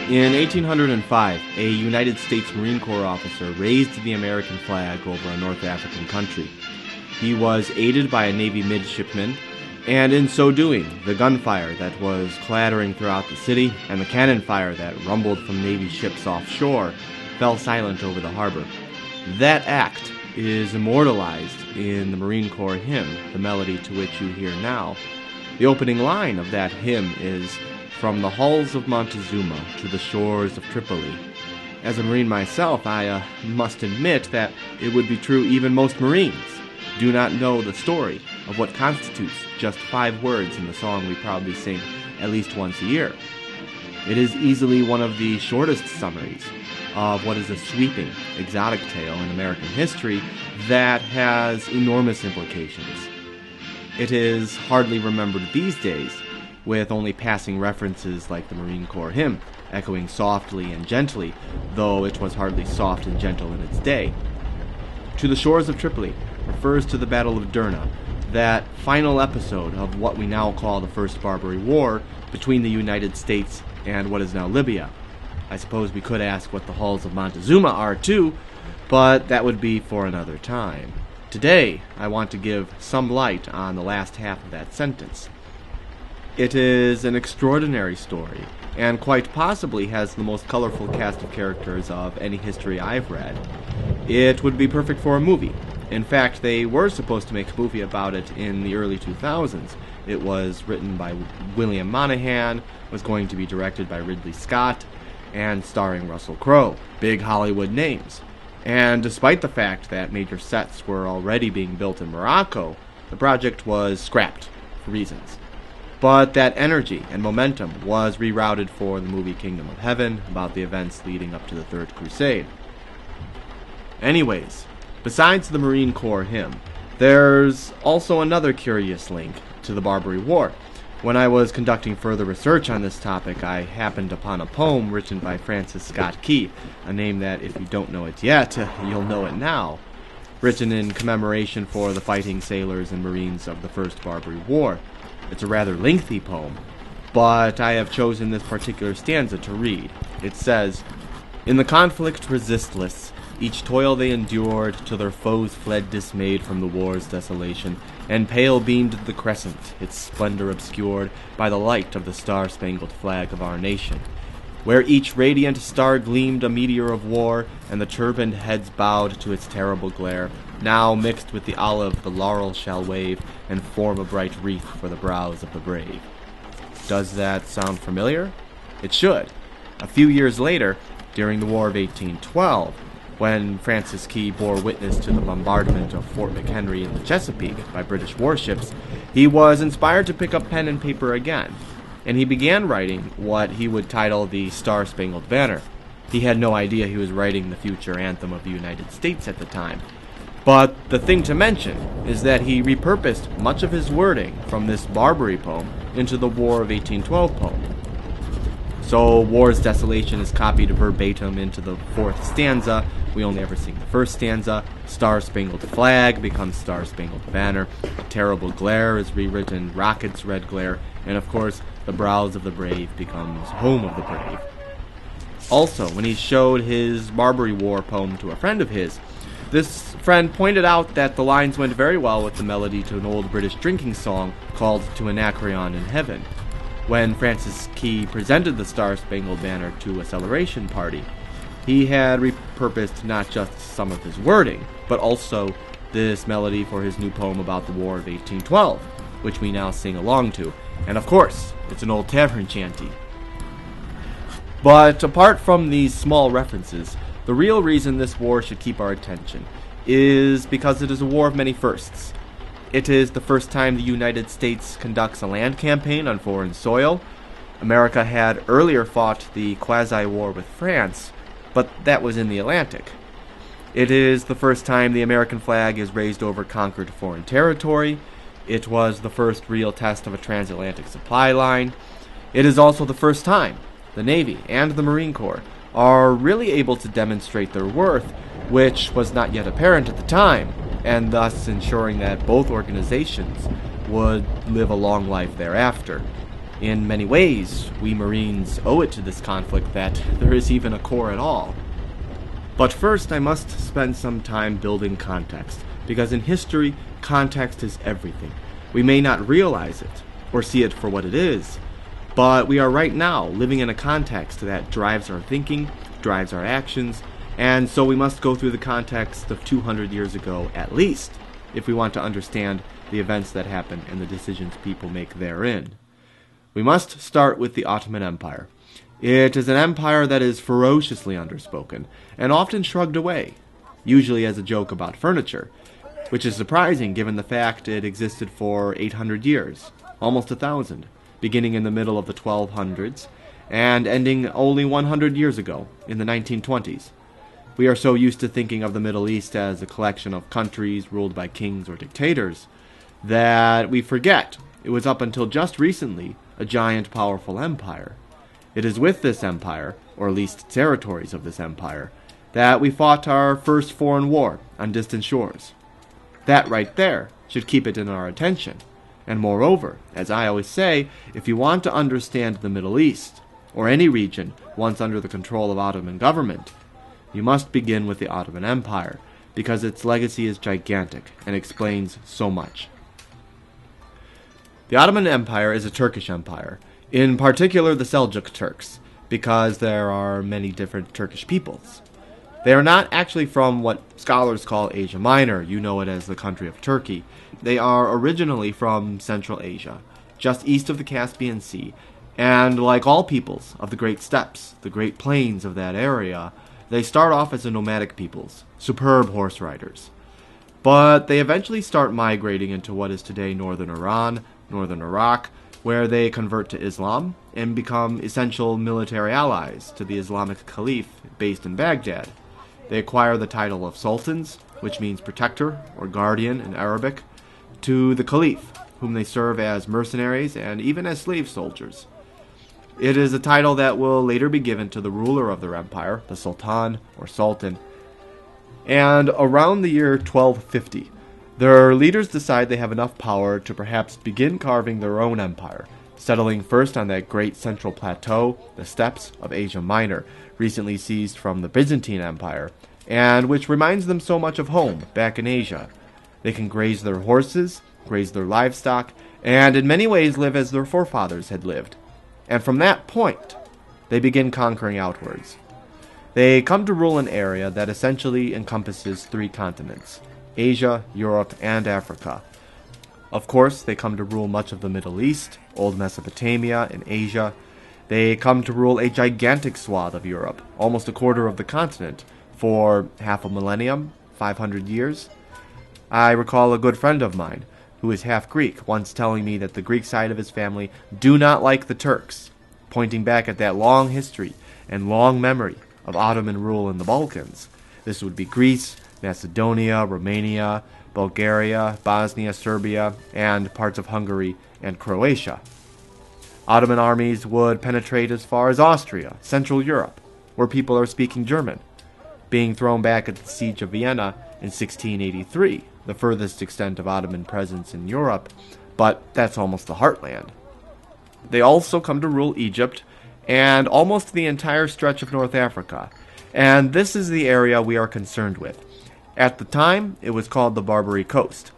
In 1805, a United States Marine Corps officer raised the American flag over a North African country. He was aided by a Navy midshipman, and in so doing, the gunfire that was clattering throughout the city and the cannon fire that rumbled from Navy ships offshore fell silent over the harbor. That act is immortalized in the Marine Corps hymn, the melody to which you hear now. The opening line of that hymn is, "From the hulls of Montezuma to the shores of Tripoli." As a Marine myself, I must admit that it would be true even most Marines do not know the story of what constitutes just 5 words in the song we probably sing at least once a year. It is easily one of the shortest summaries of what is a sweeping, exotic tale in American history that has enormous implications. It is hardly remembered these days, with only passing references like the Marine Corps hymn, echoing softly and gently, though it was hardly soft and gentle in its day. "To the Shores of Tripoli" refers to the Battle of Derna, that final episode of what we now call the First Barbary War between the United States and what is now Libya. I suppose we could ask what the hulls of Montezuma are too, but that would be for another time. Today, I want to give some light on the last half of that sentence. It is an extraordinary story, and quite possibly has the most colorful cast of characters of any history I've read. It would be perfect for a movie. In fact, they were supposed to make a movie about it in the early 2000s. It was written by William Monahan, was going to be directed by Ridley Scott, and starring Russell Crowe. Big Hollywood names. And despite the fact that major sets were already being built in Morocco, the project was scrapped for reasons. But that energy and momentum was rerouted for the movie Kingdom of Heaven, about the events leading up to the Third Crusade. Anyways, besides the Marine Corps hymn, there's also another curious link to the Barbary War. When I was conducting further research on this topic, I happened upon a poem written by Francis Scott Key, a name that, if you don't know it yet, you'll know it now, written in commemoration for the fighting sailors and Marines of the First Barbary War. It's a rather lengthy poem, but I have chosen this particular stanza to read. It says, "In the conflict resistless, each toil they endured, till their foes fled dismayed from the war's desolation, and pale beamed the crescent, its splendor obscured by the light of the star-spangled flag of our nation. Where each radiant star gleamed a meteor of war, and the turbaned heads bowed to its terrible glare, now mixed with the olive the laurel shall wave, and form a bright wreath for the brows of the brave." Does that sound familiar? It should. A few years later, during the War of 1812, when Francis Key bore witness to the bombardment of Fort McHenry in the Chesapeake by British warships, he was inspired to pick up pen and paper again, and he began writing what he would title the Star-Spangled Banner. He had no idea he was writing the future anthem of the United States at the time. But the thing to mention is that he repurposed much of his wording from this Barbary poem into the War of 1812 poem. So war's desolation is copied verbatim into the 4th stanza. We only ever sing the 1st stanza. Star-Spangled Flag becomes Star-Spangled Banner. A terrible glare is rewritten Rocket's red glare. And of course, the brows of the brave becomes home of the brave. Also, when he showed his Barbary War poem to a friend of his, this friend pointed out that the lines went very well with the melody to an old British drinking song called To Anacreon in Heaven. When Francis Key presented the Star-Spangled Banner to a celebration party, he had repurposed not just some of his wording, but also this melody for his new poem about the War of 1812, which we now sing along to. And of course, it's an old tavern chanty. But apart from these small references, the real reason this war should keep our attention is because it is a war of many firsts. It is the first time the United States conducts a land campaign on foreign soil. America had earlier fought the quasi-war with France, but that was in the Atlantic. It is the first time the American flag is raised over conquered foreign territory. It was the first real test of a transatlantic supply line. It is also the first time the Navy and the Marine Corps are really able to demonstrate their worth, which was not yet apparent at the time, and thus ensuring that both organizations would live a long life thereafter. In many ways, we Marines owe it to this conflict that there is even a core at all. But first, I must spend some time building context, because in history, context is everything. We may not realize it, or see it for what it is, but we are right now living in a context that drives our thinking, drives our actions, and so we must go through the context of 200 years ago at least, if we want to understand the events that happen and the decisions people make therein. We must start with the Ottoman Empire. It is an empire that is ferociously underspoken, and often shrugged away, usually as a joke about furniture, which is surprising given the fact it existed for 800 years, almost 1,000, beginning in the middle of the 1200s, and ending only 100 years ago, in the 1920s. We are so used to thinking of the Middle East as a collection of countries ruled by kings or dictators, that we forget it was up until just recently a giant, powerful empire. It is with this empire, or at least territories of this empire, that we fought our first foreign war on distant shores. That right there should keep it in our attention. And moreover, as I always say, if you want to understand the Middle East, or any region once under the control of Ottoman government, you must begin with the Ottoman Empire, because its legacy is gigantic and explains so much. The Ottoman Empire is a Turkish empire, in particular the Seljuk Turks, because there are many different Turkish peoples. They are not actually from what scholars call Asia Minor, you know it as the country of Turkey. They are originally from Central Asia, just east of the Caspian Sea, and like all peoples of the Great Steppes, the Great Plains of that area, they start off as a nomadic peoples, superb horse riders. But they eventually start migrating into what is today northern Iran, northern Iraq, where they convert to Islam and become essential military allies to the Islamic Caliph based in Baghdad. They acquire the title of sultans, which means protector or guardian in Arabic, to the Caliph, whom they serve as mercenaries and even as slave soldiers. It is a title that will later be given to the ruler of their empire, the Sultan or Sultan. And around the year 1250, their leaders decide they have enough power to perhaps begin carving their own empire, settling first on that great central plateau, the steppes of Asia Minor, recently seized from the Byzantine Empire, and which reminds them so much of home back in Asia. They can graze their horses, graze their livestock, and in many ways live as their forefathers had lived. And from that point, they begin conquering outwards. They come to rule an area that essentially encompasses 3 continents: Asia, Europe, and Africa. Of course, they come to rule much of the Middle East, old Mesopotamia, and Asia. They come to rule a gigantic swath of Europe, almost a quarter of the continent, for half a millennium, 500 years. I recall a good friend of mine, who is half Greek, once telling me that the Greek side of his family do not like the Turks, pointing back at that long history and long memory of Ottoman rule in the Balkans. This would be Greece, Macedonia, Romania, Bulgaria, Bosnia, Serbia, and parts of Hungary and Croatia. Ottoman armies would penetrate as far as Austria, Central Europe, where people are speaking German, being thrown back at the Siege of Vienna in 1683, the furthest extent of Ottoman presence in Europe, but that's almost the heartland. They also come to rule Egypt and almost the entire stretch of North Africa, and this is the area we are concerned with. At the time, it was called the Barbary Coast.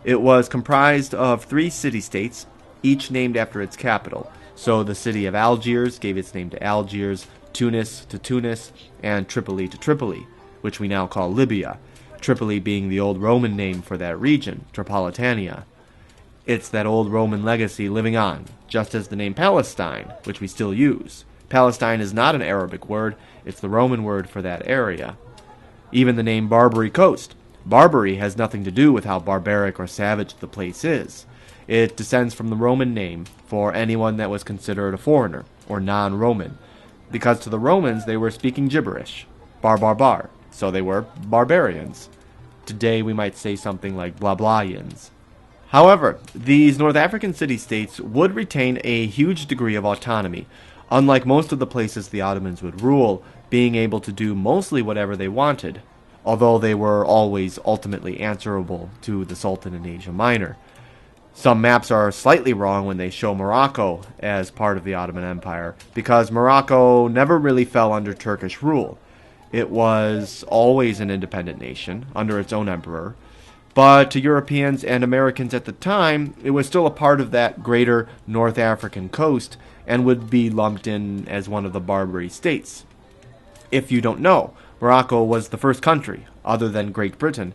It was comprised of 3 city-states, each named after its capital. So the city of Algiers gave its name to Algiers, Tunis to Tunis, and Tripoli to Tripoli, which we now call Libya, Tripoli being the old Roman name for that region, Tripolitania. It's that old Roman legacy living on, just as the name Palestine, which we still use. Palestine is not an Arabic word, it's the Roman word for that area. Even the name Barbary Coast. Barbary has nothing to do with how barbaric or savage the place is. It descends from the Roman name for anyone that was considered a foreigner, or non-Roman, because to the Romans they were speaking gibberish, bar, so they were barbarians. Today we might say something like blah-blahians. However, these North African city-states would retain a huge degree of autonomy, unlike most of the places the Ottomans would rule, being able to do mostly whatever they wanted, although they were always ultimately answerable to the Sultan in Asia Minor. Some maps are slightly wrong when they show Morocco as part of the Ottoman Empire, because Morocco never really fell under Turkish rule. It was always an independent nation, under its own emperor, but to Europeans and Americans at the time, it was still a part of that greater North African coast and would be lumped in as one of the Barbary states. If you don't know, Morocco was the first country, other than Great Britain,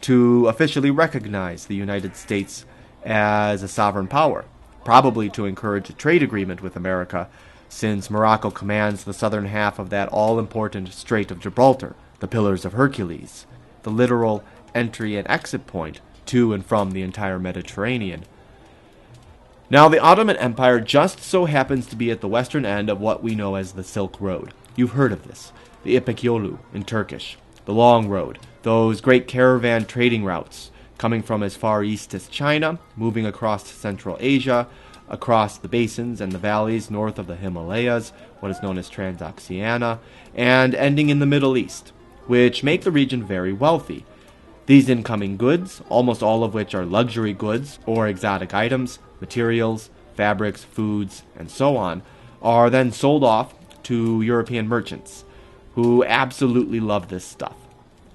to officially recognize the United States as a sovereign power, probably to encourage a trade agreement with America, since Morocco commands the southern half of that all-important Strait of Gibraltar, the Pillars of Hercules, the literal entry and exit point to and from the entire Mediterranean. Now, the Ottoman Empire just so happens to be at the western end of what we know as the Silk Road. You've heard of this, the İpek Yolu in Turkish, the Long Road, those great caravan trading routes, coming from as far east as China, moving across Central Asia, across the basins and the valleys north of the Himalayas, what is known as Transoxiana, and ending in the Middle East, which make the region very wealthy. These incoming goods, almost all of which are luxury goods or exotic items, materials, fabrics, foods, and so on, are then sold off to European merchants, who absolutely love this stuff.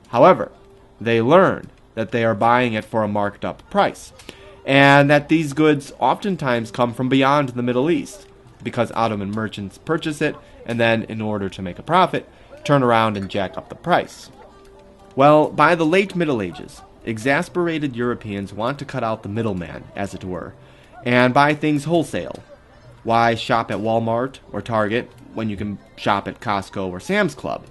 However, they learn that they are buying it for a marked up price, and that these goods oftentimes come from beyond the Middle East, because Ottoman merchants purchase it, and then, in order to make a profit, turn around and jack up the price. Well, by the late Middle Ages, exasperated Europeans want to cut out the middleman, as it were, and buy things wholesale. Why shop at Walmart or Target when you can shop at Costco or Sam's Club?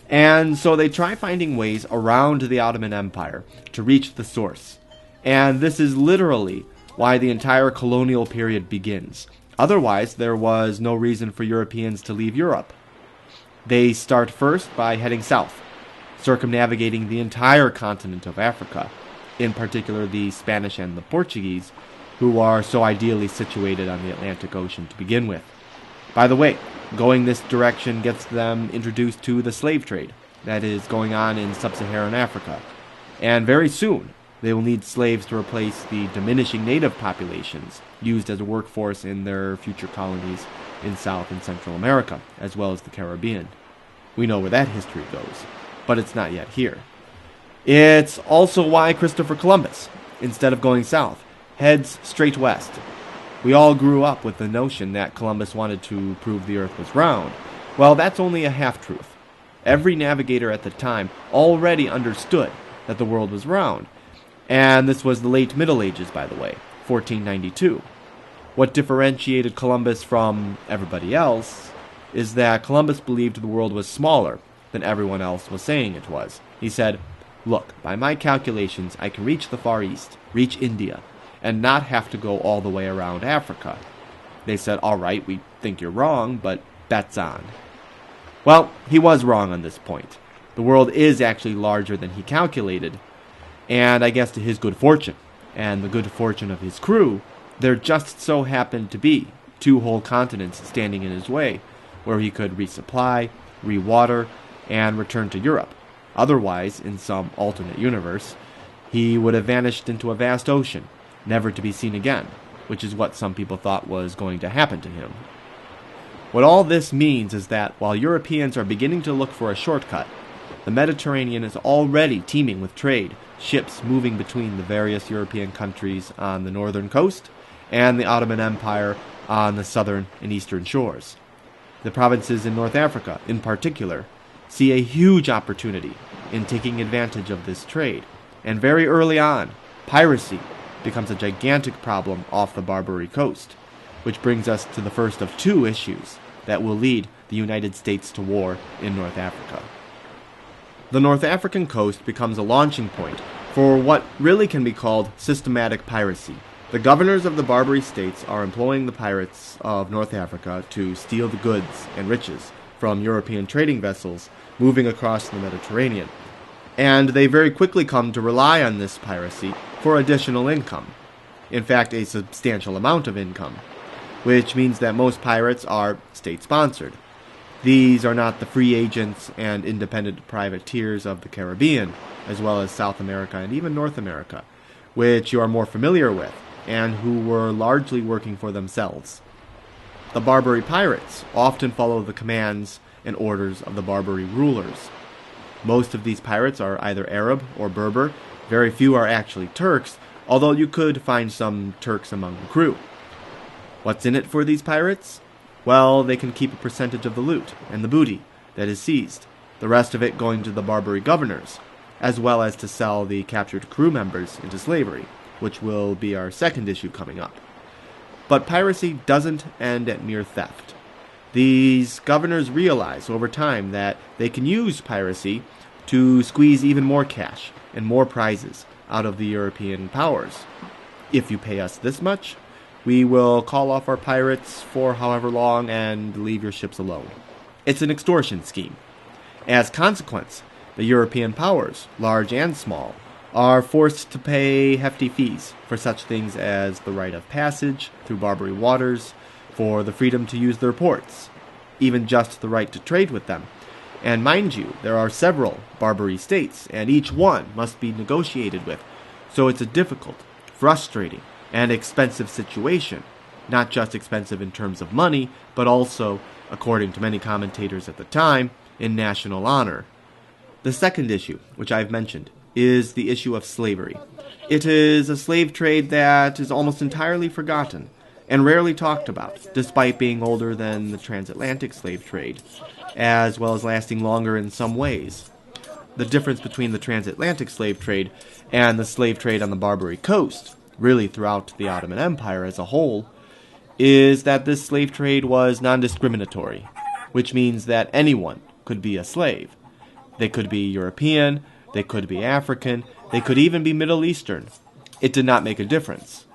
And so they try finding ways around the Ottoman Empire to reach the source. And this is literally why the entire colonial period begins. Otherwise, there was no reason for Europeans to leave Europe. They start first by heading south, circumnavigating the entire continent of Africa, in particular the Spanish and the Portuguese, who are so ideally situated on the Atlantic Ocean to begin with. By the way, going this direction gets them introduced to the slave trade that is going on in sub-Saharan Africa, and very soon they will need slaves to replace the diminishing native populations used as a workforce in their future colonies in South and Central America, as well as the Caribbean. We know where that history goes, but it's not yet here. It's also why Christopher Columbus, instead of going south, heads straight west. We all grew up with the notion that Columbus wanted to prove the earth was round. Well, that's only a half-truth. Every navigator at the time already understood that the world was round. And this was the late Middle Ages, by the way, 1492. What differentiated Columbus from everybody else is that Columbus believed the world was smaller than everyone else was saying it was. He said, "Look, by my calculations, I can reach the Far East, reach India, and not have to go all the way around Africa." They said, "All right, we think you're wrong, but bet's on." Well, he was wrong on this point. The world is actually larger than he calculated, and I guess to his good fortune, and the good fortune of his crew, there just so happened to be 2 whole continents standing in his way, where he could resupply, rewater, and return to Europe. Otherwise, in some alternate universe, he would have vanished into a vast ocean, never to be seen again, which is what some people thought was going to happen to him. What all this means is that while Europeans are beginning to look for a shortcut, the Mediterranean is already teeming with trade, ships moving between the various European countries on the northern coast and the Ottoman Empire on the southern and eastern shores. The provinces in North Africa, in particular, see a huge opportunity in taking advantage of this trade, and very early on, piracy becomes a gigantic problem off the Barbary coast, which brings us to the first of 2 issues that will lead the United States to war in North Africa. The North African coast becomes a launching point for what really can be called systematic piracy. The governors of the Barbary states are employing the pirates of North Africa to steal the goods and riches from European trading vessels moving across the Mediterranean, and they very quickly come to rely on this piracy for additional income. In fact, a substantial amount of income, which means that most pirates are state-sponsored. These are not the free agents and independent privateers of the Caribbean, as well as South America and even North America, which you are more familiar with, and who were largely working for themselves. The Barbary pirates often follow the commands and orders of the Barbary rulers. Most of these pirates are either Arab or Berber. Very few are actually Turks, although you could find some Turks among the crew. What's in it for these pirates? Well, they can keep a percentage of the loot and the booty that is seized, the rest of it going to the Barbary governors, as well as to sell the captured crew members into slavery, which will be our second issue coming up. But piracy doesn't end at mere theft. These governors realize over time that they can use piracy to squeeze even more cash and more prizes out of the European powers. If you pay us this much, we will call off our pirates for however long and leave your ships alone. It's an extortion scheme. As consequence, the European powers, large and small, are forced to pay hefty fees for such things as the right of passage through Barbary waters, for the freedom to use their ports, even just the right to trade with them. And mind you, there are several Barbary states, and each one must be negotiated with, so it's a difficult, frustrating, and expensive situation. Not just expensive in terms of money, but also, according to many commentators at the time, in national honor. The second issue, which I've mentioned, is the issue of slavery. It is a slave trade that is almost entirely forgotten and rarely talked about, despite being older than the transatlantic slave trade, as well as lasting longer in some ways. The difference between the transatlantic slave trade and the slave trade on the Barbary coast, really throughout the Ottoman Empire as a whole, is that this slave trade was non-discriminatory, which means that anyone could be a slave. They could be European, they could be African, they could even be Middle Eastern. It did not make a difference.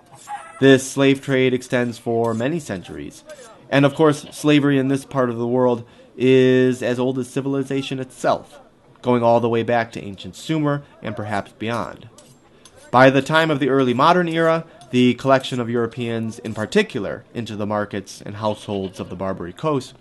This slave trade extends for many centuries, and of course slavery in this part of the world is as old as civilization itself, going all the way back to ancient Sumer and perhaps beyond. By the time of the early modern era, the collection of Europeans in particular into the markets and households of the Barbary coast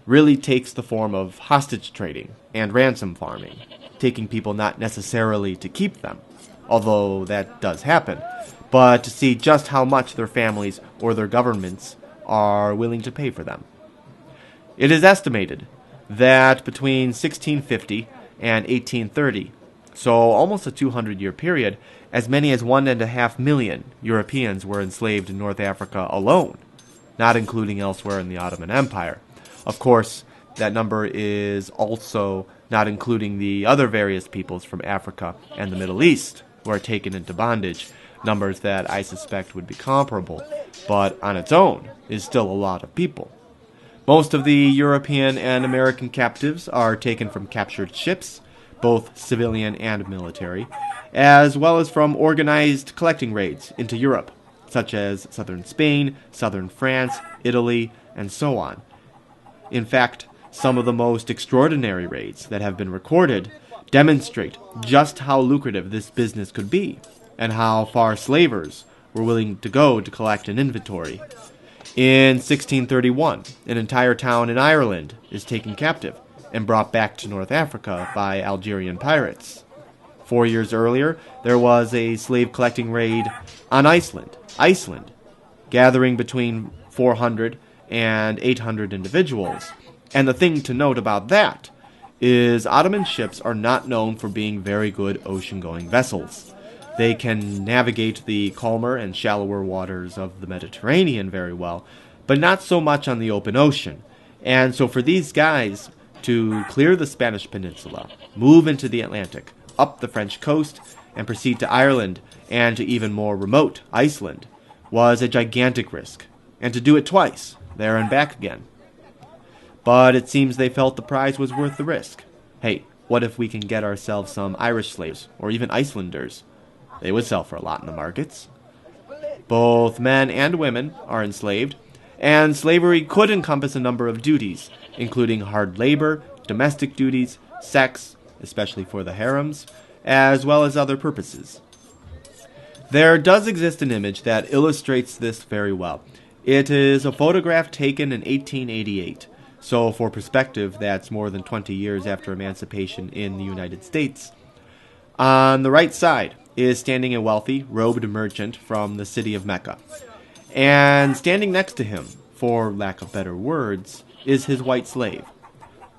really takes the form of hostage trading and ransom farming, taking people not necessarily to keep them, although that does happen, but to see just how much their families or their governments are willing to pay for them. It is estimated that between 1650 and 1830, so almost a 200-year period, as many as 1.5 million Europeans were enslaved in North Africa alone, not including elsewhere in the Ottoman Empire. Of course, that number is also not including the other various peoples from Africa and the Middle East who are taken into bondage, numbers that I suspect would be comparable, but on its own is still a lot of people. Most of the European and American captives are taken from captured ships, both civilian and military, as well as from organized collecting raids into Europe, such as southern Spain, southern France, Italy, and so on. In fact, some of the most extraordinary raids that have been recorded demonstrate just how lucrative this business could be, and how far slavers were willing to go to collect an inventory. In 1631, an entire town in Ireland is taken captive and brought back to North Africa by Algerian pirates. 4 years earlier, there was a slave-collecting raid on Iceland, gathering between 400 and 800 individuals. And the thing to note about that is Ottoman ships are not known for being very good ocean-going vessels. They can navigate the calmer and shallower waters of the Mediterranean very well, but not so much on the open ocean. And so for these guys to clear the Spanish peninsula, move into the Atlantic, up the French coast, and proceed to Ireland and to even more remote Iceland was a gigantic risk, and to do it twice, there and back again. But it seems they felt the prize was worth the risk. Hey, what if we can get ourselves some Irish slaves, or even Icelanders? They would sell for a lot in the markets. Both men and women are enslaved, and slavery could encompass a number of duties, including hard labor, domestic duties, sex, especially for the harems, as well as other purposes. There does exist an image that illustrates this very well. It is a photograph taken in 1888, so for perspective, that's more than 20 years after emancipation in the United States. On the right side is standing a wealthy, robed merchant from the city of Mecca. And standing next to him, for lack of better words, is his white slave.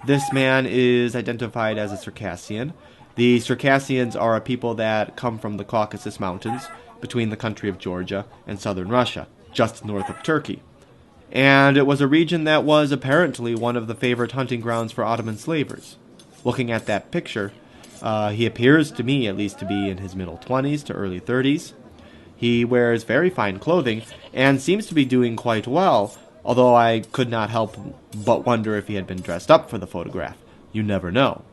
This man is identified as a Circassian. The Circassians are a people that come from the Caucasus Mountains, between the country of Georgia and southern Russia, just north of Turkey. And it was a region that was apparently one of the favorite hunting grounds for Ottoman slavers. Looking at that picture, he appears to me at least to be in his middle 20s to early 30s. He wears very fine clothing and seems to be doing quite well, although I could not help but wonder if he had been dressed up for the photograph. You never know.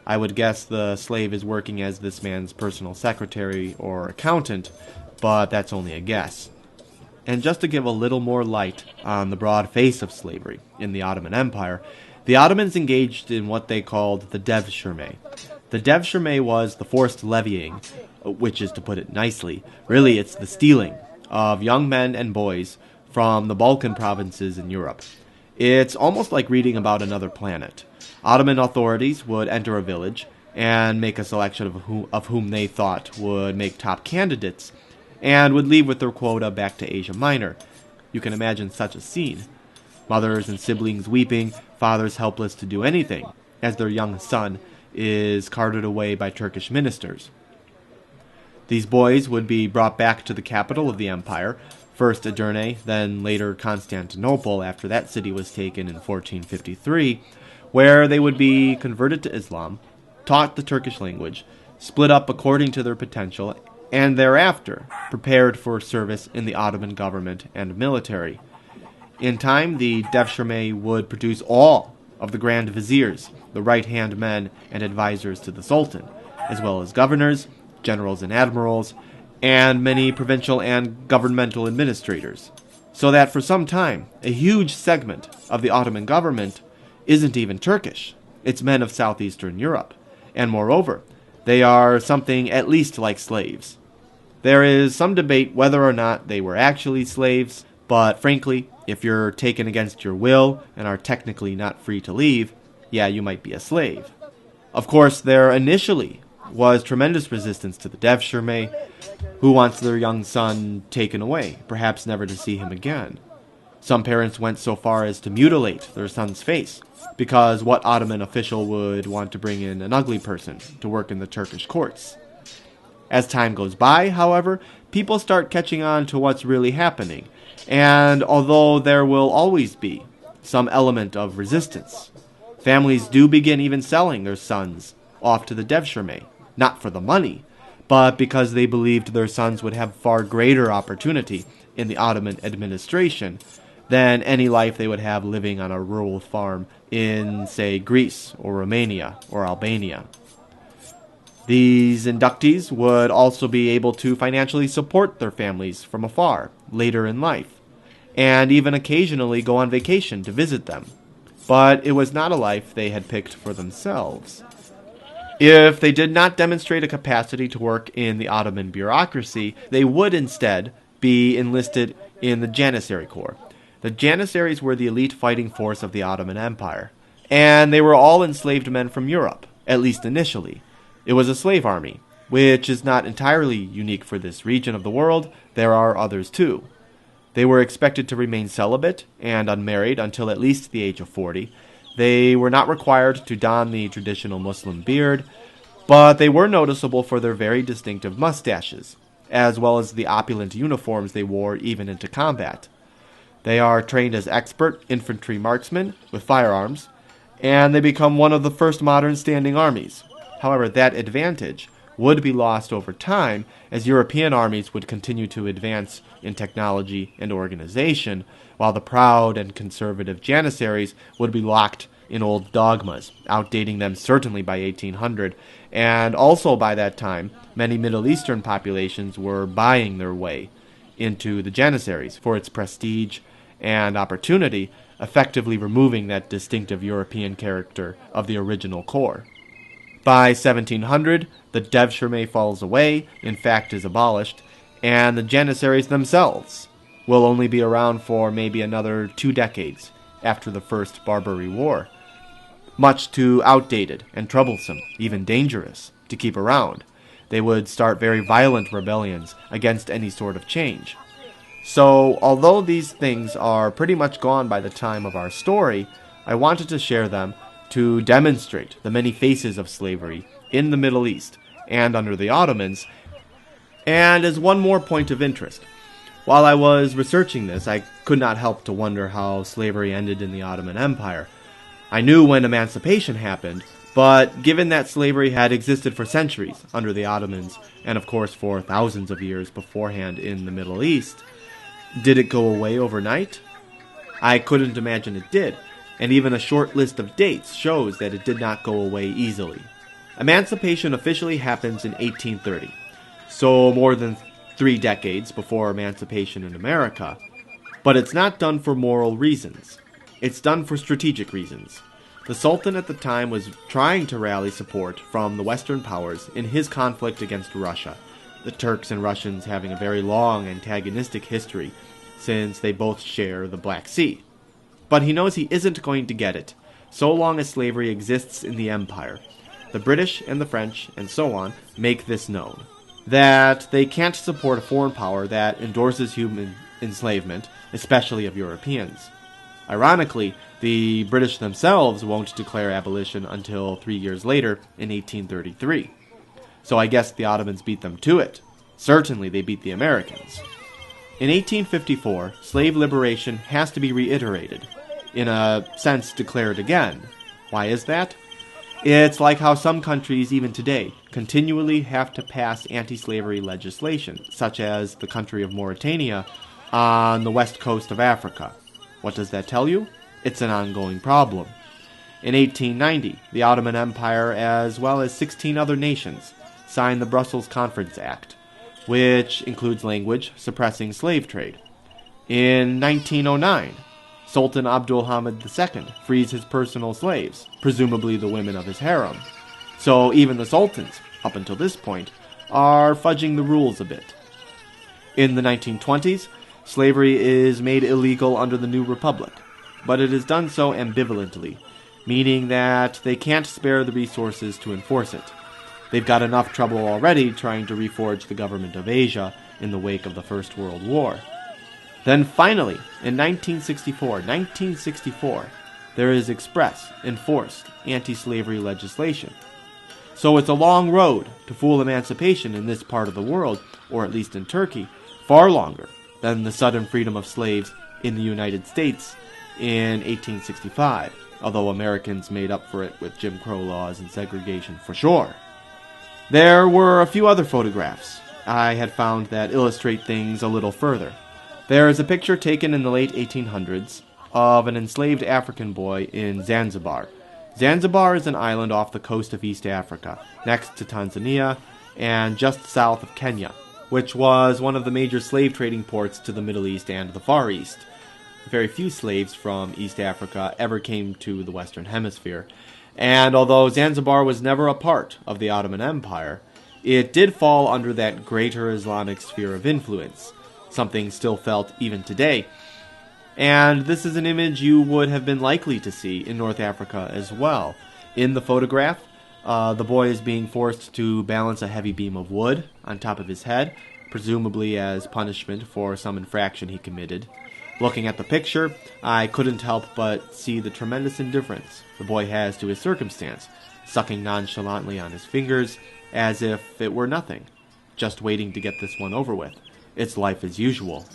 I would guess the slave is working as this man's personal secretary or accountant, but that's only a guess. And just to give a little more light on the broad face of slavery in the Ottoman Empire, the Ottomans engaged in what they called the devshirme. The devshirme was the forced levying, which is, to put it nicely, really it's the stealing of young men and boys from the Balkan provinces in Europe. It's almost like reading about another planet. Ottoman authorities would enter a village and make a selection of whom they thought would make top candidates, and would leave with their quota back to Asia Minor. You can imagine such a scene. Mothers and siblings weeping, fathers helpless to do anything, as their young son is carted away by Turkish ministers. These boys would be brought back to the capital of the empire, first Derna, then later Constantinople after that city was taken in 1453, where they would be converted to Islam, taught the Turkish language, split up according to their potential, and thereafter prepared for service in the Ottoman government and military. In time, the devshirme would produce all of the grand viziers, the right-hand men and advisors to the sultan, as well as governors, generals and admirals, and many provincial and governmental administrators, so that for some time, a huge segment of the Ottoman government isn't even Turkish. It's men of southeastern Europe, and moreover, they are something at least like slaves. There is some debate whether or not they were actually slaves, but frankly, if you're taken against your will and are technically not free to leave, yeah, you might be a slave. Of course, there initially was tremendous resistance to the devshirme, who wants their young son taken away, perhaps never to see him again. Some parents went so far as to mutilate their son's face, because what Ottoman official would want to bring in an ugly person to work in the Turkish courts? As time goes by, however, people start catching on to what's really happening, and although there will always be some element of resistance, families do begin even selling their sons off to the devshirme, not for the money, but because they believed their sons would have far greater opportunity in the Ottoman administration than any life they would have living on a rural farm in, say, Greece or Romania or Albania. These inductees would also be able to financially support their families from afar later in life, and even occasionally go on vacation to visit them. But it was not a life they had picked for themselves. If they did not demonstrate a capacity to work in the Ottoman bureaucracy, they would instead be enlisted in the Janissary Corps. The Janissaries were the elite fighting force of the Ottoman Empire, and they were all enslaved men from Europe, at least initially. It was a slave army, which is not entirely unique for this region of the world. There are others too. They were expected to remain celibate and unmarried until at least the age of 40. They were not required to don the traditional Muslim beard, but they were noticeable for their very distinctive mustaches, as well as the opulent uniforms they wore even into combat. They are trained as expert infantry marksmen with firearms, and they become one of the first modern standing armies. However, that advantage would be lost over time as European armies would continue to advance in technology and organization, while the proud and conservative Janissaries would be locked in old dogmas, outdating them certainly by 1800, and also by that time, many Middle Eastern populations were buying their way into the Janissaries for its prestige and opportunity, effectively removing that distinctive European character of the original corps. By 1700, the devshirme falls away, in fact is abolished, and the Janissaries themselves will only be around for maybe another 2 decades after the First Barbary War. Much too outdated and troublesome, even dangerous, to keep around. They would start very violent rebellions against any sort of change. So, although these things are pretty much gone by the time of our story, I wanted to share them to demonstrate the many faces of slavery in the Middle East and under the Ottomans. And as one more point of interest, while I was researching this, I could not help to wonder how slavery ended in the Ottoman Empire. I knew when emancipation happened, but given that slavery had existed for centuries under the Ottomans, and of course for thousands of years beforehand in the Middle East, did it go away overnight? I couldn't imagine it did, and even a short list of dates shows that it did not go away easily. Emancipation officially happens in 1830, so more than 3 decades before emancipation in America, but it's not done for moral reasons. It's done for strategic reasons. The Sultan at the time was trying to rally support from the Western powers in his conflict against Russia, the Turks and Russians having a very long antagonistic history since they both share the Black Sea. But he knows he isn't going to get it, so long as slavery exists in the empire. The British and the French, and so on, make this known, that they can't support a foreign power that endorses human enslavement, especially of Europeans. Ironically, the British themselves won't declare abolition until 3 years later in 1833. So I guess the Ottomans beat them to it. Certainly they beat the Americans. In 1854, slave liberation has to be reiterated, in a sense declared again. Why is that? It's like how some countries, even today, continually have to pass anti-slavery legislation, such as the country of Mauritania on the west coast of Africa. What does that tell you? It's an ongoing problem. In 1890, the Ottoman Empire, as well as 16 other nations, signed the Brussels Conference Act, which includes language suppressing slave trade. In 1909, Sultan Abdul Hamid II frees his personal slaves, presumably the women of his harem. So even the sultans, up until this point, are fudging the rules a bit. In the 1920s, slavery is made illegal under the new republic, but it is done so ambivalently, meaning that they can't spare the resources to enforce it. They've got enough trouble already trying to reforge the government of Asia in the wake of the First World War. Then finally, in 1964, there is express, enforced, anti-slavery legislation. So it's a long road to full emancipation in this part of the world, or at least in Turkey, far longer than the sudden freedom of slaves in the United States in 1865, although Americans made up for it with Jim Crow laws and segregation for sure. There were a few other photographs I had found that illustrate things a little further. There is a picture taken in the late 1800s of an enslaved African boy in Zanzibar. Zanzibar is an island off the coast of East Africa, next to Tanzania and just south of Kenya, which was one of the major slave trading ports to the Middle East and the Far East. Very few slaves from East Africa ever came to the Western Hemisphere, and although Zanzibar was never a part of the Ottoman Empire, it did fall under that greater Islamic sphere of influence, something still felt even today. And this is an image you would have been likely to see in North Africa as well. In the photograph, the boy is being forced to balance a heavy beam of wood on top of his head, presumably as punishment for some infraction he committed. Looking at the picture, I couldn't help but see the tremendous indifference the boy has to his circumstance, sucking nonchalantly on his fingers as if it were nothing, just waiting to get this one over with. It's life as usual.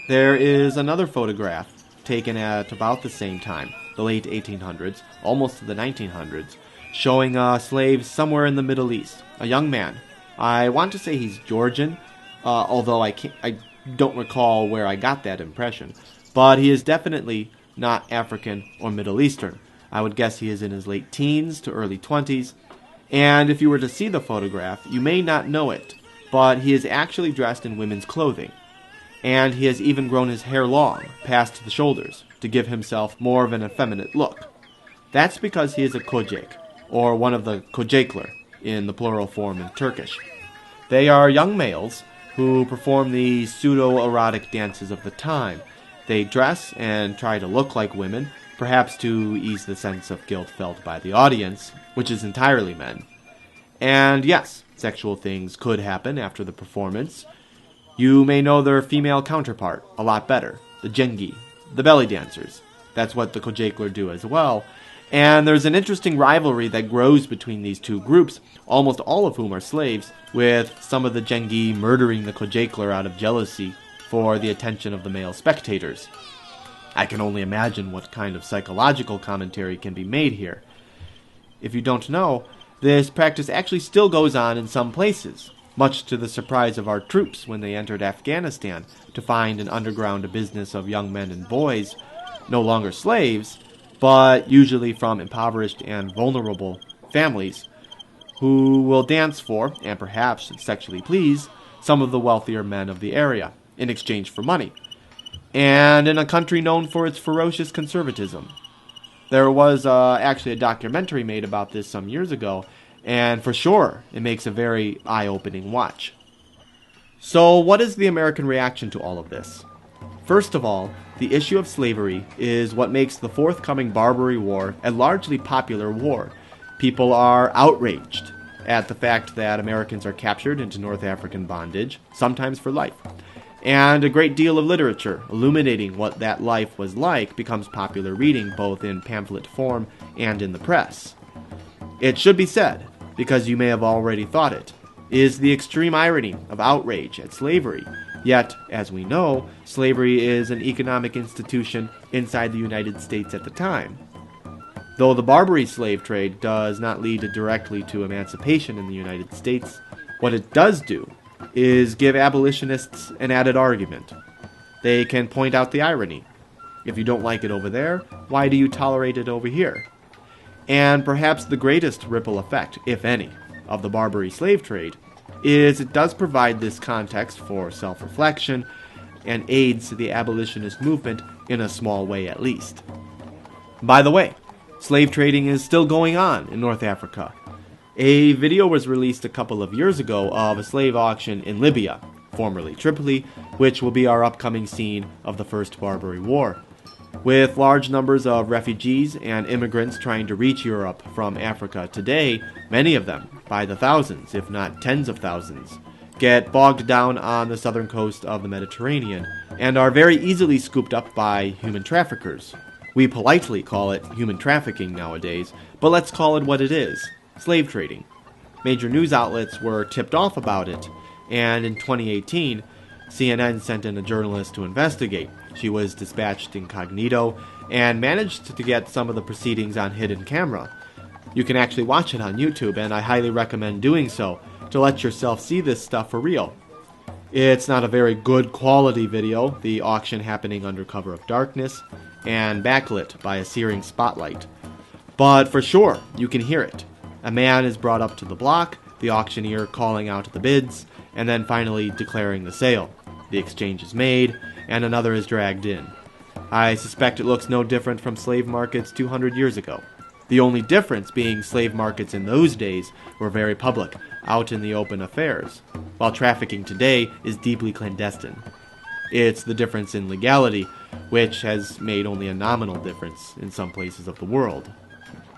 There is another photograph taken at about the same time, the late 1800s, almost to the 1900s, showing a slave somewhere in the Middle East, a young man. I want to say he's Georgian, although I don't recall where I got that impression, but he is definitely not African or Middle Eastern. I would guess he is in his late teens to early 20s, and if you were to see the photograph, you may not know it, but he is actually dressed in women's clothing, and he has even grown his hair long, past the shoulders, to give himself more of an effeminate look. That's because he is a kojak, or one of the kojakler, in the plural form in Turkish. They are young males who perform the pseudo-erotic dances of the time. They dress and try to look like women, perhaps to ease the sense of guilt felt by the audience, which is entirely men. And yes, sexual things could happen after the performance. You may know their female counterpart a lot better, the Jengi, the belly dancers. That's what the Kojakler do as well. And there's an interesting rivalry that grows between these two groups, almost all of whom are slaves, with some of the Jengi murdering the Kojakler out of jealousy for the attention of the male spectators. I can only imagine what kind of psychological commentary can be made here. If you don't know, this practice actually still goes on in some places, much to the surprise of our troops when they entered Afghanistan to find an underground business of young men and boys, no longer slaves, but usually from impoverished and vulnerable families, who will dance for, and perhaps sexually please, some of the wealthier men of the area, in exchange for money, and in a country known for its ferocious conservatism. There was actually a documentary made about this some years ago, and for sure, it makes a very eye-opening watch. So what is the American reaction to all of this? First of all, the issue of slavery is what makes the forthcoming Barbary War a largely popular war. People are outraged at the fact that Americans are captured into North African bondage, sometimes for life. And a great deal of literature illuminating what that life was like becomes popular reading both in pamphlet form and in the press. It should be said, because you may have already thought it, is the extreme irony of outrage at slavery. Yet, as we know, slavery is an economic institution inside the United States at the time. Though the Barbary slave trade does not lead directly to emancipation in the United States, what it does do is give abolitionists an added argument. They can point out the irony. If you don't like it over there, why do you tolerate it over here? And perhaps the greatest ripple effect, if any, of the Barbary slave trade is it does provide this context for self-reflection and aids the abolitionist movement in a small way at least. By the way, slave trading is still going on in North Africa. A video was released a couple of years ago of a slave auction in Libya, formerly Tripoli, which will be our upcoming scene of the First Barbary War. With large numbers of refugees and immigrants trying to reach Europe from Africa today, many of them, by the thousands, if not tens of thousands, get bogged down on the southern coast of the Mediterranean and are very easily scooped up by human traffickers. We politely call it human trafficking nowadays, but let's call it what it is, slave trading. Major news outlets were tipped off about it, and in 2018, CNN sent in a journalist to investigate. She was dispatched incognito and managed to get some of the proceedings on hidden camera. You can actually watch it on YouTube, and I highly recommend doing so to let yourself see this stuff for real. It's not a very good quality video, the auction happening under cover of darkness and backlit by a searing spotlight. But for sure, you can hear it. A man is brought up to the block, the auctioneer calling out the bids, and then finally declaring the sale. The exchange is made, and another is dragged in. I suspect it looks no different from slave markets 200 years ago. The only difference being slave markets in those days were very public, out in the open affairs, while trafficking today is deeply clandestine. It's the difference in legality, which has made only a nominal difference in some places of the world.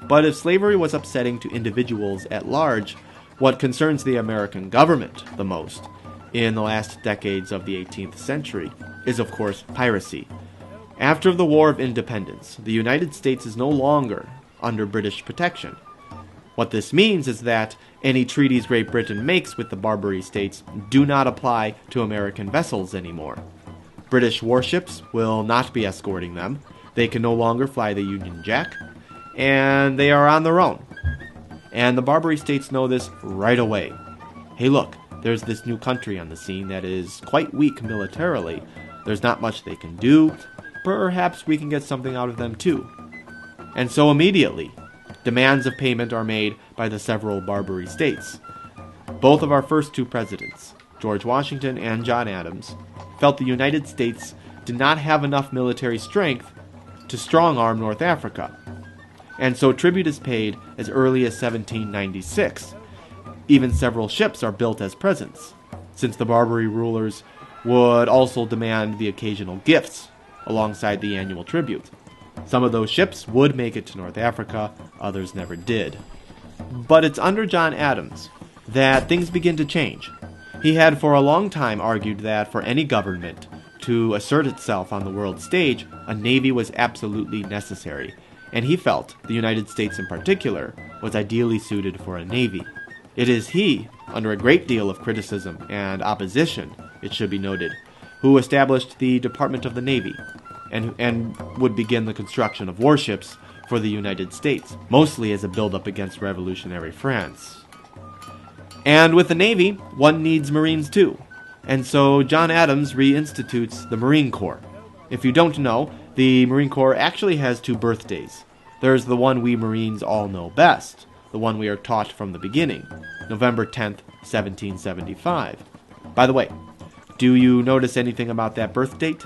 But if slavery was upsetting to individuals at large, what concerns the American government the most in the last decades of the 18th century is, of course, piracy. After the War of Independence, the United States is no longer under British protection. What this means is that any treaties Great Britain makes with the Barbary states do not apply to American vessels anymore. British warships will not be escorting them, they can no longer fly the Union Jack, and they are on their own. And the Barbary states know this right away. Hey look, there's this new country on the scene that is quite weak militarily. There's not much they can do. Perhaps we can get something out of them too. And so immediately, demands of payment are made by the several Barbary states. Both of our first two presidents, George Washington and John Adams, felt the United States did not have enough military strength to strong-arm North Africa. And so tribute is paid as early as 1796. Even several ships are built as presents, since the Barbary rulers would also demand the occasional gifts alongside the annual tribute. Some of those ships would make it to North Africa, others never did. But it's under John Adams, that things begin to change. He had for a long time argued that for any government to assert itself on the world stage, a navy was absolutely necessary, and he felt the United States in particular was ideally suited for a navy. It is he, under a great deal of criticism and opposition, it should be noted, who established the Department of the Navy, and would begin the construction of warships for the United States, mostly as a build-up against revolutionary France. And with the Navy, one needs Marines too. And so John Adams reinstitutes the Marine Corps. If you don't know, the Marine Corps actually has two birthdays. There's the one we Marines all know best, the one we are taught from the beginning, November 10th, 1775. By the way, do you notice anything about that birth date?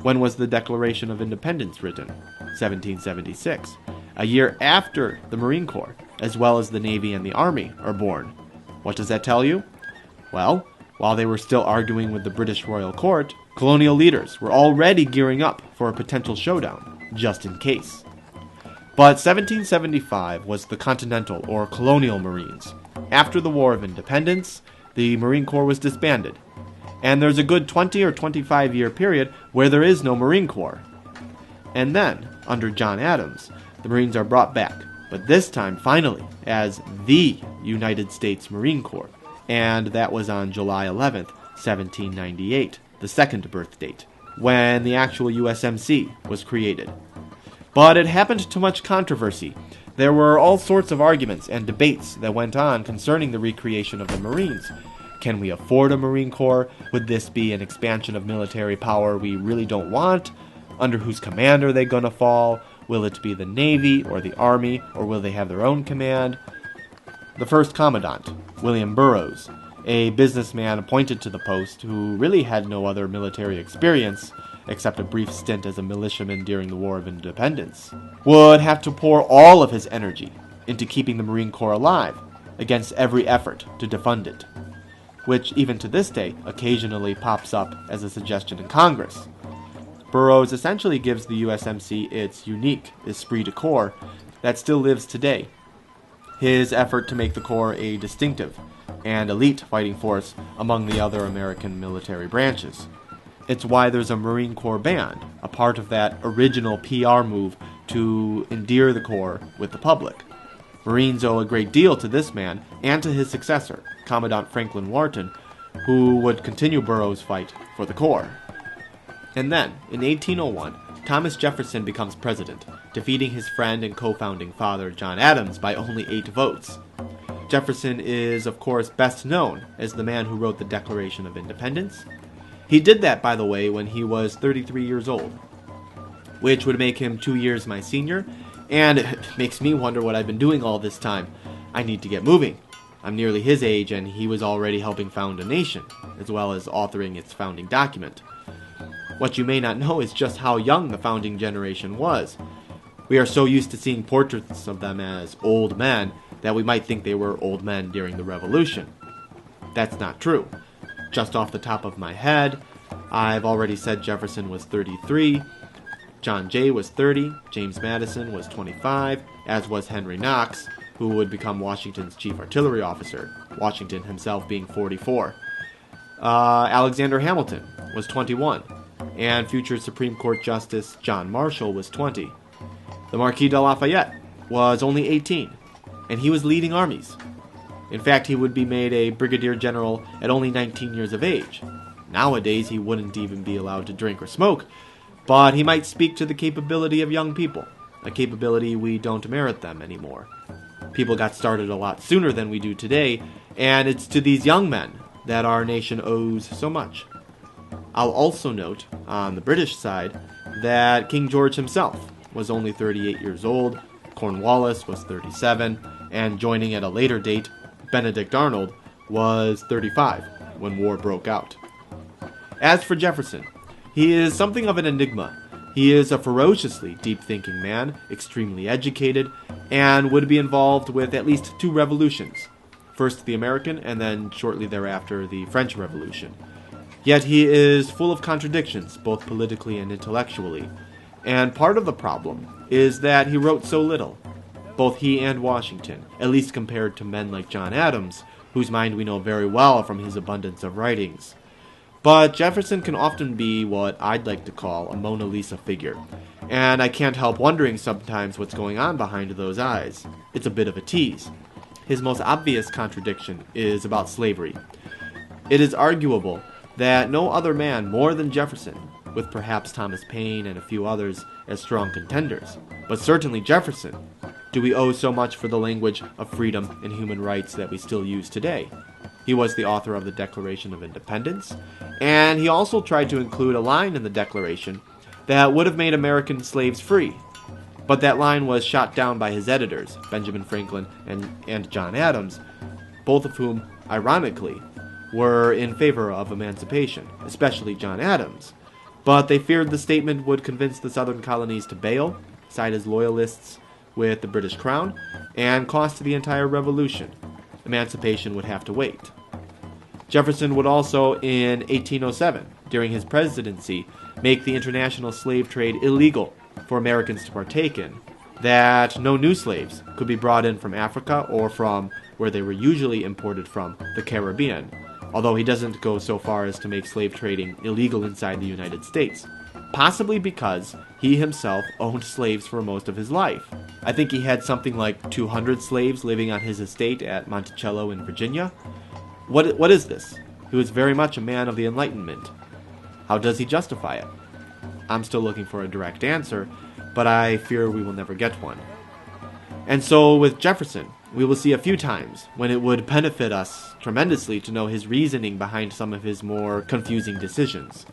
When was the Declaration of Independence written? 1776. A year after the Marine Corps, as well as the Navy and the Army, are born. What does that tell you? Well, while they were still arguing with the British royal court, colonial leaders were already gearing up for a potential showdown, just in case. But 1775 was the Continental or Colonial Marines. After the War of Independence, the Marine Corps was disbanded, and there's a good 20 or 25 year period where there is no Marine Corps. And then, under John Adams, the Marines are brought back, but this time, finally, as the United States Marine Corps, and that was on July 11th, 1798, the second birth date, when the actual USMC was created. But it happened to much controversy. There were all sorts of arguments and debates that went on concerning the recreation of the Marines. Can we afford a Marine Corps? Would this be an expansion of military power we really don't want? Under whose command are they going to fall? Will it be the Navy or the Army, or will they have their own command? The first commandant, William Burroughs, a businessman appointed to the post who really had no other military experience except a brief stint as a militiaman during the War of Independence, would have to pour all of his energy into keeping the Marine Corps alive against every effort to defund it, which even to this day occasionally pops up as a suggestion in Congress. Burroughs essentially gives the USMC its unique esprit de corps that still lives today. His effort to make the Corps a distinctive and elite fighting force among the other American military branches. It's why there's a Marine Corps band, a part of that original PR move to endear the Corps with the public. Marines owe a great deal to this man and to his successor, Commandant Franklin Wharton, who would continue Burroughs' fight for the Corps. And then, in 1801, Thomas Jefferson becomes president, defeating his friend and co-founding father, John Adams, by only 8 votes. Jefferson is, of course, best known as the man who wrote the Declaration of Independence. He did that, by the way, when he was 33 years old, which would make him 2 years my senior, and it makes me wonder what I've been doing all this time. I need to get moving. I'm nearly his age, and he was already helping found a nation, as well as authoring its founding document. What you may not know is just how young the founding generation was. We are so used to seeing portraits of them as old men that we might think they were old men during the Revolution. That's not true. Just off the top of my head, I've already said Jefferson was 33, John Jay was 30, James Madison was 25, as was Henry Knox, who would become Washington's chief artillery officer, Washington himself being 44. Alexander Hamilton was 21, and future Supreme Court Justice John Marshall was 20. The Marquis de Lafayette was only 18, and he was leading armies. In fact, he would be made a brigadier general at only 19 years of age. Nowadays, he wouldn't even be allowed to drink or smoke, but he might speak to the capability of young people, a capability we don't merit them anymore. People got started a lot sooner than we do today, and it's to these young men that our nation owes so much. I'll also note, on the British side, that King George himself was only 38 years old, Cornwallis was 37, and joining at a later date, Benedict Arnold was 35 when war broke out. As for Jefferson, he is something of an enigma. He is a ferociously deep-thinking man, extremely educated, and would be involved with at least 2 revolutions. First the American, and then shortly thereafter the French Revolution. Yet he is full of contradictions, both politically and intellectually. And part of the problem is that he wrote so little. Both he and Washington, at least compared to men like John Adams, whose mind we know very well from his abundance of writings. But Jefferson can often be what I'd like to call a Mona Lisa figure, and I can't help wondering sometimes what's going on behind those eyes. It's a bit of a tease. His most obvious contradiction is about slavery. It is arguable that no other man more than Jefferson, with perhaps Thomas Paine and a few others as strong contenders, but certainly Jefferson, do we owe so much for the language of freedom and human rights that we still use today. He was the author of the Declaration of Independence, and he also tried to include a line in the Declaration that would have made American slaves free. But that line was shot down by his editors, Benjamin Franklin and John Adams, both of whom, ironically, were in favor of emancipation, especially John Adams. But they feared the statement would convince the southern colonies to bail, side as loyalists with the British Crown, and cost the entire revolution. Emancipation would have to wait. Jefferson would also, in 1807, during his presidency, make the international slave trade illegal for Americans to partake in, that no new slaves could be brought in from Africa or from where they were usually imported from, the Caribbean, although he doesn't go so far as to make slave trading illegal inside the United States, possibly because he himself owned slaves for most of his life. I think he had something like 200 slaves living on his estate at Monticello in Virginia. What is this? He was very much a man of the Enlightenment. How does he justify it? I'm still looking for a direct answer, but I fear we will never get one. And so with Jefferson, we will see a few times when it would benefit us tremendously to know his reasoning behind some of his more confusing decisions.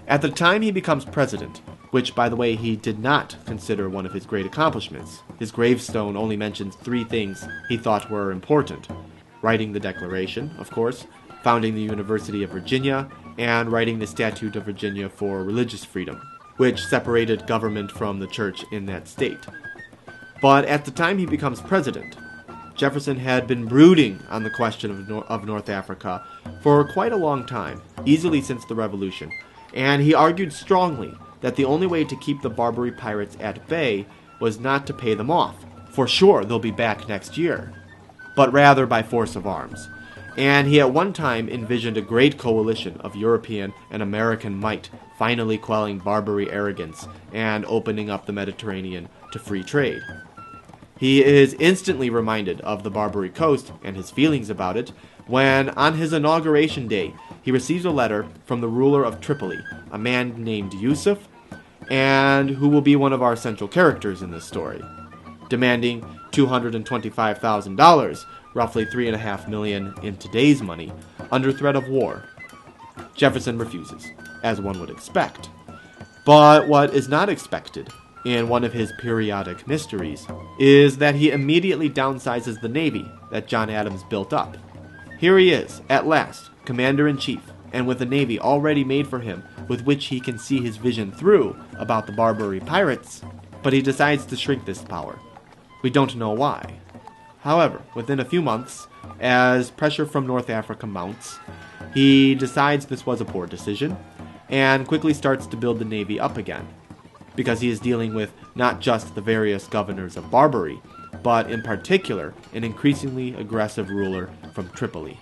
At the time he becomes president, which, by the way, he did not consider one of his great accomplishments, his gravestone only mentions 3 things he thought were important: writing the Declaration, of course, founding the University of Virginia, and writing the Statute of Virginia for religious freedom, which separated government from the church in that state. But at the time he becomes president, Jefferson had been brooding on the question of North Africa for quite a long time, easily since the Revolution, and he argued strongly that the only way to keep the Barbary pirates at bay was not to pay them off, for sure they'll be back next year, but rather by force of arms. And he at one time envisioned a great coalition of European and American might finally quelling Barbary arrogance and opening up the Mediterranean to free trade. He is instantly reminded of the Barbary coast and his feelings about it when, on his inauguration day, he receives a letter from the ruler of Tripoli, a man named Yusuf, and who will be one of our central characters in this story, demanding $225,000, roughly $3.5 million in today's money, under threat of war. Jefferson refuses, as one would expect. But what is not expected in one of his periodic mysteries is that he immediately downsizes the navy that John Adams built up. Here he is, at last, commander-in-chief, and with a navy already made for him with which he can see his vision through about the Barbary pirates, but he decides to shrink this power. We don't know why. However, within a few months, as pressure from North Africa mounts, he decides this was a poor decision, and quickly starts to build the navy up again, because he is dealing with not just the various governors of Barbary, but in particular an increasingly aggressive ruler from Tripoli.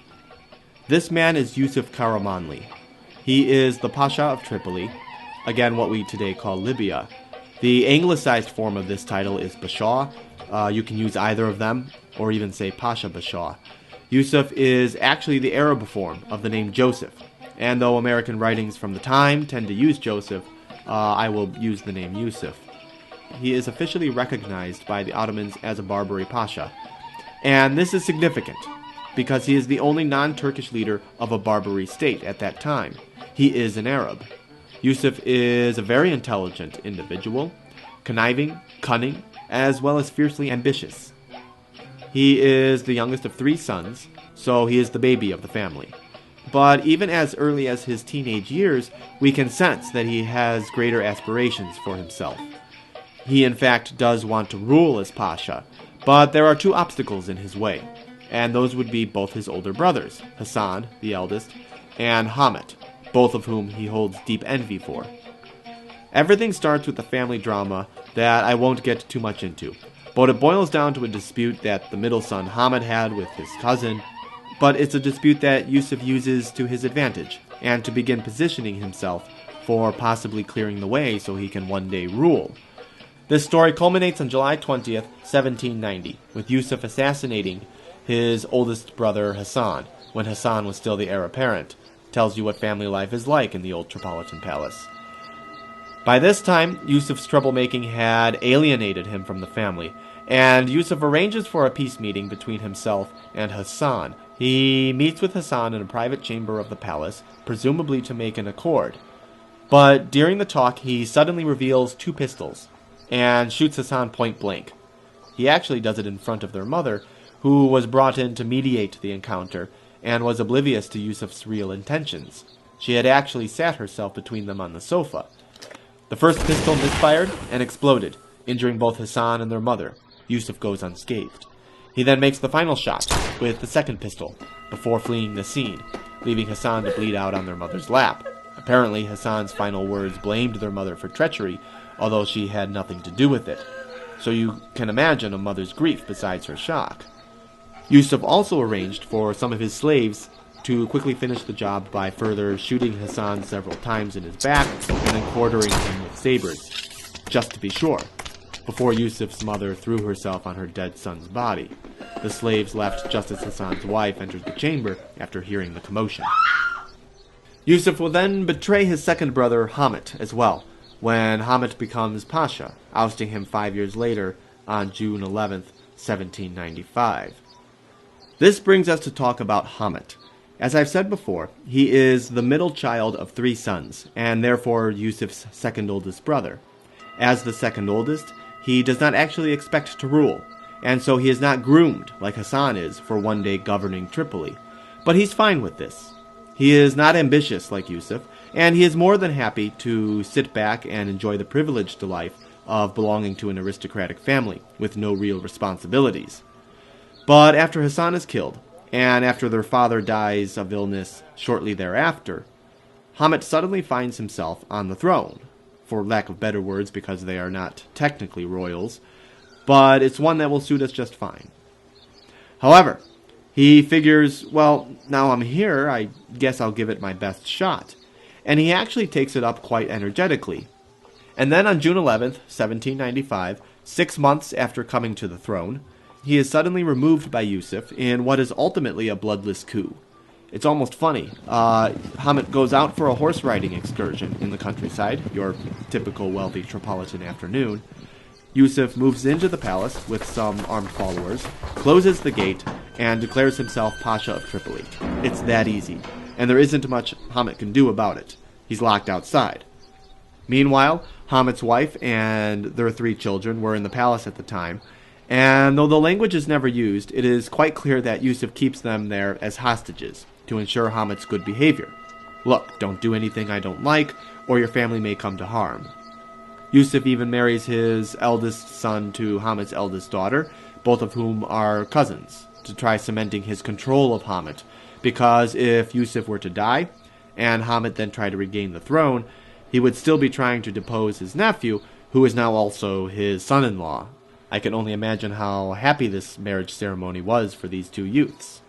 This man is Yusuf Karamanli. He is the Pasha of Tripoli, again what we today call Libya. The anglicized form of this title is Bashaw. You can use either of them, or even say Pasha Bashaw. Yusuf is actually the Arab form of the name Joseph, and though American writings from the time tend to use Joseph, I will use the name Yusuf. He is officially recognized by the Ottomans as a Barbary Pasha, and this is significant because he is the only non-Turkish leader of a Barbary state at that time. He is an Arab. Yusuf is a very intelligent individual, conniving, cunning, as well as fiercely ambitious. He is the youngest of 3 sons, so he is the baby of the family. But even as early as his teenage years, we can sense that he has greater aspirations for himself. He in fact does want to rule as Pasha, but there are 2 obstacles in his way, and those would be both his older brothers, Hassan, the eldest, and Hamet, both of whom he holds deep envy for. Everything starts with a family drama that I won't get too much into, but it boils down to a dispute that the middle son Hamet had with his cousin, but it's a dispute that Yusuf uses to his advantage, and to begin positioning himself for possibly clearing the way so he can one day rule. This story culminates on July 20th, 1790, with Yusuf assassinating his oldest brother Hassan, when Hassan was still the heir apparent. Tells you what family life is like in the old Tripolitan palace. By this time, Yusuf's troublemaking had alienated him from the family, and Yusuf arranges for a peace meeting between himself and Hassan. He meets with Hassan in a private chamber of the palace, presumably to make an accord. But during the talk, he suddenly reveals 2 pistols, and shoots Hassan point blank. He actually does it in front of their mother, who was brought in to mediate the encounter, and was oblivious to Yusuf's real intentions. She had actually sat herself between them on the sofa. The first pistol misfired and exploded, injuring both Hassan and their mother. Yusuf goes unscathed. He then makes the final shot with the second pistol, before fleeing the scene, leaving Hassan to bleed out on their mother's lap. Apparently, Hassan's final words blamed their mother for treachery, although she had nothing to do with it. So you can imagine a mother's grief besides her shock. Yusuf also arranged for some of his slaves to quickly finish the job by further shooting Hassan several times in his back and then quartering him with sabers, just to be sure, before Yusuf's mother threw herself on her dead son's body. The slaves left just as Hassan's wife entered the chamber after hearing the commotion. Yusuf will then betray his second brother Hamet as well, when Hamet becomes Pasha, ousting him 5 years later on June 11th, 1795. This brings us to talk about Hamet. As I've said before, he is the middle child of 3 sons, and therefore Yusuf's second oldest brother. As the second oldest, he does not actually expect to rule, and so he is not groomed like Hassan is for one day governing Tripoli. But he's fine with this. He is not ambitious like Yusuf, and he is more than happy to sit back and enjoy the privileged life of belonging to an aristocratic family with no real responsibilities. But after Hassan is killed, and after their father dies of illness shortly thereafter, Hamet suddenly finds himself on the throne, for lack of better words because they are not technically royals, but it's one that will suit us just fine. However, he figures, well, now I'm here, I guess I'll give it my best shot, and he actually takes it up quite energetically. And then on June 11th, 1795, 6 months after coming to the throne, he is suddenly removed by Yusuf in what is ultimately a bloodless coup. It's almost funny. Hamet goes out for a horse riding excursion in the countryside, your typical wealthy Tripolitan afternoon. Yusuf moves into the palace with some armed followers, closes the gate, and declares himself Pasha of Tripoli. It's that easy, and there isn't much Hamet can do about it. He's locked outside. Meanwhile, Hamet's wife and their 3 children were in the palace at the time, and though the language is never used, it is quite clear that Yusuf keeps them there as hostages to ensure Hamet's good behavior. Look, don't do anything I don't like, or your family may come to harm. Yusuf even marries his eldest son to Hamet's eldest daughter, both of whom are cousins, to try cementing his control of Hamet, because if Yusuf were to die, and Hamet then tried to regain the throne, he would still be trying to depose his nephew, who is now also his son-in-law. I can only imagine how happy this marriage ceremony was for these 2 youths.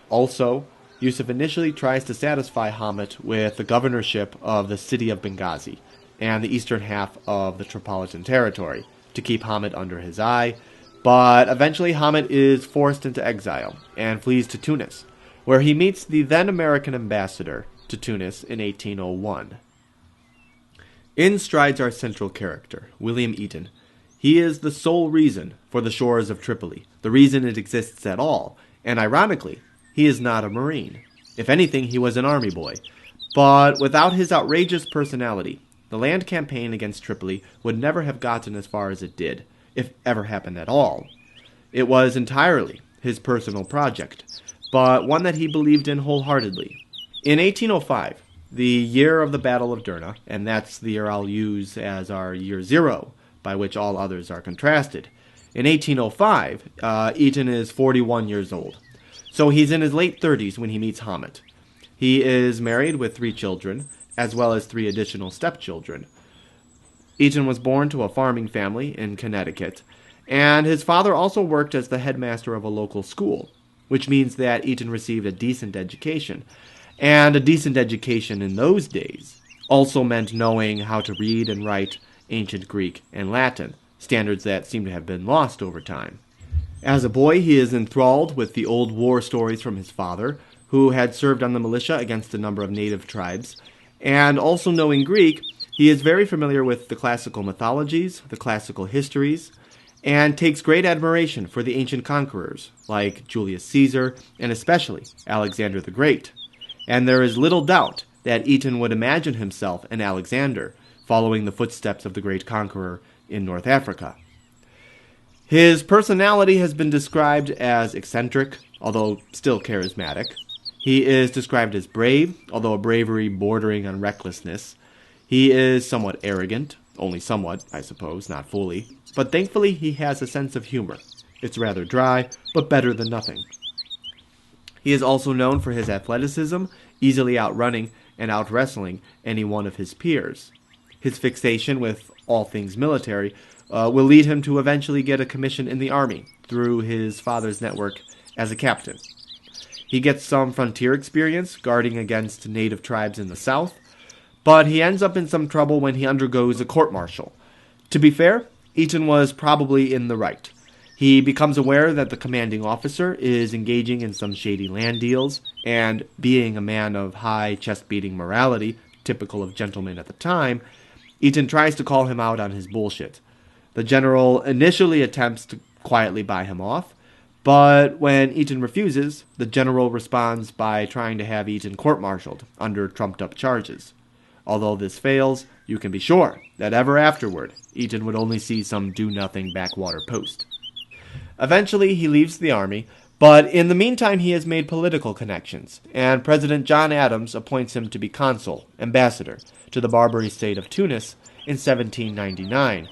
Also, Yusuf initially tries to satisfy Hamet with the governorship of the city of Benghazi and the eastern half of the Tripolitan territory to keep Hamet under his eye, but eventually Hamet is forced into exile and flees to Tunis, where he meets the then American ambassador to Tunis in 1801. In strides our central character, William Eaton. He is the sole reason for the shores of Tripoli, the reason it exists at all, and ironically, he is not a Marine. If anything, he was an army boy. But without his outrageous personality, the land campaign against Tripoli would never have gotten as far as it did, if ever happened at all. It was entirely his personal project, but one that he believed in wholeheartedly. In 1805, the year of the Battle of Derna, and that's the year I'll use as our year 0, by which all others are contrasted. In 1805, Eaton is 41 years old. So he's in his late 30s when he meets Hamet. He is married with 3 children, as well as 3 additional stepchildren. Eaton was born to a farming family in Connecticut, and his father also worked as the headmaster of a local school. which means that Eaton received a decent education. And a decent education in those days also meant knowing how to read and write ancient Greek and Latin, standards that seem to have been lost over time. As a boy, he is enthralled with the old war stories from his father, who had served on the militia against a number of native tribes. And also knowing Greek, he is very familiar with the classical mythologies, the classical histories, and takes great admiration for the ancient conquerors, like Julius Caesar, and especially Alexander the Great. And there is little doubt that Eaton would imagine himself an Alexander, following the footsteps of the great conqueror in North Africa. His personality has been described as eccentric, although still charismatic. He is described as brave, although a bravery bordering on recklessness. He is somewhat arrogant, only somewhat, I suppose, not fully. But thankfully he has a sense of humor. It's rather dry, but better than nothing. He is also known for his athleticism, easily outrunning and outwrestling any one of his peers. His fixation with all things military will lead him to eventually get a commission in the army through his father's network as a captain. He gets some frontier experience guarding against native tribes in the south, but he ends up in some trouble when he undergoes a court-martial. To be fair, Eaton was probably in the right. He becomes aware that the commanding officer is engaging in some shady land deals, and being a man of high chest-beating morality, typical of gentlemen at the time, Eaton tries to call him out on his bullshit. The general initially attempts to quietly buy him off, but when Eaton refuses, the general responds by trying to have Eaton court-martialed under trumped-up charges. Although this fails, you can be sure that ever afterward, Eaton would only see some do-nothing backwater post. Eventually, he leaves the army, but in the meantime he has made political connections, and President John Adams appoints him to be consul, ambassador, to the Barbary state of Tunis in 1799,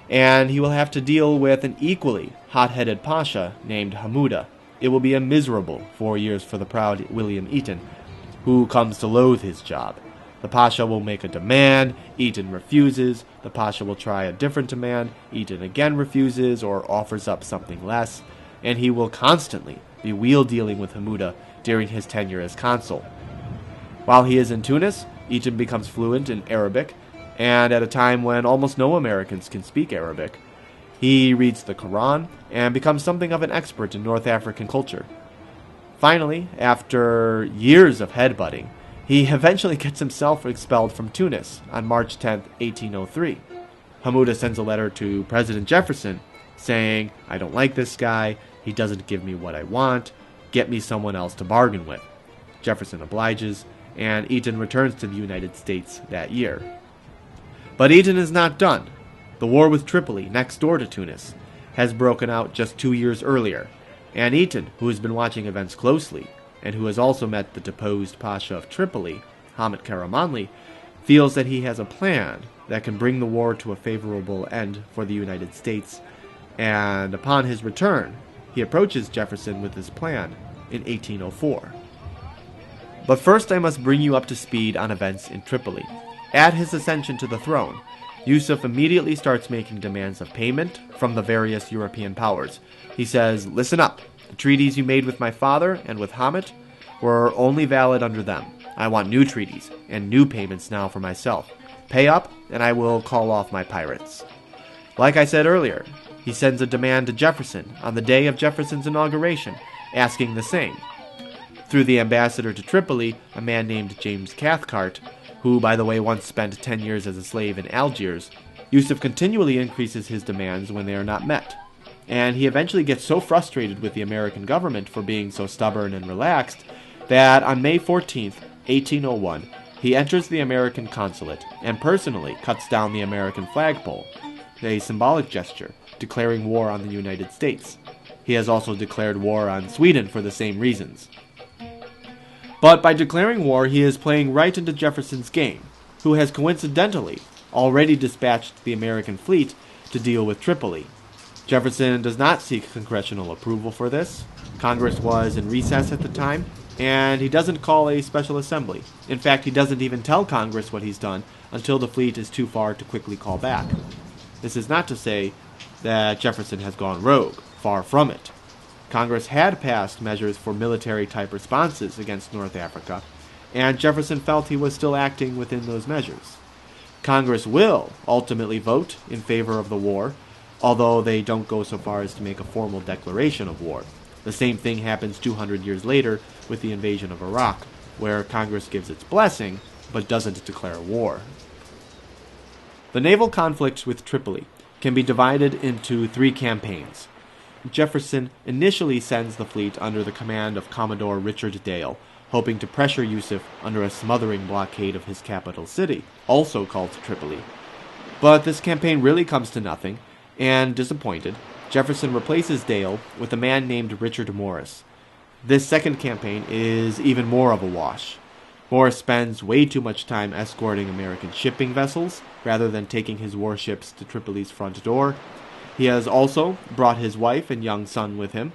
and he will have to deal with an equally hot-headed pasha named Hamuda. It will be a miserable 4 years for the proud William Eaton, who comes to loathe his job. The pasha will make a demand, Eaton refuses, the pasha will try a different demand, Eaton again refuses or offers up something less, and he will constantly be wheel-dealing with Hamuda during his tenure as consul. While he is in Tunis, Eaton becomes fluent in Arabic, and at a time when almost no Americans can speak Arabic, he reads the Quran and becomes something of an expert in North African culture. Finally, after years of headbutting, he eventually gets himself expelled from Tunis on March 10, 1803. Hamuda sends a letter to President Jefferson saying, "I don't like this guy, he doesn't give me what I want, get me someone else to bargain with." Jefferson obliges, and Eaton returns to the United States that year. But Eaton is not done. The war with Tripoli, next door to Tunis, has broken out just 2 years earlier, and Eaton, who has been watching events closely, and who has also met the deposed Pasha of Tripoli, Hamet Karamanli, feels that he has a plan that can bring the war to a favorable end for the United States, and upon his return, he approaches Jefferson with his plan in 1804. But first I must bring you up to speed on events in Tripoli. At his ascension to the throne, Yusuf immediately starts making demands of payment from the various European powers. He says, "Listen up. The treaties you made with my father and with Hamet were only valid under them. I want new treaties and new payments now for myself. Pay up, and I will call off my pirates." Like I said earlier, he sends a demand to Jefferson on the day of Jefferson's inauguration, asking the same. Through the ambassador to Tripoli, a man named James Cathcart, who, by the way, once spent 10 years as a slave in Algiers, Yusuf continually increases his demands when they are not met. And he eventually gets so frustrated with the American government for being so stubborn and relaxed that on May 14th, 1801, he enters the American consulate and personally cuts down the American flagpole, a symbolic gesture declaring war on the United States. He has also declared war on Sweden for the same reasons. But by declaring war, he is playing right into Jefferson's game, who has coincidentally already dispatched the American fleet to deal with Tripoli. Jefferson does not seek congressional approval for this. Congress was in recess at the time, and he doesn't call a special assembly. In fact, he doesn't even tell Congress what he's done until the fleet is too far to quickly call back. This is not to say that Jefferson has gone rogue, far from it. Congress had passed measures for military-type responses against North Africa, and Jefferson felt he was still acting within those measures. Congress will ultimately vote in favor of the war, although they don't go so far as to make a formal declaration of war. The same thing happens 200 years later with the invasion of Iraq, where Congress gives its blessing, but doesn't declare war. The naval conflict with Tripoli can be divided into 3 campaigns. Jefferson initially sends the fleet under the command of Commodore Richard Dale, hoping to pressure Yusuf under a smothering blockade of his capital city, also called Tripoli. But this campaign really comes to nothing, and disappointed, Jefferson replaces Dale with a man named Richard Morris. This second campaign is even more of a wash. Morris spends way too much time escorting American shipping vessels rather than taking his warships to Tripoli's front door. He has also brought his wife and young son with him,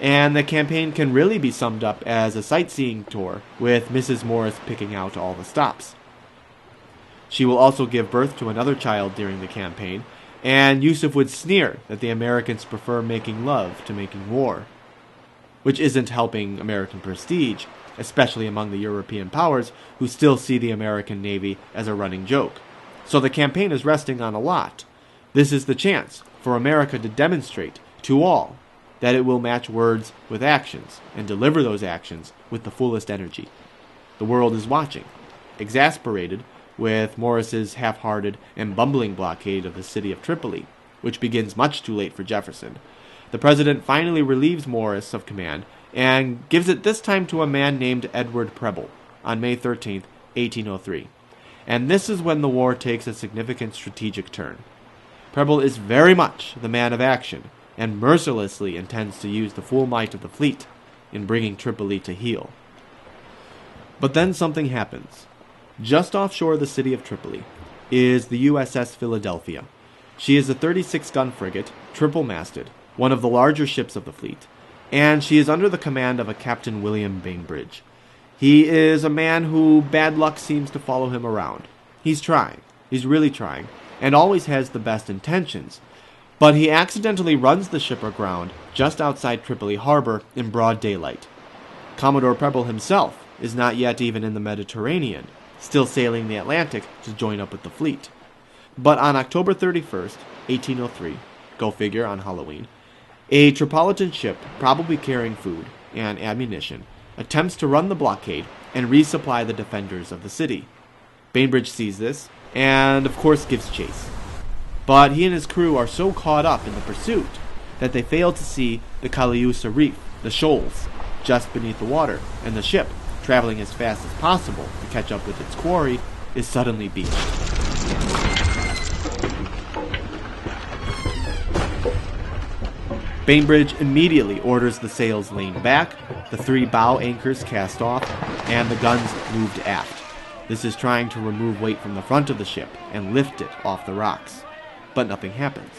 and the campaign can really be summed up as a sightseeing tour, with Mrs. Morris picking out all the stops. She will also give birth to another child during the campaign, and Yusuf would sneer that the Americans prefer making love to making war, which isn't helping American prestige, especially among the European powers who still see the American Navy as a running joke. So the campaign is resting on a lot. This is the chance for America to demonstrate to all that it will match words with actions and deliver those actions with the fullest energy. The world is watching, exasperated with Morris's half-hearted and bumbling blockade of the city of Tripoli, which begins much too late for Jefferson. The president finally relieves Morris of command and gives it this time to a man named Edward Preble on May 13, 1803. And this is when the war takes a significant strategic turn. Preble is very much the man of action, and mercilessly intends to use the full might of the fleet in bringing Tripoli to heel. But then something happens. Just offshore the city of Tripoli is the USS Philadelphia. She is a 36-gun frigate, triple-masted, one of the larger ships of the fleet, and she is under the command of a Captain William Bainbridge. He is a man who bad luck seems to follow him around. He's trying. He's really trying, and always has the best intentions. But he accidentally runs the ship aground just outside Tripoli harbor in broad daylight. Commodore Preble himself is not yet even in the Mediterranean, still sailing the Atlantic to join up with the fleet. But on October 31st, 1803, go figure on Halloween, a Tripolitan ship, probably carrying food and ammunition, attempts to run the blockade and resupply the defenders of the city. Bainbridge sees this, and of course gives chase. But he and his crew are so caught up in the pursuit that they fail to see the Caliusa Reef, the shoals, just beneath the water, and the ship, traveling as fast as possible to catch up with its quarry, is suddenly beached. Bainbridge immediately orders the sails leaned back, the 3 bow anchors cast off, and the guns moved aft. This is trying to remove weight from the front of the ship and lift it off the rocks. But nothing happens.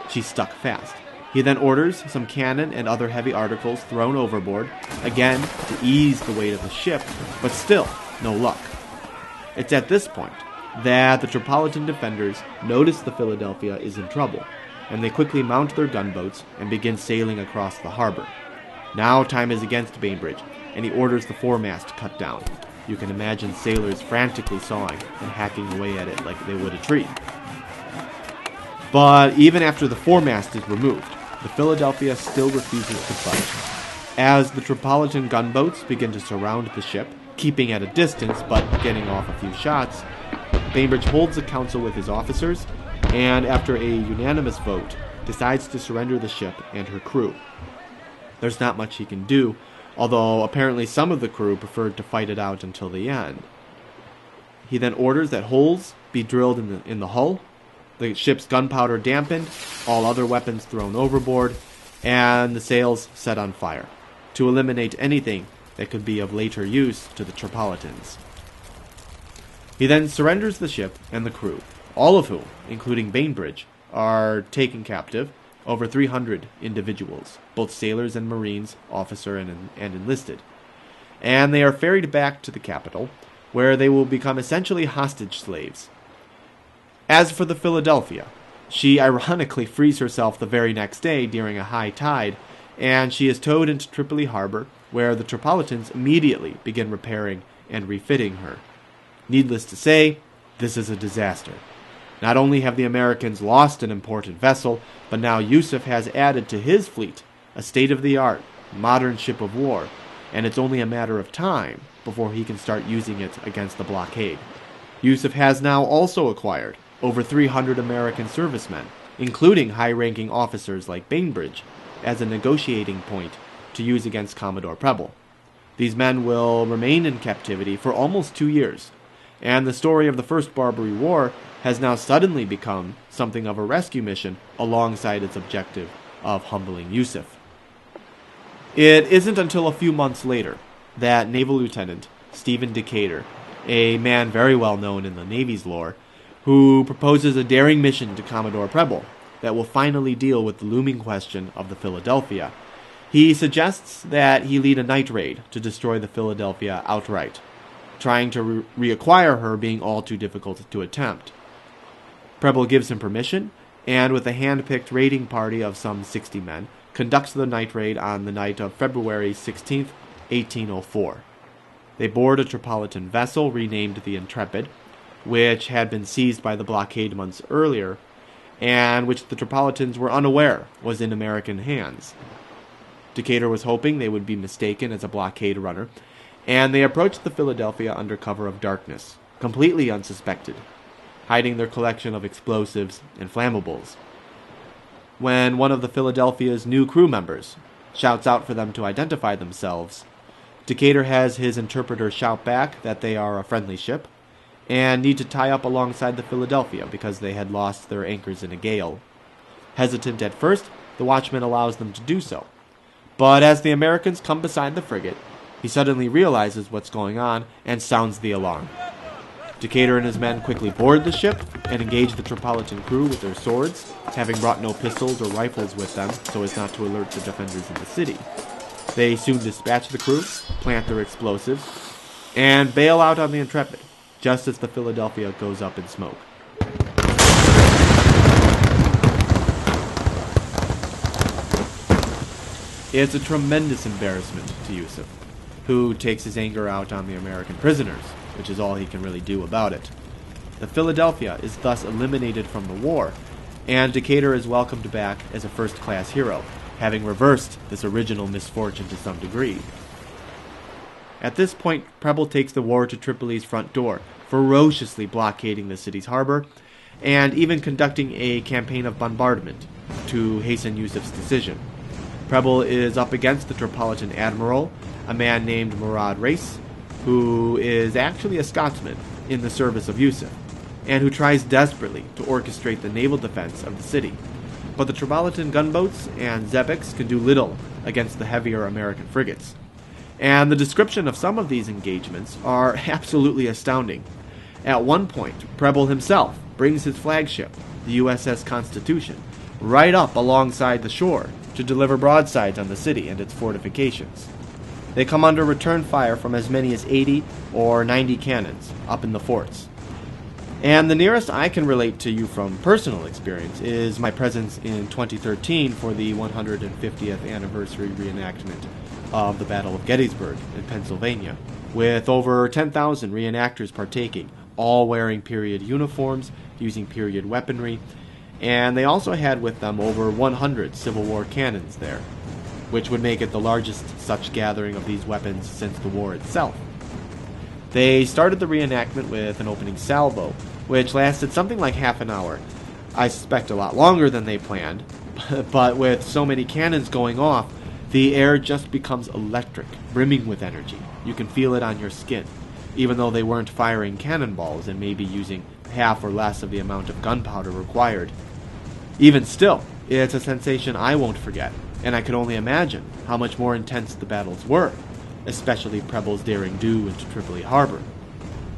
She's stuck fast. He then orders some cannon and other heavy articles thrown overboard, again to ease the weight of the ship, but still no luck. It's at this point that the Tripolitan defenders notice the Philadelphia is in trouble, and they quickly mount their gunboats and begin sailing across the harbor. Now time is against Bainbridge, and he orders the foremast cut down. You can imagine sailors frantically sawing and hacking away at it like they would a tree. But even after the foremast is removed, the Philadelphia still refuses to budge. As the Tripolitan gunboats begin to surround the ship, keeping at a distance but getting off a few shots, Bainbridge holds a council with his officers, and after a unanimous vote, decides to surrender the ship and her crew. There's not much he can do, although apparently some of the crew preferred to fight it out until the end. He then orders that holes be drilled in the hull, the ship's gunpowder dampened, all other weapons thrown overboard, and the sails set on fire, to eliminate anything that could be of later use to the Tripolitans. He then surrenders the ship and the crew, all of whom, including Bainbridge, are taken captive, over 300 individuals, both sailors and marines, officer and enlisted. And they are ferried back to the capital, where they will become essentially hostage slaves. As for the Philadelphia, she ironically frees herself the very next day during a high tide, and she is towed into Tripoli harbor, where the Tripolitans immediately begin repairing and refitting her. Needless to say, this is a disaster. Not only have the Americans lost an important vessel, but now Yusuf has added to his fleet a state-of-the-art, modern ship of war, and it's only a matter of time before he can start using it against the blockade. Yusuf has now also acquired over 300 American servicemen, including high-ranking officers like Bainbridge, as a negotiating point to use against Commodore Preble. These men will remain in captivity for almost 2 years, and the story of the First Barbary War has now suddenly become something of a rescue mission alongside its objective of humbling Yusuf. It isn't until a few months later that Naval Lieutenant Stephen Decatur, a man very well known in the Navy's lore, who proposes a daring mission to Commodore Preble that will finally deal with the looming question of the Philadelphia. He suggests that he lead a night raid to destroy the Philadelphia outright, trying to reacquire her being all too difficult to attempt. Preble gives him permission, and with a hand-picked raiding party of some 60 men, conducts the night raid on the night of February 16, 1804. They board a Tripolitan vessel renamed the Intrepid, which had been seized by the blockade months earlier, and which the Tripolitans were unaware was in American hands. Decatur was hoping they would be mistaken as a blockade runner, and they approached the Philadelphia under cover of darkness, completely unsuspected, hiding their collection of explosives and flammables. When one of the Philadelphia's new crew members shouts out for them to identify themselves, Decatur has his interpreter shout back that they are a friendly ship, and need to tie up alongside the Philadelphia because they had lost their anchors in a gale. Hesitant at first, the watchman allows them to do so. But as the Americans come beside the frigate, he suddenly realizes what's going on and sounds the alarm. Decatur and his men quickly board the ship and engage the Tripolitan crew with their swords, having brought no pistols or rifles with them so as not to alert the defenders in the city. They soon dispatch the crew, plant their explosives, and bail out on the Intrepid, just as the Philadelphia goes up in smoke. It's a tremendous embarrassment to Yusuf, who takes his anger out on the American prisoners, which is all he can really do about it. The Philadelphia is thus eliminated from the war, and Decatur is welcomed back as a first-class hero, having reversed this original misfortune to some degree. At this point, Preble takes the war to Tripoli's front door, ferociously blockading the city's harbor, and even conducting a campaign of bombardment to hasten Yusuf's decision. Preble is up against the Tripolitan admiral, a man named Murad Reis, who is actually a Scotsman in the service of Yusuf, and who tries desperately to orchestrate the naval defense of the city. But the Tripolitan gunboats and xebecs can do little against the heavier American frigates. And the description of some of these engagements are absolutely astounding. At one point, Preble himself brings his flagship, the USS Constitution, right up alongside the shore to deliver broadsides on the city and its fortifications. They come under return fire from as many as 80 or 90 cannons up in the forts. And the nearest I can relate to you from personal experience is my presence in 2013 for the 150th anniversary reenactment of the Battle of Gettysburg in Pennsylvania, with over 10,000 reenactors partaking, all wearing period uniforms, using period weaponry, and they also had with them over 100 Civil War cannons there, which would make it the largest such gathering of these weapons since the war itself. They started the reenactment with an opening salvo, which lasted something like half an hour. I suspect a lot longer than they planned, but with so many cannons going off, the air just becomes electric, brimming with energy. You can feel it on your skin, even though they weren't firing cannonballs and maybe using half or less of the amount of gunpowder required. Even still, it's a sensation I won't forget, and I can only imagine how much more intense the battles were, especially Preble's daring do into Tripoli harbor.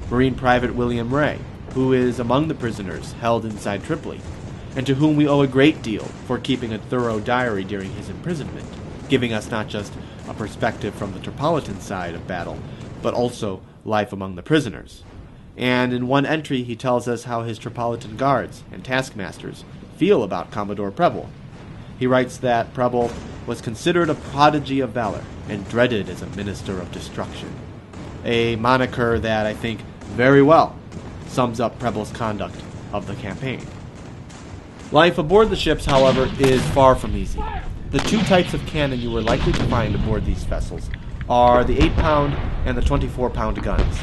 Marine Private William Ray, who is among the prisoners held inside Tripoli, and to whom we owe a great deal for keeping a thorough diary during his imprisonment, giving us not just a perspective from the Tripolitan side of battle, but also life among the prisoners. And in one entry he tells us how his Tripolitan guards and taskmasters feel about Commodore Preble. He writes that Preble was considered a prodigy of valor and dreaded as a minister of destruction. A moniker that I think very well sums up Preble's conduct of the campaign. Life aboard the ships, however, is far from easy. The two types of cannon you are likely to find aboard these vessels are the 8-pound and the 24-pound guns.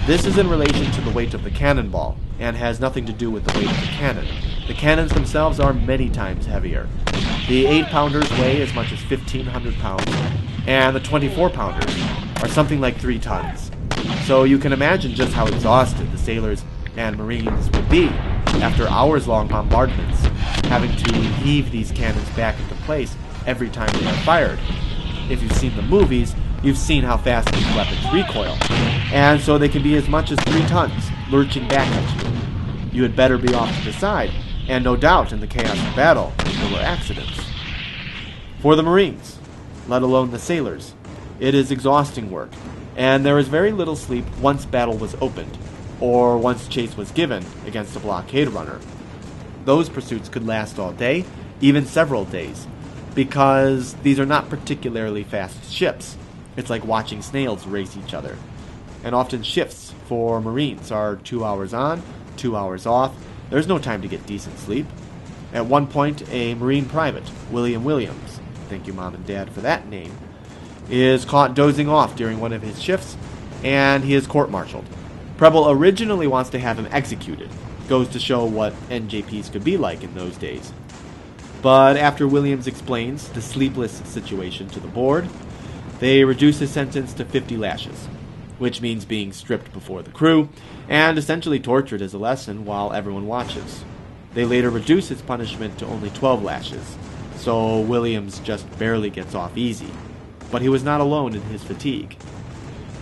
This is in relation to the weight of the cannonball and has nothing to do with the weight of the cannon. The cannons themselves are many times heavier. The 8-pounders weigh as much as 1,500 pounds, and the 24-pounders are something like 3 tons. So you can imagine just how exhausted the sailors and Marines would be after hours-long bombardments, having to heave these cannons back into place every time they are fired. If you've seen the movies, you've seen how fast these weapons recoil, and so they can be as much as 3 tons, lurching back at you. You had better be off to the side, and no doubt in the chaos of battle, there were accidents. For the Marines, let alone the sailors, it is exhausting work, and there is very little sleep once battle was opened, or once chase was given against a blockade runner. Those pursuits could last all day, even several days, because these are not particularly fast ships. It's like watching snails race each other. And often shifts for Marines are 2 hours on, 2 hours off. There's no time to get decent sleep. At one point, a Marine private, William Williams, thank you Mom and Dad for that name, is caught dozing off during one of his shifts, and he is court-martialed. Preble originally wants to have him executed. Goes to show what NJPs could be like in those days. But after Williams explains the sleepless situation to the board, they reduce his sentence to 50 lashes, which means being stripped before the crew and essentially tortured as a lesson while everyone watches. They later reduce his punishment to only 12 lashes, so Williams just barely gets off easy. But he was not alone in his fatigue.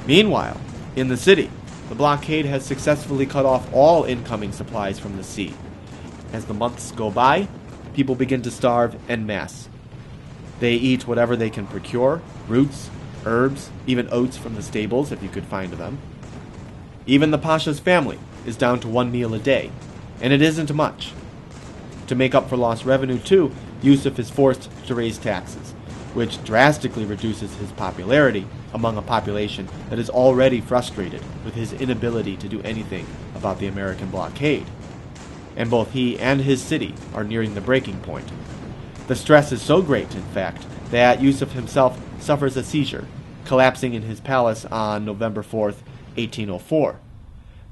Meanwhile, in the city, the blockade has successfully cut off all incoming supplies from the sea. As the months go by, people begin to starve en masse. They eat whatever they can procure, roots, herbs, even oats from the stables if you could find them. Even the Pasha's family is down to 1 meal a day, and it isn't much. To make up for lost revenue too, Yusuf is forced to raise taxes, which drastically reduces his popularity among a population that is already frustrated with his inability to do anything about the American blockade. And both he and his city are nearing the breaking point. The stress is so great, in fact, that Yusuf himself suffers a seizure, collapsing in his palace on November 4th, 1804.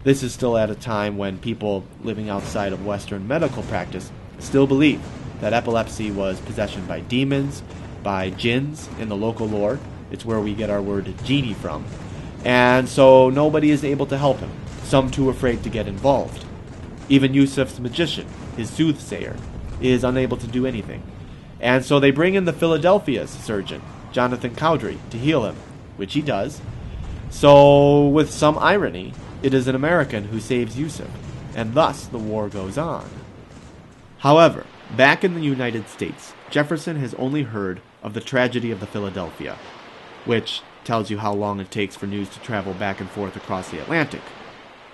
This is still at a time when people living outside of Western medical practice still believe that epilepsy was possession by demons, by jinns in the local lore. It's where we get our word genie from. And so nobody is able to help him, some too afraid to get involved. Even Yusuf's magician, his soothsayer, is unable to do anything. And so they bring in the Philadelphia's surgeon, Jonathan Cowdery, to heal him, which he does. So, with some irony, it is an American who saves Yusuf, and thus the war goes on. However, back in the United States, Jefferson has only heard of the tragedy of the Philadelphia, which tells you how long it takes for news to travel back and forth across the Atlantic.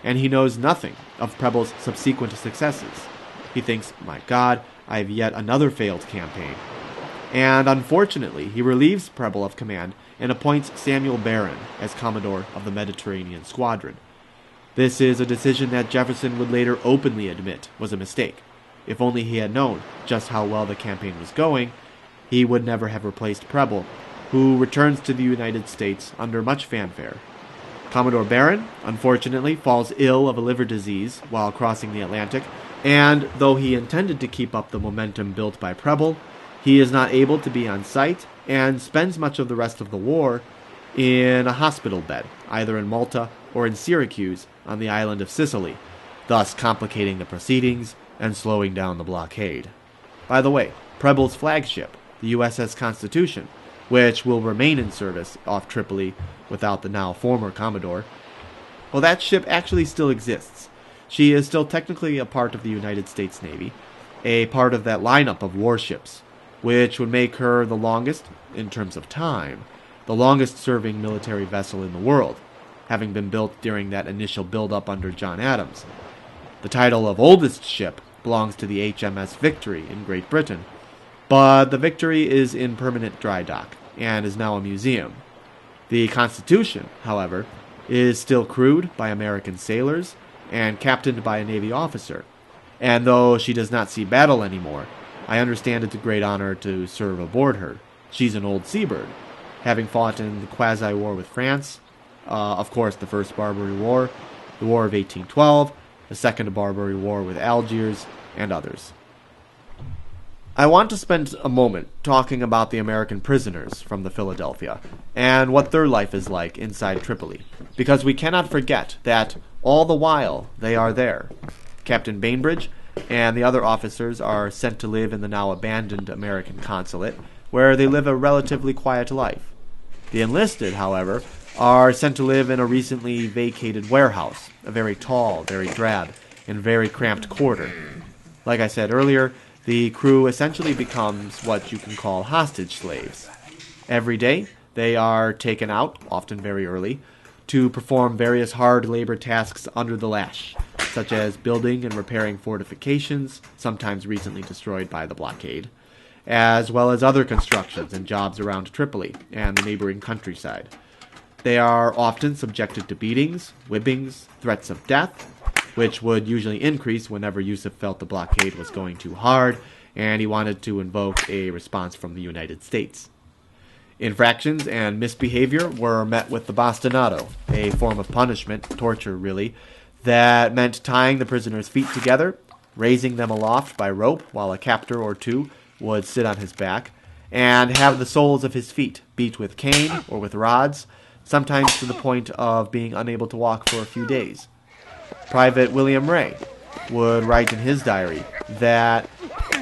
And he knows nothing of Preble's subsequent successes. He thinks, my God, I have yet another failed campaign. And unfortunately, he relieves Preble of command and appoints Samuel Barron as Commodore of the Mediterranean Squadron. This is a decision that Jefferson would later openly admit was a mistake. If only he had known just how well the campaign was going, he would never have replaced Preble, who returns to the United States under much fanfare. Commodore Barron, unfortunately, falls ill of a liver disease while crossing the Atlantic, and though he intended to keep up the momentum built by Preble, he is not able to be on site and spends much of the rest of the war in a hospital bed, either in Malta or in Syracuse on the island of Sicily, thus complicating the proceedings and slowing down the blockade. By the way, Preble's flagship, the USS Constitution, which will remain in service off Tripoli without the now former Commodore, well, that ship actually still exists. She is still technically a part of the United States Navy, a part of that lineup of warships, which would make her the longest, in terms of time, the longest-serving military vessel in the world, having been built during that initial build-up under John Adams. The title of oldest ship belongs to the HMS Victory in Great Britain, but the Victory is in permanent dry dock and is now a museum. The Constitution, however, is still crewed by American sailors and captained by a Navy officer. And though she does not see battle anymore, I understand it's a great honor to serve aboard her. She's an old seabird, having fought in the quasi-war with France, of course the First Barbary War, the War of 1812, the Second Barbary War with Algiers, and others. I want to spend a moment talking about the American prisoners from the Philadelphia and what their life is like inside Tripoli, because we cannot forget that all the while they are there. Captain Bainbridge and the other officers are sent to live in the now abandoned American consulate, where they live a relatively quiet life. The enlisted, however, are sent to live in a recently vacated warehouse, a very tall, very drab, and very cramped quarter. Like I said earlier, the crew essentially becomes what you can call hostage slaves. Every day, they are taken out, often very early, to perform various hard labor tasks under the lash, such as building and repairing fortifications, sometimes recently destroyed by the blockade, as well as other constructions and jobs around Tripoli and the neighboring countryside. They are often subjected to beatings, whippings, threats of death, which would usually increase whenever Yusuf felt the blockade was going too hard and he wanted to invoke a response from the United States. Infractions and misbehavior were met with the bastinado, a form of punishment, torture really, that meant tying the prisoners' feet together, raising them aloft by rope while a captor or two would sit on his back, and have the soles of his feet beat with cane or with rods, sometimes to the point of being unable to walk for a few days. Private William Ray would write in his diary that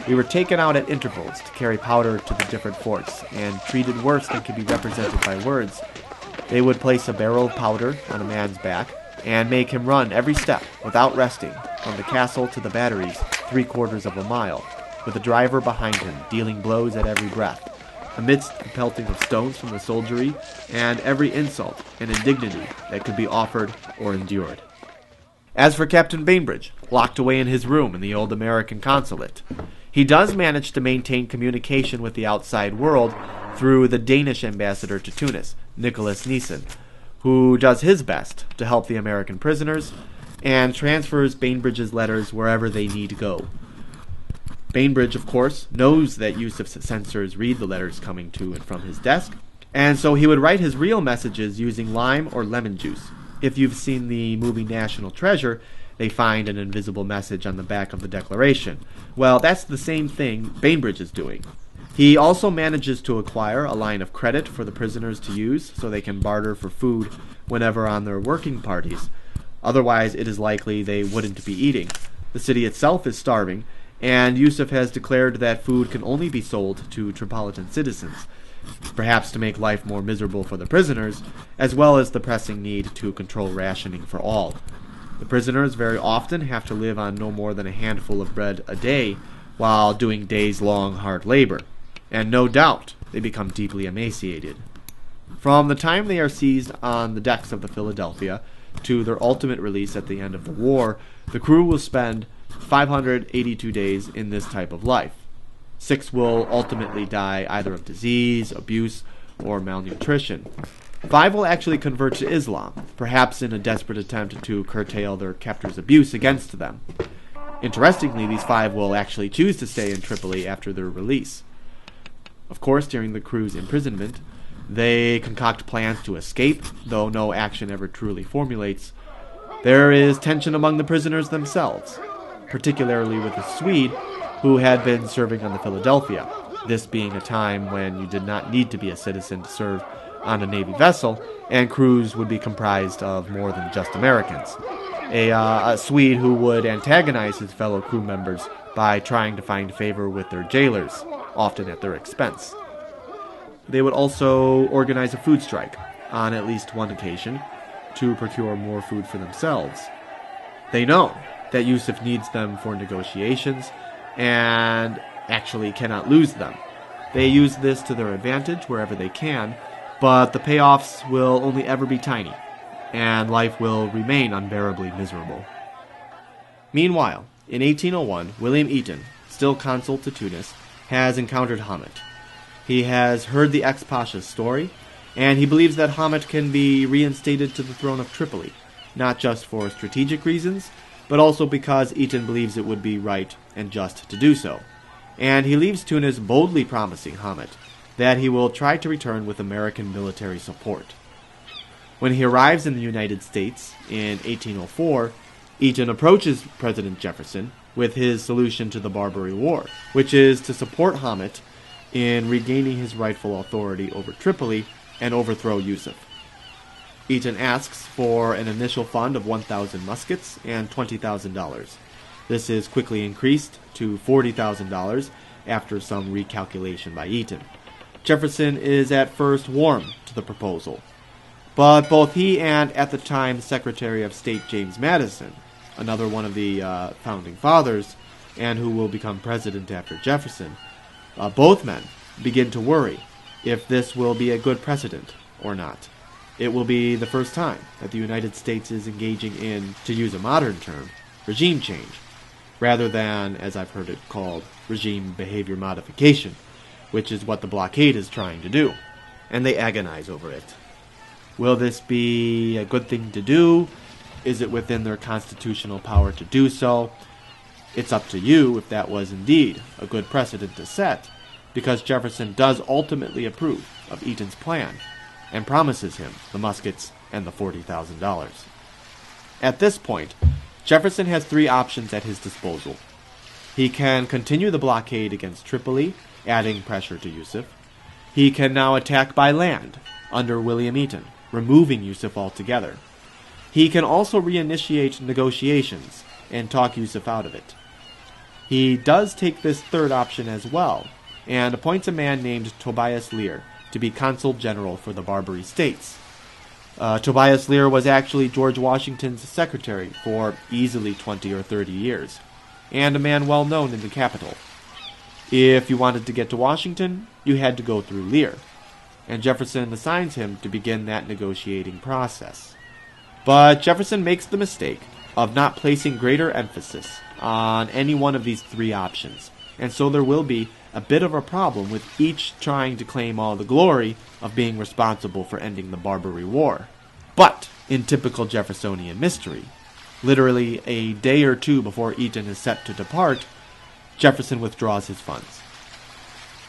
we were taken out at intervals to carry powder to the different forts and treated worse than could be represented by words. They would place a barrel of powder on a man's back and make him run every step without resting from the castle to the batteries 3/4 of a mile, with a driver behind him dealing blows at every breath, amidst the pelting of stones from the soldiery and every insult and indignity that could be offered or endured. As for Captain Bainbridge, locked away in his room in the old American consulate, he does manage to maintain communication with the outside world through the Danish ambassador to Tunis, Nicholas Neeson, who does his best to help the American prisoners and transfers Bainbridge's letters wherever they need to go. Bainbridge, of course, knows that Yusuf's censors read the letters coming to and from his desk, and so he would write his real messages using lime or lemon juice. If you've seen the movie National Treasure, they find an invisible message on the back of the Declaration. Well, that's the same thing Bainbridge is doing. He also manages to acquire a line of credit for the prisoners to use so they can barter for food whenever on their working parties. Otherwise, it is likely they wouldn't be eating. The city itself is starving, and Yusuf has declared that food can only be sold to Tripolitan citizens, perhaps to make life more miserable for the prisoners, as well as the pressing need to control rationing for all. The prisoners very often have to live on no more than a handful of bread a day while doing days-long hard labor, and no doubt they become deeply emaciated. From the time they are seized on the decks of the Philadelphia to their ultimate release at the end of the war, the crew will spend 582 days in this type of life. 6 will ultimately die either of disease, abuse, or malnutrition. 5 will actually convert to Islam, perhaps in a desperate attempt to curtail their captors' abuse against them. Interestingly, these 5 will actually choose to stay in Tripoli after their release. Of course, during the crew's imprisonment, they concoct plans to escape, though no action ever truly formulates. There is tension among the prisoners themselves, particularly with a Swede who had been serving on the Philadelphia, this being a time when you did not need to be a citizen to serve on a Navy vessel, and crews would be comprised of more than just Americans. A Swede who would antagonize his fellow crew members by trying to find favor with their jailers, often at their expense. They would also organize a food strike, on at least one occasion, to procure more food for themselves. They know that Yusuf needs them for negotiations, and actually cannot lose them. They use this to their advantage wherever they can, but the payoffs will only ever be tiny, and life will remain unbearably miserable. Meanwhile, in 1801, William Eaton, still consul to Tunis, has encountered Hamet. He has heard the ex-Pasha's story, and he believes that Hamet can be reinstated to the throne of Tripoli, not just for strategic reasons, but also because Eaton believes it would be right and just to do so. And he leaves Tunis boldly promising Hamet that he will try to return with American military support. When he arrives in the United States in 1804, Eaton approaches President Jefferson with his solution to the Barbary War, which is to support Hamet in regaining his rightful authority over Tripoli and overthrow Yusuf. Eaton asks for an initial fund of 1,000 muskets and $20,000. This is quickly increased to $40,000 after some recalculation by Eaton. Jefferson is at first warm to the proposal, but both he and, at the time, Secretary of State James Madison, another one of the founding fathers, and who will become president after Jefferson, both men begin to worry if this will be a good precedent or not. It will be the first time that the United States is engaging in, to use a modern term, regime change, rather than, as I've heard it called, regime behavior modification, which is what the blockade is trying to do, and they agonize over it. Will this be a good thing to do? Is it within their constitutional power to do so? It's up to you if that was indeed a good precedent to set, because Jefferson does ultimately approve of Eaton's plan and promises him the muskets and the $40,000. At this point, Jefferson has three options at his disposal. He can continue the blockade against Tripoli, adding pressure to Yusuf. He can now attack by land under William Eaton, removing Yusuf altogether. He can also reinitiate negotiations and talk Yusuf out of it. He does take this third option as well, and appoints a man named Tobias Lear to be consul general for the Barbary states. Tobias Lear was actually George Washington's secretary for easily 20 or 30 years, and a man well known in the capital. If you wanted to get to Washington, you had to go through Lear, and Jefferson assigns him to begin that negotiating process. But Jefferson makes the mistake of not placing greater emphasis on any one of these three options, and so there will be a bit of a problem with each trying to claim all the glory of being responsible for ending the Barbary War. But, in typical Jeffersonian mystery, literally a day or two before Eaton is set to depart, Jefferson withdraws his funds.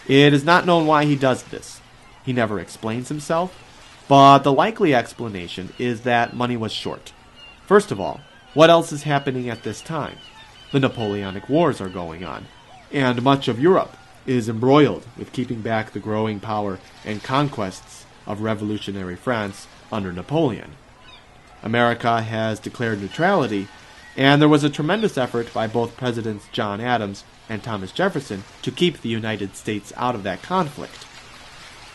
It is not known why he does this. He never explains himself, but the likely explanation is that money was short. First of all, what else is happening at this time? The Napoleonic Wars are going on, and much of Europe is embroiled with keeping back the growing power and conquests of revolutionary France under Napoleon. America has declared neutrality, and there was a tremendous effort by both Presidents John Adams and Thomas Jefferson to keep the United States out of that conflict.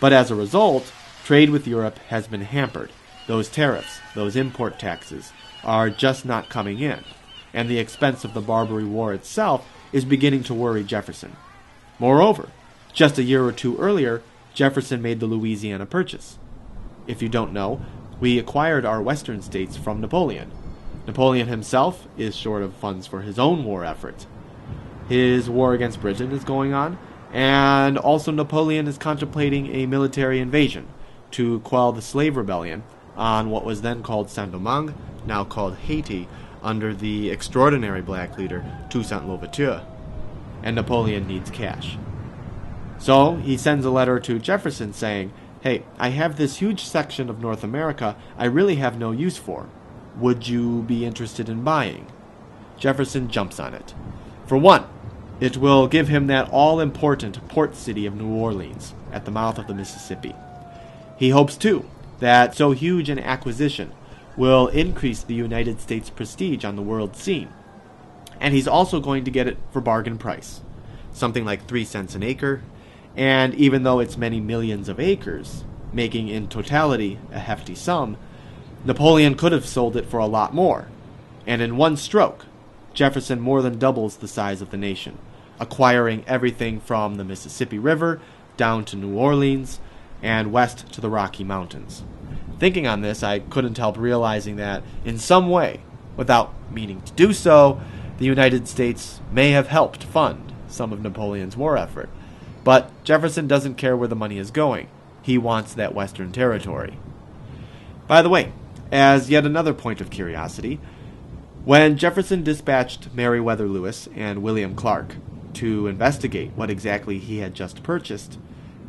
But as a result, trade with Europe has been hampered. Those tariffs, those import taxes, are just not coming in, and the expense of the Barbary War itself is beginning to worry Jefferson. Moreover, just a year or two earlier, Jefferson made the Louisiana Purchase. If you don't know, we acquired our western states from Napoleon. Napoleon himself is short of funds for his own war effort. His war against Britain is going on, and also Napoleon is contemplating a military invasion to quell the slave rebellion on what was then called Saint-Domingue, now called Haiti, under the extraordinary black leader Toussaint Louverture. And Napoleon needs cash. So he sends a letter to Jefferson saying, "Hey, I have this huge section of North America I really have no use for. Would you be interested in buying?" Jefferson jumps on it. For one, it will give him that all-important port city of New Orleans at the mouth of the Mississippi. He hopes, too, that so huge an acquisition will increase the United States' prestige on the world scene. And he's also going to get it for bargain price, something like 3 cents an acre, and even though it's many millions of acres, making in totality a hefty sum, Napoleon could have sold it for a lot more. And in one stroke, Jefferson more than doubles the size of the nation, acquiring everything from the Mississippi River down to New Orleans and west to the Rocky Mountains. Thinking on this, I couldn't help realizing that, in some way, without meaning to do so, the United States may have helped fund some of Napoleon's war effort. But Jefferson doesn't care where the money is going. He wants that Western territory. By the way, as yet another point of curiosity, when Jefferson dispatched Meriwether Lewis and William Clark to investigate what exactly he had just purchased,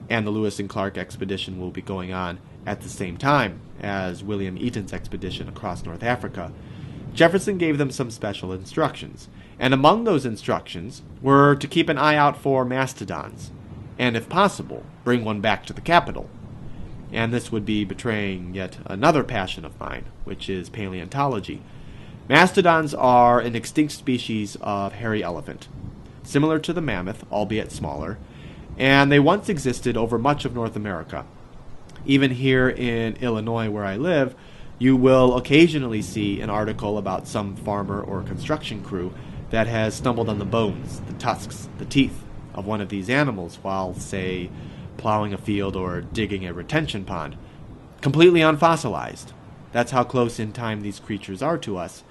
and the Lewis and Clark expedition will be going on at the same time as William Eaton's expedition across North Africa, Jefferson gave them some special instructions, and among those instructions were to keep an eye out for mastodons, and if possible, bring one back to the capital. And this would be betraying yet another passion of mine, which is paleontology. Mastodons are an extinct species of hairy elephant, similar to the mammoth, albeit smaller, and they once existed over much of North America. Even here in Illinois, where I live, you will occasionally see an article about some farmer or construction crew that has stumbled on the bones, the tusks, the teeth of one of these animals while, say, plowing a field or digging a retention pond. Completely unfossilized. That's how close in time these creatures are to us.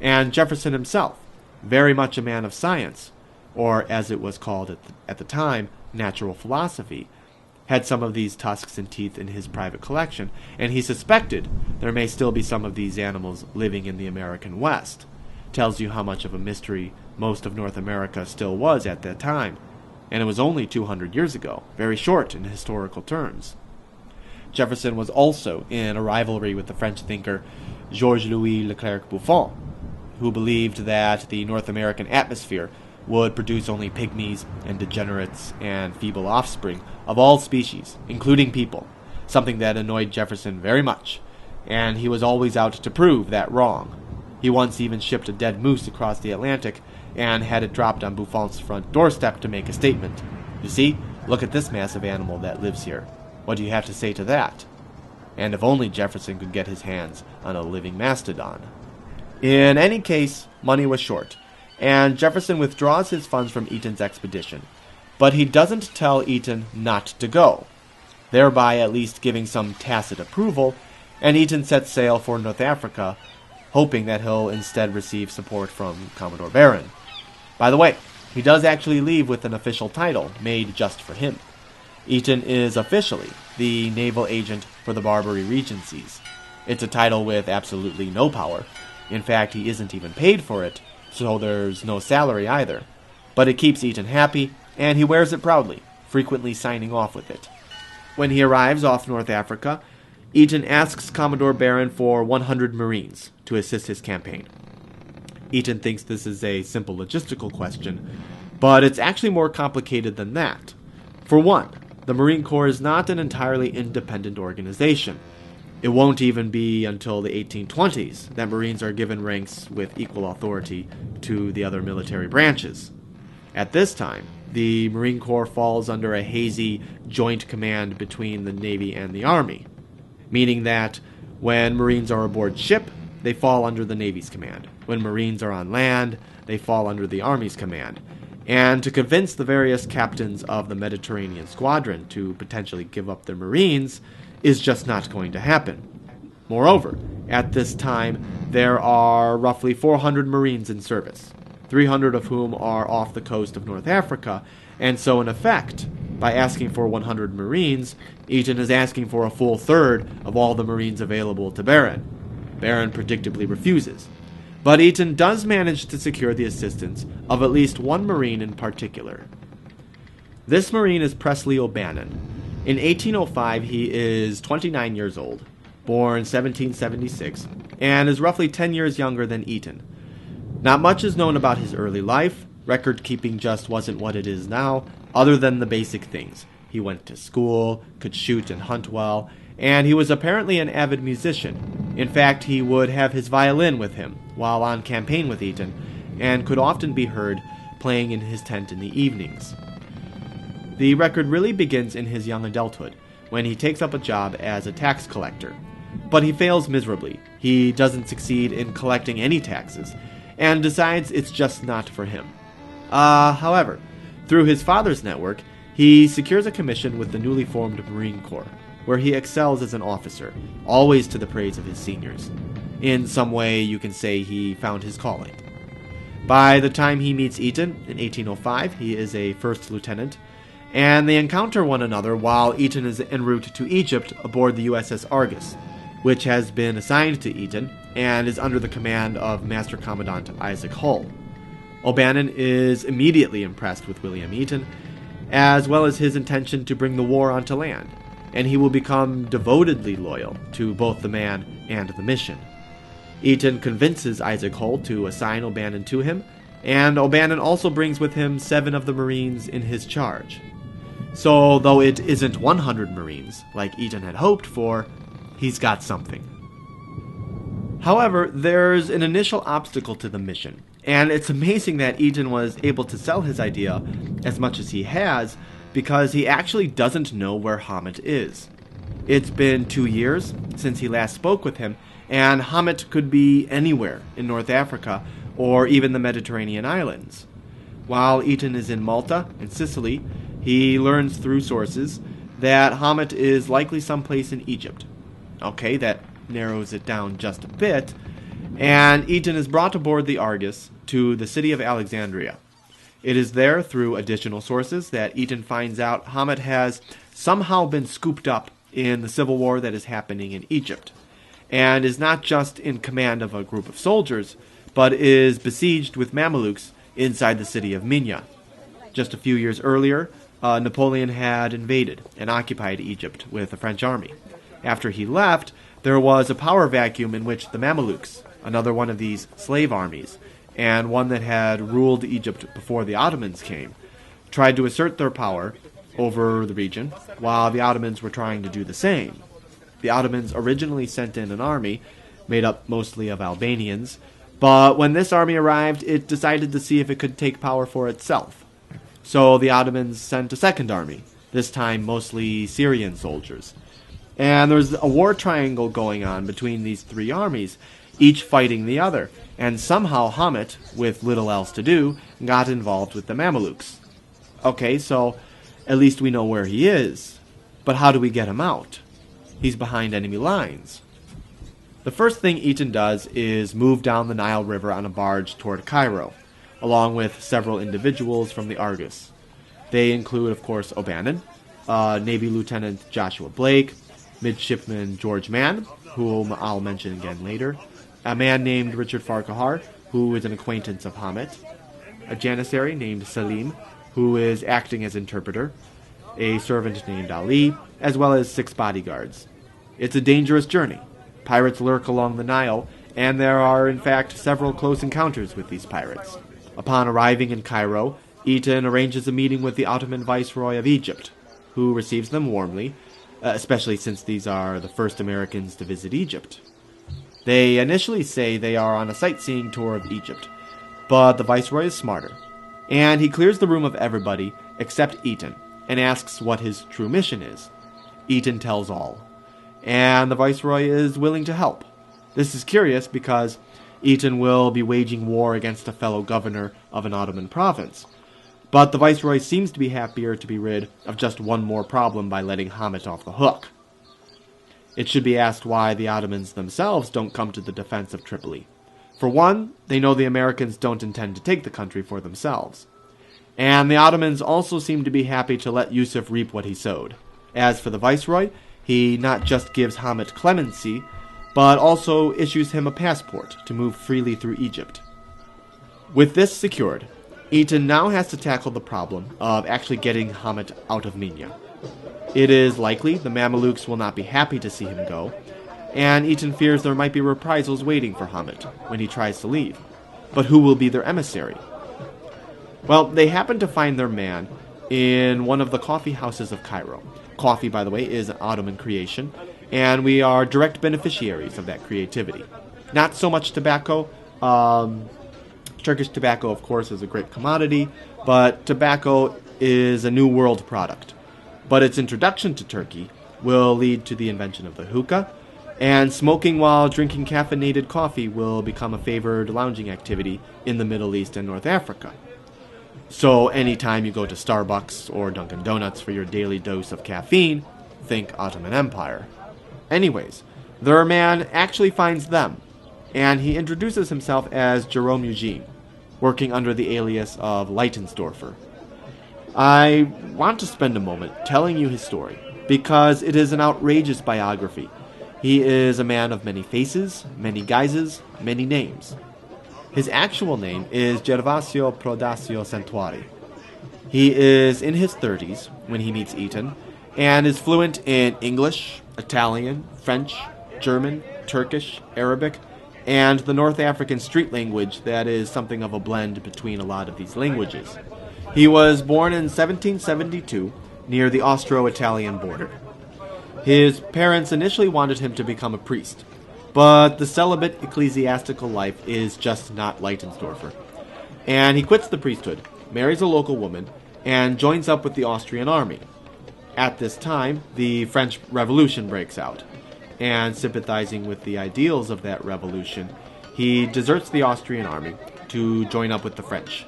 And Jefferson himself, very much a man of science, or as it was called at the time, natural philosophy, had some of these tusks and teeth in his private collection, and he suspected there may still be some of these animals living in the American West. Tells you how much of a mystery most of North America still was at that time, and it was only 200 years ago, very short in historical terms. Jefferson was also in a rivalry with the French thinker Georges-Louis Leclerc-Buffon, who believed that the North American atmosphere would produce only pygmies and degenerates and feeble offspring of all species, including people, something that annoyed Jefferson very much, and he was always out to prove that wrong. He once even shipped a dead moose across the Atlantic and had it dropped on Buffon's front doorstep to make a statement. You see, look at this massive animal that lives here. What do you have to say to that? And if only Jefferson could get his hands on a living mastodon. In any case, money was short, and Jefferson withdraws his funds from Eaton's expedition. But he doesn't tell Eaton not to go, thereby at least giving some tacit approval, and Eaton sets sail for North Africa, hoping that he'll instead receive support from Commodore Barron. By the way, he does actually leave with an official title made just for him. Eaton is officially the naval agent for the Barbary Regencies. It's a title with absolutely no power. In fact, he isn't even paid for it, so there's no salary either. But it keeps Eaton happy, and he wears it proudly, frequently signing off with it. When he arrives off North Africa, Eaton asks Commodore Barron for 100 Marines to assist his campaign. Eaton thinks this is a simple logistical question, but it's actually more complicated than that. For one, the Marine Corps is not an entirely independent organization. It won't even be until the 1820s that Marines are given ranks with equal authority to the other military branches. At this time, the Marine Corps falls under a hazy joint command between the Navy and the Army, meaning that when Marines are aboard ship, they fall under the Navy's command. When Marines are on land, they fall under the Army's command. And to convince the various captains of the Mediterranean squadron to potentially give up their Marines is just not going to happen. Moreover, at this time, there are roughly 400 Marines in service, 300 of whom are off the coast of North Africa, and so in effect, by asking for 100 Marines, Eaton is asking for a full third of all the Marines available to Barron. Barron predictably refuses, but Eaton does manage to secure the assistance of at least one Marine in particular. This Marine is Presley O'Bannon. In 1805, he is 29 years old, born 1776, and is roughly 10 years younger than Eaton. Not much is known about his early life. Record-keeping just wasn't what it is now, other than the basic things. He went to school, could shoot and hunt well, and he was apparently an avid musician. In fact, he would have his violin with him while on campaign with Eaton, and could often be heard playing in his tent in the evenings. The record really begins in his young adulthood, when he takes up a job as a tax collector. But he fails miserably. He doesn't succeed in collecting any taxes, and decides it's just not for him. However, through his father's network, he secures a commission with the newly formed Marine Corps, where he excels as an officer, always to the praise of his seniors. In some way, you can say he found his calling. By the time he meets Eaton in 1805, he is a first lieutenant, and they encounter one another while Eaton is en route to Egypt aboard the USS Argus, which has been assigned to Eaton and is under the command of Master Commandant Isaac Hull. O'Bannon is immediately impressed with William Eaton, as well as his intention to bring the war onto land, and he will become devotedly loyal to both the man and the mission. Eaton convinces Isaac Hull to assign O'Bannon to him, and O'Bannon also brings with him 7 of the Marines in his charge. So, though it isn't 100 Marines, like Eaton had hoped for, he's got something. However, there's an initial obstacle to the mission, and it's amazing that Eaton was able to sell his idea as much as he has, because he actually doesn't know where Hamet is. It's been 2 years since he last spoke with him, and Hamet could be anywhere in North Africa or even the Mediterranean islands. While Eaton is in Malta and Sicily, he learns through sources that Hamet is likely someplace in Egypt. Okay, that narrows it down just a bit, and Eaton is brought aboard the Argus to the city of Alexandria. It is there, through additional sources, that Eaton finds out Hamet has somehow been scooped up in the civil war that is happening in Egypt, and is not just in command of a group of soldiers, but is besieged with Mamelukes inside the city of Minya. Just a few years earlier, Napoleon had invaded and occupied Egypt with a French army. After he left, there was a power vacuum in which the Mamelukes, another one of these slave armies, and one that had ruled Egypt before the Ottomans came, tried to assert their power over the region, while the Ottomans were trying to do the same. The Ottomans originally sent in an army, made up mostly of Albanians, but when this army arrived, it decided to see if it could take power for itself. So the Ottomans sent a second army, this time mostly Syrian soldiers. And there's a war triangle going on between these 3 armies, each fighting the other, and somehow Hamet, with little else to do, got involved with the Mamelukes. Okay, so at least we know where he is, but how do we get him out? He's behind enemy lines. The first thing Eaton does is move down the Nile River on a barge toward Cairo, along with several individuals from the Argus. They include, of course, O'Bannon, Navy Lieutenant Joshua Blake, Midshipman George Mann, whom I'll mention again later, a man named Richard Farquhar, who is an acquaintance of Hamet, a janissary named Salim, who is acting as interpreter, a servant named Ali, as well as 6 bodyguards. It's a dangerous journey. Pirates lurk along the Nile, and there are in fact several close encounters with these pirates. Upon arriving in Cairo, Eaton arranges a meeting with the Ottoman Viceroy of Egypt, who receives them warmly, especially since these are the first Americans to visit Egypt. They initially say they are on a sightseeing tour of Egypt, but the Viceroy is smarter, and he clears the room of everybody except Eaton, and asks what his true mission is. Eaton tells all, and the Viceroy is willing to help. This is curious because Eaton will be waging war against a fellow governor of an Ottoman province, but the Viceroy seems to be happier to be rid of just one more problem by letting Hamet off the hook. It should be asked why the Ottomans themselves don't come to the defense of Tripoli. For one, they know the Americans don't intend to take the country for themselves. And the Ottomans also seem to be happy to let Yusuf reap what he sowed. As for the Viceroy, he not just gives Hamet clemency, but also issues him a passport to move freely through Egypt. With this secured, Eaton now has to tackle the problem of actually getting Hamet out of Minya. It is likely the Mamelukes will not be happy to see him go, and Eaton fears there might be reprisals waiting for Hamet when he tries to leave. But who will be their emissary? Well, they happen to find their man in one of the coffee houses of Cairo. Coffee, by the way, is an Ottoman creation, and we are direct beneficiaries of that creativity. Not so much tobacco. Turkish tobacco, of course, is a great commodity, but tobacco is a New World product. But its introduction to Turkey will lead to the invention of the hookah, and smoking while drinking caffeinated coffee will become a favored lounging activity in the Middle East and North Africa. So anytime you go to Starbucks or Dunkin' Donuts for your daily dose of caffeine, think Ottoman Empire. Anyways, their man actually finds them, and he introduces himself as Jerome Eugene, working under the alias of Leitensdorfer. I want to spend a moment telling you his story, because it is an outrageous biography. He is a man of many faces, many guises, many names. His actual name is Gervasio Prodasio Santuari. He is in his 30s when he meets Eaton, and is fluent in English, Italian, French, German, Turkish, Arabic, and the North African street language that is something of a blend between a lot of these languages. He was born in 1772 near the Austro-Italian border. His parents initially wanted him to become a priest, but the celibate ecclesiastical life is just not Leitensdorfer. And he quits the priesthood, marries a local woman, and joins up with the Austrian army. At this time, the French Revolution breaks out, and sympathizing with the ideals of that revolution, he deserts the Austrian army to join up with the French.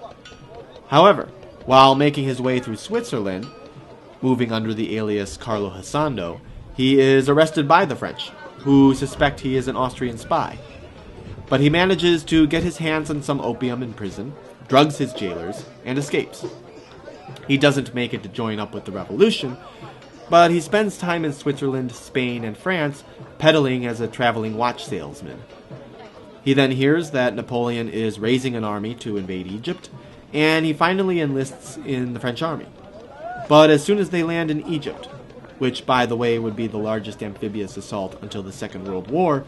However, while making his way through Switzerland, moving under the alias Carlo Hassando, he is arrested by the French, who suspect he is an Austrian spy. But he manages to get his hands on some opium in prison, drugs his jailers, and escapes. He doesn't make it to join up with the revolution, but he spends time in Switzerland, Spain, and France peddling as a traveling watch salesman. He then hears that Napoleon is raising an army to invade Egypt, and he finally enlists in the French army. But as soon as they land in Egypt, which by the way would be the largest amphibious assault until the Second World War,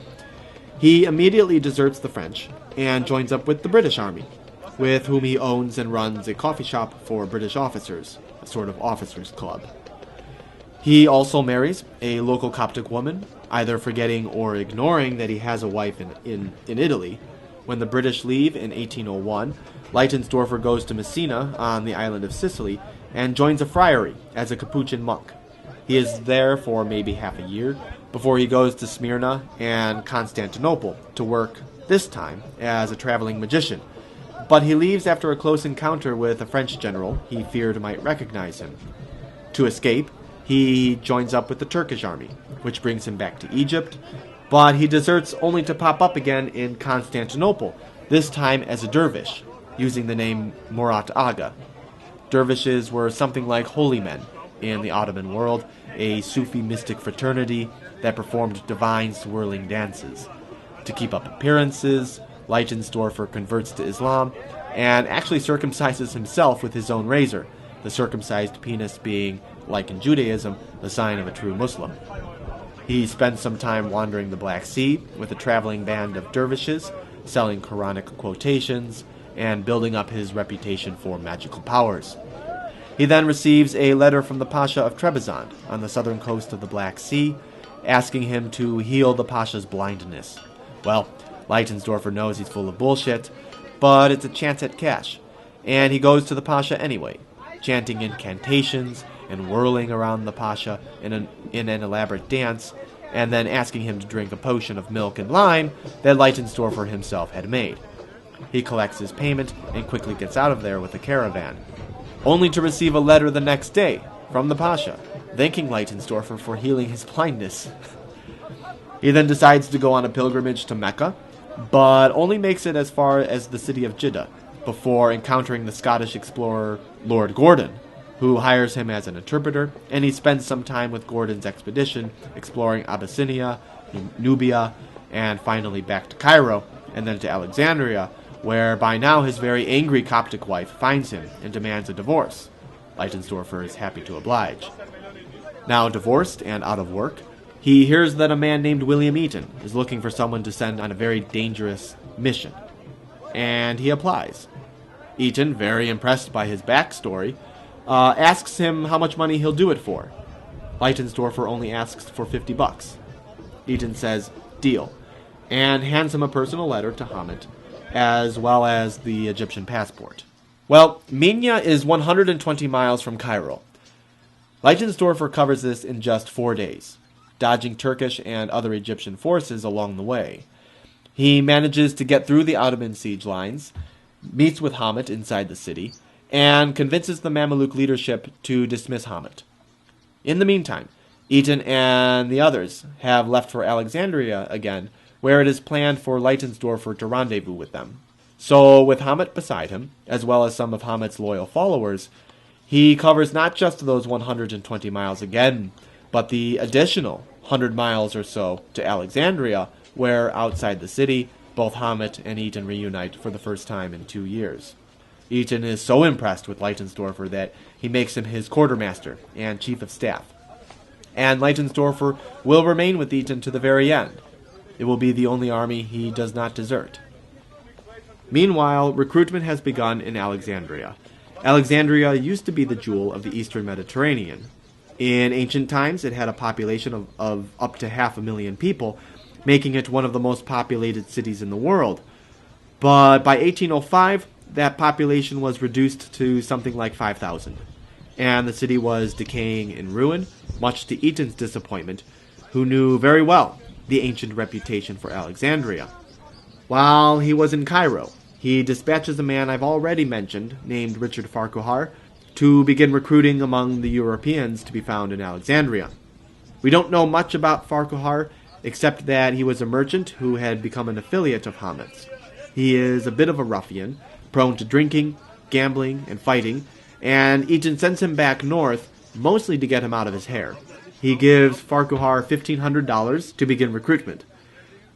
he immediately deserts the French and joins up with the British army, with whom he owns and runs a coffee shop for British officers, a sort of officers' club. He also marries a local Coptic woman, either forgetting or ignoring that he has a wife in Italy. When the British leave in 1801, Leitensdorfer goes to Messina on the island of Sicily and joins a friary as a Capuchin monk. He is there for maybe half a year before he goes to Smyrna and Constantinople to work, this time, as a traveling magician. But he leaves after a close encounter with a French general he feared might recognize him. To escape, he joins up with the Turkish army, which brings him back to Egypt, but he deserts only to pop up again in Constantinople, this time as a dervish, using the name Murat Aga. Dervishes were something like holy men in the Ottoman world, a Sufi mystic fraternity that performed divine swirling dances. To keep up appearances, Leitensdorfer converts to Islam and actually circumcises himself with his own razor, the circumcised penis being, like in Judaism, the sign of a true Muslim. He spends some time wandering the Black Sea with a traveling band of dervishes, selling Quranic quotations, and building up his reputation for magical powers. He then receives a letter from the Pasha of Trebizond on the southern coast of the Black Sea, asking him to heal the Pasha's blindness. Well, Leitensdorfer knows he's full of bullshit, but it's a chance at cash, and he goes to the Pasha anyway, chanting incantations and whirling around the Pasha in an elaborate dance, and then asking him to drink a potion of milk and lime that Leitensdorfer himself had made. He collects his payment and quickly gets out of there with a caravan, only to receive a letter the next day from the Pasha, thanking Leitensdorfer for healing his blindness. He then decides to go on a pilgrimage to Mecca, but only makes it as far as the city of Jeddah, before encountering the Scottish explorer Lord Gordon, who hires him as an interpreter, and he spends some time with Gordon's expedition, exploring Abyssinia, Nubia, and finally back to Cairo, and then to Alexandria, where by now his very angry Coptic wife finds him and demands a divorce. Leitensdorfer is happy to oblige. Now divorced and out of work, he hears that a man named William Eaton is looking for someone to send on a very dangerous mission, and he applies. Eaton, very impressed by his backstory, asks him how much money he'll do it for. Leitensdorfer only asks for $50. Eaton says, deal, and hands him a personal letter to Hamet, as well as the Egyptian passport. Well, Minya is 120 miles from Cairo. Leitensdorfer covers this in just 4 days, dodging Turkish and other Egyptian forces along the way. He manages to get through the Ottoman siege lines, meets with Hamet inside the city, and convinces the Mamluk leadership to dismiss Hamet. In the meantime, Eaton and the others have left for Alexandria again, where it is planned for Leitensdorfer to rendezvous with them. So, with Hamet beside him, as well as some of Hamet's loyal followers, He covers not just those 120 miles again, but the additional 100 miles or so to Alexandria, where outside the city, both Hamet and Eaton reunite for the first time in 2 years. Eaton is so impressed with Leitensdorfer that he makes him his quartermaster and chief of staff. And Leitensdorfer will remain with Eaton to the very end. It will be the only army he does not desert. Meanwhile, recruitment has begun in Alexandria. Alexandria used to be the jewel of the eastern Mediterranean. In ancient times, it had a population of up to 500,000 people, making it one of the most populated cities in the world. But by 1805, that population was reduced to something like 5,000, and the city was decaying in ruin, much to Eaton's disappointment, who knew very well the ancient reputation for Alexandria. While he was in Cairo, he dispatches a man I've already mentioned, named Richard Farquhar, to begin recruiting among the Europeans to be found in Alexandria. We don't know much about Farquhar, except that he was a merchant who had become an affiliate of Hamet's. He is a bit of a ruffian, prone to drinking, gambling, and fighting, and Eaton sends him back north, mostly to get him out of his hair. He gives Farquhar $1,500 to begin recruitment.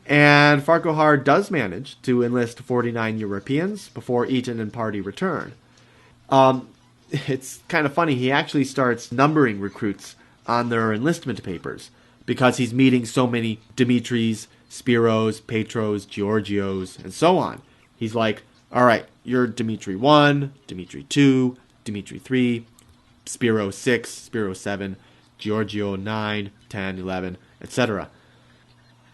And Farquhar does manage to enlist 49 Europeans before Eaton and party return. It's kind of funny, he actually starts numbering recruits on their enlistment papers because he's meeting so many Dimitris, Spiros, Petros, Georgios, and so on. He's like, all right, you're Dimitri 1, Dimitri 2, Dimitri 3, Spiro 6, Spiro 7, Giorgio 9, 10, 11, etc.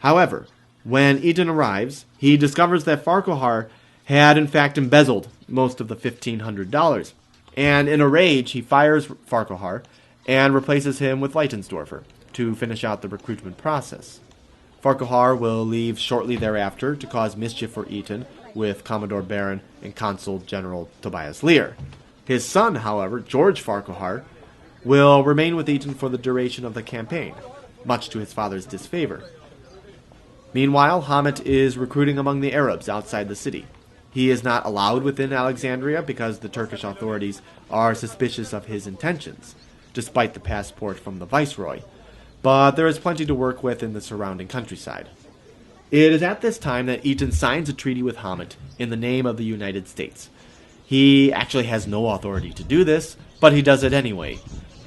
However, when Eaton arrives, he discovers that Farquhar had in fact embezzled most of the $1,500, and in a rage he fires Farquhar and replaces him with Leitensdorfer to finish out the recruitment process. Farquhar will leave shortly thereafter to cause mischief for Eaton with Commodore Barron and Consul General Tobias Lear. His son, however, George Farquhar, will remain with Eaton for the duration of the campaign, much to his father's disfavor. Meanwhile, Hamet is recruiting among the Arabs outside the city. He is not allowed within Alexandria because the Turkish authorities are suspicious of his intentions, despite the passport from the viceroy, but there is plenty to work with in the surrounding countryside. It is at this time that Eaton signs a treaty with Hamet in the name of the United States. He actually has no authority to do this, but he does it anyway,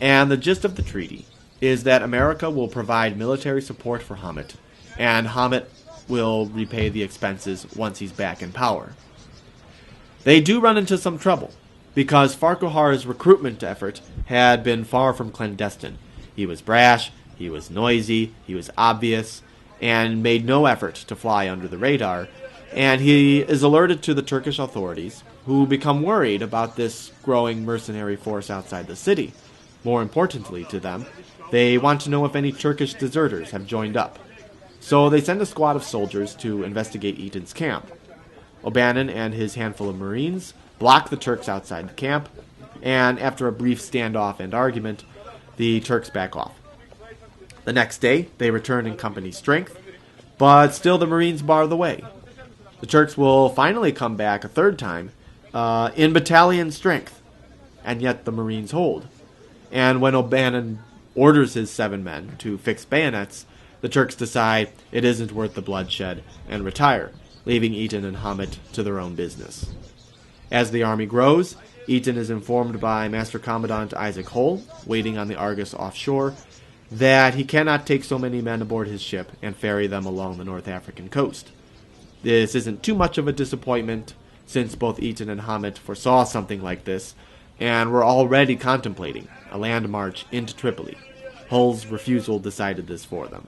and the gist of the treaty is that America will provide military support for Hamet, and Hamet will repay the expenses once he's back in power. They do run into some trouble, because Farquhar's recruitment effort had been far from clandestine. He was brash, he was noisy, he was obvious, and made no effort to fly under the radar, and he is alerted to the Turkish authorities, who become worried about this growing mercenary force outside the city. More importantly to them, they want to know if any Turkish deserters have joined up. So they send a squad of soldiers to investigate Eaton's camp. O'Bannon and his handful of Marines block the Turks outside the camp, and after a brief standoff and argument, the Turks back off. The next day, they return in company strength, but still the Marines bar the way. The Turks will finally come back a third time, in battalion strength, and yet the Marines hold. And when O'Bannon orders his 7 men to fix bayonets, the Turks decide it isn't worth the bloodshed and retire, leaving Eaton and Hamet to their own business. As the army grows, Eaton is informed by Master Commandant Isaac Hull, waiting on the Argus offshore, that he cannot take so many men aboard his ship and ferry them along the North African coast. This isn't too much of a disappointment, since both Eaton and Hamet foresaw something like this, and were already contemplating a land march into Tripoli. Hull's refusal decided this for them.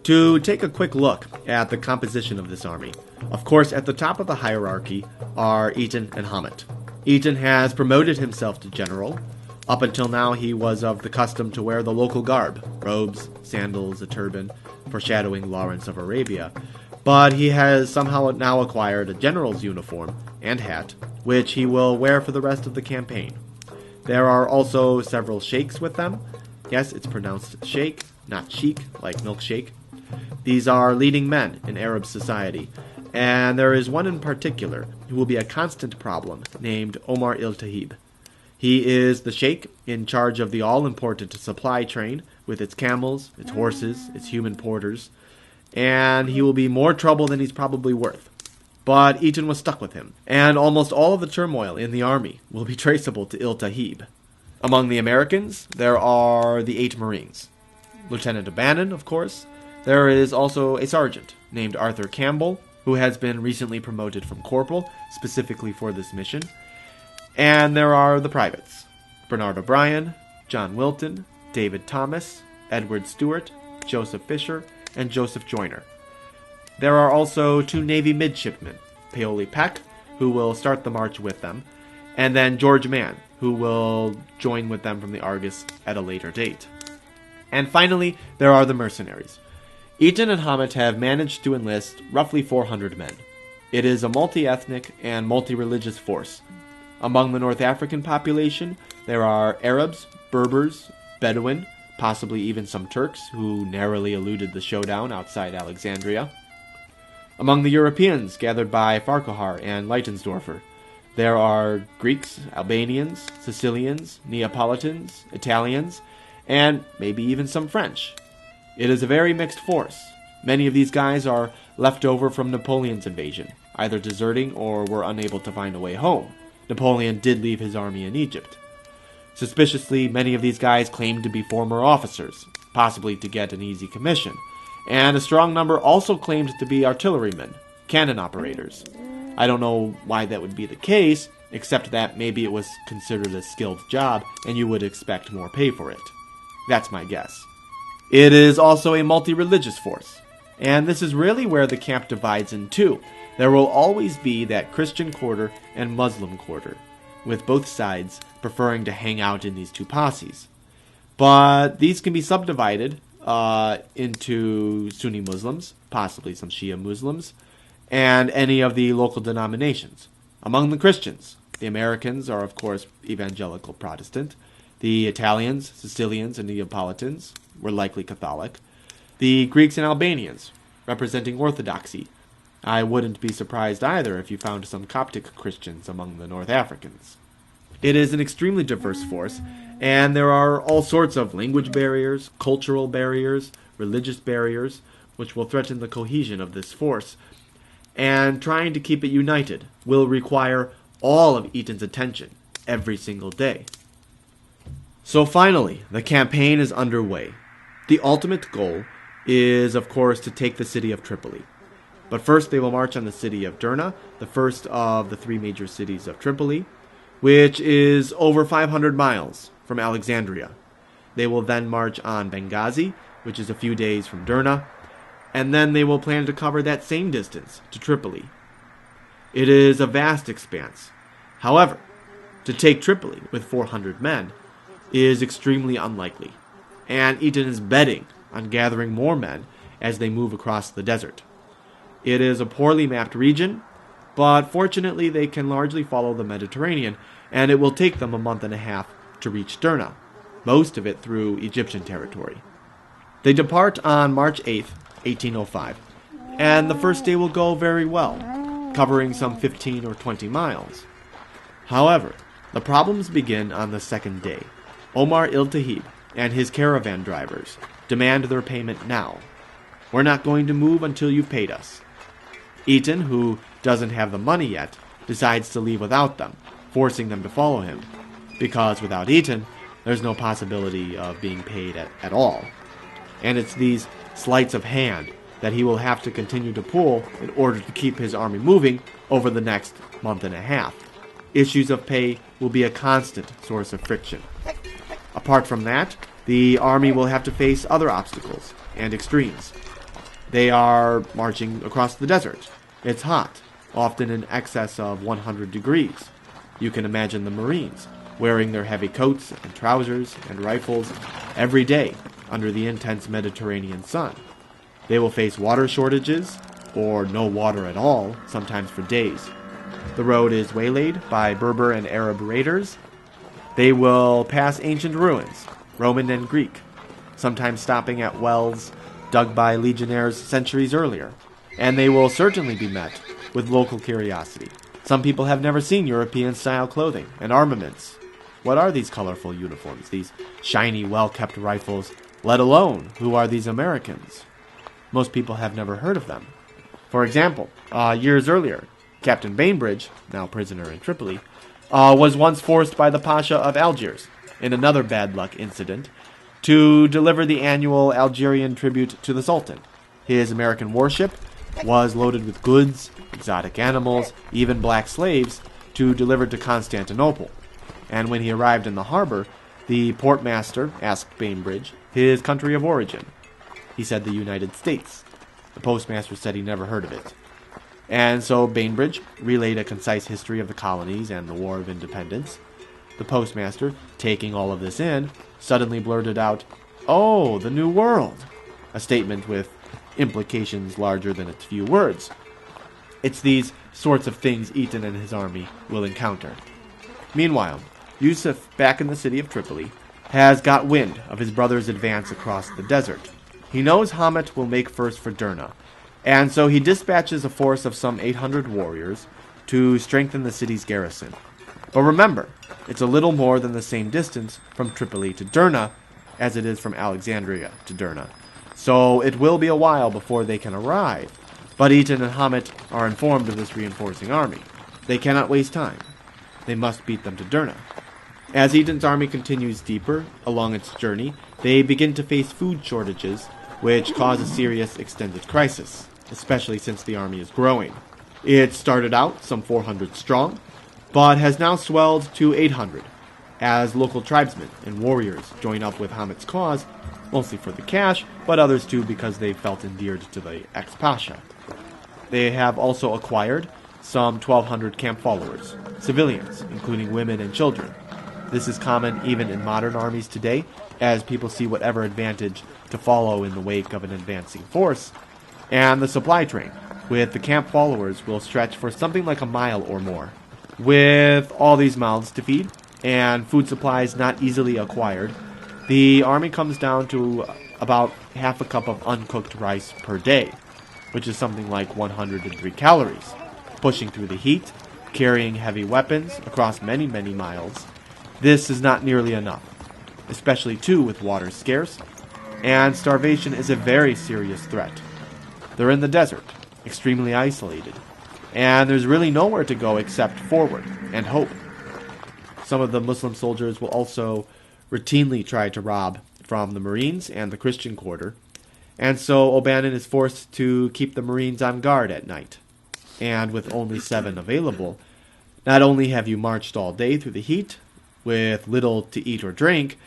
To take a quick look at the composition of this army, of course at the top of the hierarchy are Eaton and Hamet. Eaton has promoted himself to general. Up until now he was of the custom to wear the local garb, robes, sandals, a turban, foreshadowing Lawrence of Arabia, but he has somehow now acquired a general's uniform and hat, which he will wear for the rest of the campaign. There are also several sheikhs with them. Yes, it's pronounced sheikh, not sheik, like milkshake. These are leading men in Arab society, and there is one in particular who will be a constant problem, named Omar il-Tahib. He is the sheikh in charge of the all-important supply train with its camels, its horses, its human porters, and he will be more trouble than he's probably worth. But Eaton was stuck with him, and almost all of the turmoil in the army will be traceable to Il-Tahib. Among the Americans, there are the 8 Marines. Lieutenant O'Bannon, of course. There is also a sergeant named Arthur Campbell, who has been recently promoted from corporal, specifically for this mission. And there are the privates: Bernard O'Brien, John Wilton, David Thomas, Edward Stewart, Joseph Fisher, and Joseph Joyner. There are also 2 Navy midshipmen, Paoli Peck, who will start the march with them, and then George Mann, who will join with them from the Argus at a later date. And finally, there are the mercenaries. Eaton and Hamet have managed to enlist roughly 400 men. It is a multi-ethnic and multi-religious force. Among the North African population, there are Arabs, Berbers, Bedouin, possibly even some Turks, who narrowly eluded the showdown outside Alexandria. Among the Europeans gathered by Farquhar and Leitensdorfer, there are Greeks, Albanians, Sicilians, Neapolitans, Italians, and maybe even some French. It is a very mixed force. Many of these guys are left over from Napoleon's invasion, either deserting or were unable to find a way home. Napoleon did leave his army in Egypt. Suspiciously, many of these guys claimed to be former officers, possibly to get an easy commission, and a strong number also claimed to be artillerymen, cannon operators. I don't know why that would be the case, except that maybe it was considered a skilled job and you would expect more pay for it. That's my guess. It is also a multi-religious force, and this is really where the camp divides in two. There will always be that Christian quarter and Muslim quarter, with both sides preferring to hang out in these two posses. But these can be subdivided into Sunni Muslims, possibly some Shia Muslims, and any of the local denominations. Among the Christians, the Americans are of course evangelical Protestant. The Italians, Sicilians, and Neapolitans were likely Catholic. The Greeks and Albanians, representing Orthodoxy. I wouldn't be surprised either if you found some Coptic Christians among the North Africans. It is an extremely diverse force, and there are all sorts of language barriers, cultural barriers, religious barriers, which will threaten the cohesion of this force. And trying to keep it united will require all of Eaton's attention every single day. So finally, the campaign is underway. The ultimate goal is, of course, to take the city of Tripoli. But first they will march on the city of Derna, the first of the 3 major cities of Tripoli, which is over 500 miles from Alexandria. They will then march on Benghazi, which is a few days from Derna, and then they will plan to cover that same distance to Tripoli. It is a vast expanse. However, to take Tripoli with 400 men is extremely unlikely, and Eaton is betting on gathering more men as they move across the desert. It is a poorly mapped region, but fortunately they can largely follow the Mediterranean, and it will take them a month and a half to reach Derna, most of it through Egyptian territory. They depart on March 8th, 1805, and the first day will go very well, covering some 15 or 20 miles. However, the problems begin on the second day. Omar Il-Tahib and his caravan drivers demand their payment now. We're not going to move until you've paid us. Eaton, who doesn't have the money yet, decides to leave without them, forcing them to follow him, because without Eaton, there's no possibility of being paid at all. And it's these sleights of hand that he will have to continue to pull in order to keep his army moving over the next month and a half. Issues of pay will be a constant source of friction. Apart from that, the army will have to face other obstacles and extremes. They are marching across the desert. It's hot, often in excess of 100 degrees. You can imagine the Marines wearing their heavy coats and trousers and rifles every day under the intense Mediterranean sun. They will face water shortages, or no water at all, sometimes for days. The road is waylaid by Berber and Arab raiders. They will pass ancient ruins, Roman and Greek, sometimes stopping at wells dug by legionnaires centuries earlier. And they will certainly be met with local curiosity. Some people have never seen European-style clothing and armaments. What are these colorful uniforms, these shiny, well-kept rifles, let alone who are these Americans? Most people have never heard of them. For example, years earlier, Captain Bainbridge, now prisoner in Tripoli, was once forced by the Pasha of Algiers, in another bad luck incident, to deliver the annual Algerian tribute to the Sultan. His American warship was loaded with goods, exotic animals, even black slaves, to deliver to Constantinople. And when he arrived in the harbor, the portmaster asked Bainbridge his country of origin. He said the United States. The postmaster said he never heard of it. And so Bainbridge relayed a concise history of the colonies and the War of Independence. The postmaster, taking all of this in, suddenly blurted out, "Oh, the New World," a statement with implications larger than its few words. It's these sorts of things Eaton and his army will encounter. Meanwhile, Yusuf, back in the city of Tripoli, has got wind of his brother's advance across the desert. He knows Hamet will make first for Derna, and so he dispatches a force of some 800 warriors to strengthen the city's garrison. But remember, it's a little more than the same distance from Tripoli to Derna as it is from Alexandria to Derna. So it will be a while before they can arrive. But Eaton and Hamet are informed of this reinforcing army. They cannot waste time. They must beat them to Derna. As Eaton's army continues deeper along its journey, they begin to face food shortages, which cause a serious extended crisis, especially since the army is growing. It started out some 400 strong, but has now swelled to 800, as local tribesmen and warriors join up with Hamet's cause, mostly for the cash, but others too because they felt endeared to the ex-Pasha. They have also acquired some 1,200 camp followers, civilians, including women and children. This is common even in modern armies today, as people see whatever advantage to follow in the wake of an advancing force. And the supply train, with the camp followers, will stretch for something like a mile or more. With all these mouths to feed, and food supplies not easily acquired, the army comes down to about half a cup of uncooked rice per day, which is something like 103 calories. Pushing through the heat, carrying heavy weapons across many, many miles, this is not nearly enough, especially too with water scarce, and starvation is a very serious threat. They're in the desert, extremely isolated, and there's really nowhere to go except forward and hope. Some of the Muslim soldiers will also routinely try to rob from the Marines and the Christian quarter, and so O'Bannon is forced to keep the Marines on guard at night. And with only 7 available, not only have you marched all day through the heat, with little to eat or drink,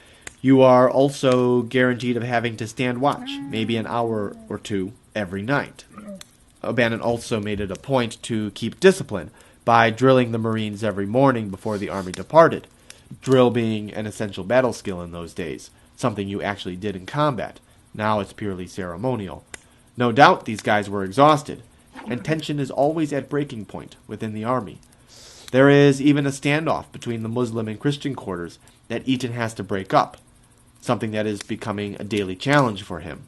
you are also guaranteed of having to stand watch, maybe an hour or two every night. O'Bannon also made it a point to keep discipline by drilling the Marines every morning before the army departed, drill being an essential battle skill in those days, something you actually did in combat. Now it's purely ceremonial. No doubt these guys were exhausted, and tension is always at breaking point within the army. There is even a standoff between the Muslim and Christian quarters that Eaton has to break up, something that is becoming a daily challenge for him.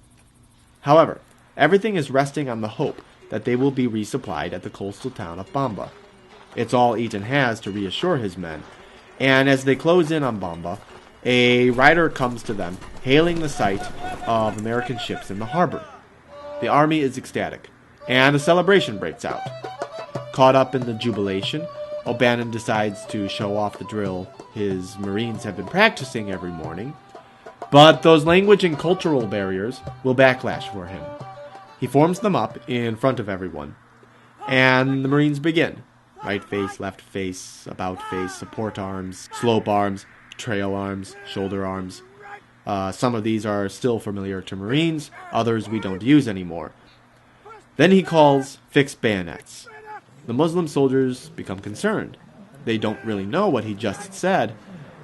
However, everything is resting on the hope that they will be resupplied at the coastal town of Bamba. It's all Eaton has to reassure his men, and as they close in on Bamba, a rider comes to them, hailing the sight of American ships in the harbor. The army is ecstatic, and a celebration breaks out. Caught up in the jubilation, O'Bannon decides to show off the drill his Marines have been practicing every morning, but those language and cultural barriers will backlash for him. He forms them up in front of everyone, and the Marines begin. Right face, left face, about face, support arms, slope arms, trail arms, shoulder arms. Some of these are still familiar to Marines, others we don't use anymore. Then he calls fixed bayonets. The Muslim soldiers become concerned. They don't really know what he just said.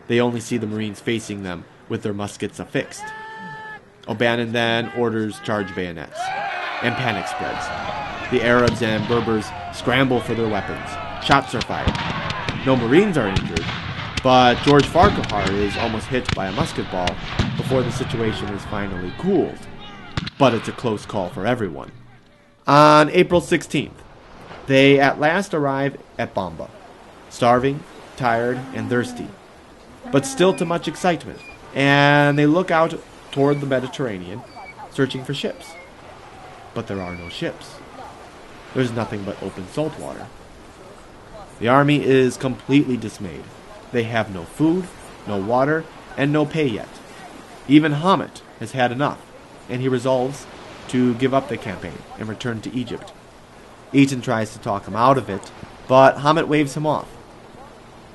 They only see the Marines facing them with their muskets affixed. O'Bannon then orders charge bayonets, and panic spreads. The Arabs and Berbers scramble for their weapons. Shots are fired. No Marines are injured, but George Farquhar is almost hit by a musket ball before the situation is finally cooled. But it's a close call for everyone. On April 16th, they at last arrive at Bamba, starving, tired, and thirsty. but still to much excitement, and they look out toward the Mediterranean, searching for ships. But there are no ships. There's nothing but open salt water. The army is completely dismayed. They have no food, no water, and no pay yet. Even Hamet has had enough, and he resolves to give up the campaign and return to Egypt. Eaton tries to talk him out of it, but Hamet waves him off.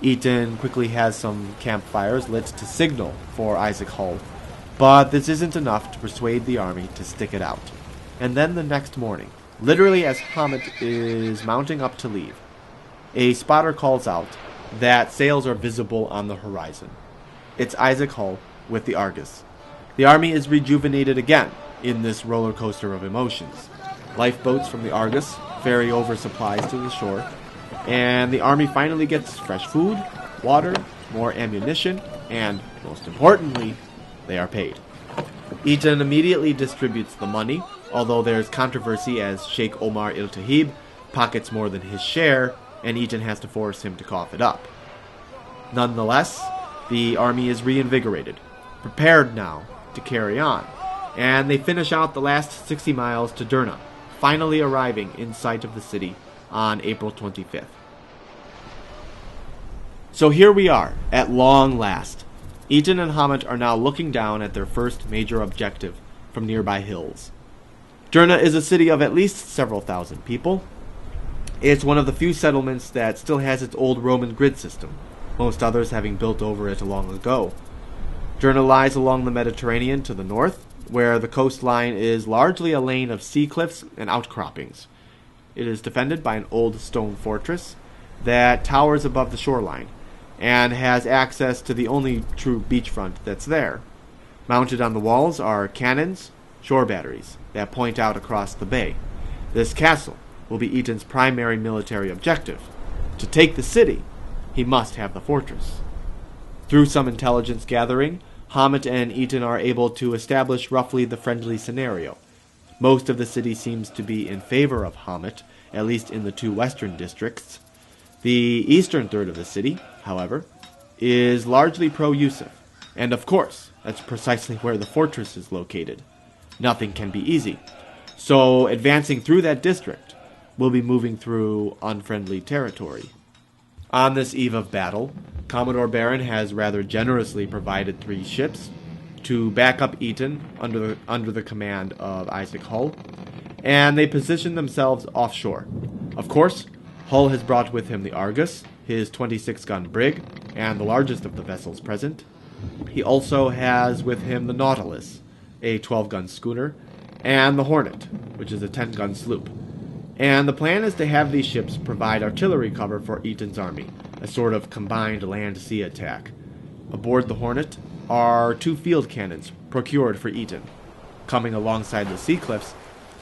Eaton quickly has some campfires lit to signal for Isaac Hull, but this isn't enough to persuade the army to stick it out. And then the next morning, literally as Hamet is mounting up to leave, a spotter calls out that sails are visible on the horizon. It's Isaac Hull with the Argus. The army is rejuvenated again in this roller coaster of emotions. Lifeboats from the Argus ferry over supplies to the shore, and the army finally gets fresh food, water, more ammunition, and, most importantly, they are paid. Eaton immediately distributes the money, although there's controversy as Sheikh Omar il-Tahib pockets more than his share, and Eaton has to force him to cough it up. Nonetheless, the army is reinvigorated, prepared now to carry on, and they finish out the last 60 miles to Derna, finally arriving in sight of the city on April 25th. So here we are, at long last. Eaton and Hamet are now looking down at their first major objective from nearby hills. Derna is a city of at least several thousand people. It's one of the few settlements that still has its old Roman grid system, most others having built over it long ago. Derna lies along the Mediterranean to the north, where the coastline is largely a lane of sea cliffs and outcroppings. It is defended by an old stone fortress that towers above the shoreline, and has access to the only true beachfront that's there. Mounted on the walls are cannons, shore batteries, that point out across the bay. This castle will be Eaton's primary military objective. To take the city, he must have the fortress. Through some intelligence gathering, Hamet and Eaton are able to establish roughly the friendly scenario. Most of the city seems to be in favor of Hamet, at least in the two western districts. The eastern third of the city, however, is largely pro-Yusuf, and of course, that's precisely where the fortress is located. Nothing can be easy, so advancing through that district will be moving through unfriendly territory. On this eve of battle, Commodore Barron has rather generously provided 3 ships to back up Eaton under the command of Isaac Hull, and they position themselves offshore. Of course, Hull has brought with him the Argus, his 26-gun brig, and the largest of the vessels present. He also has with him the Nautilus, a 12-gun schooner, and the Hornet, which is a 10-gun sloop. And the plan is to have these ships provide artillery cover for Eaton's army, a sort of combined land-sea attack. Aboard the Hornet are 2 field cannons procured for Eaton. Coming alongside the sea cliffs,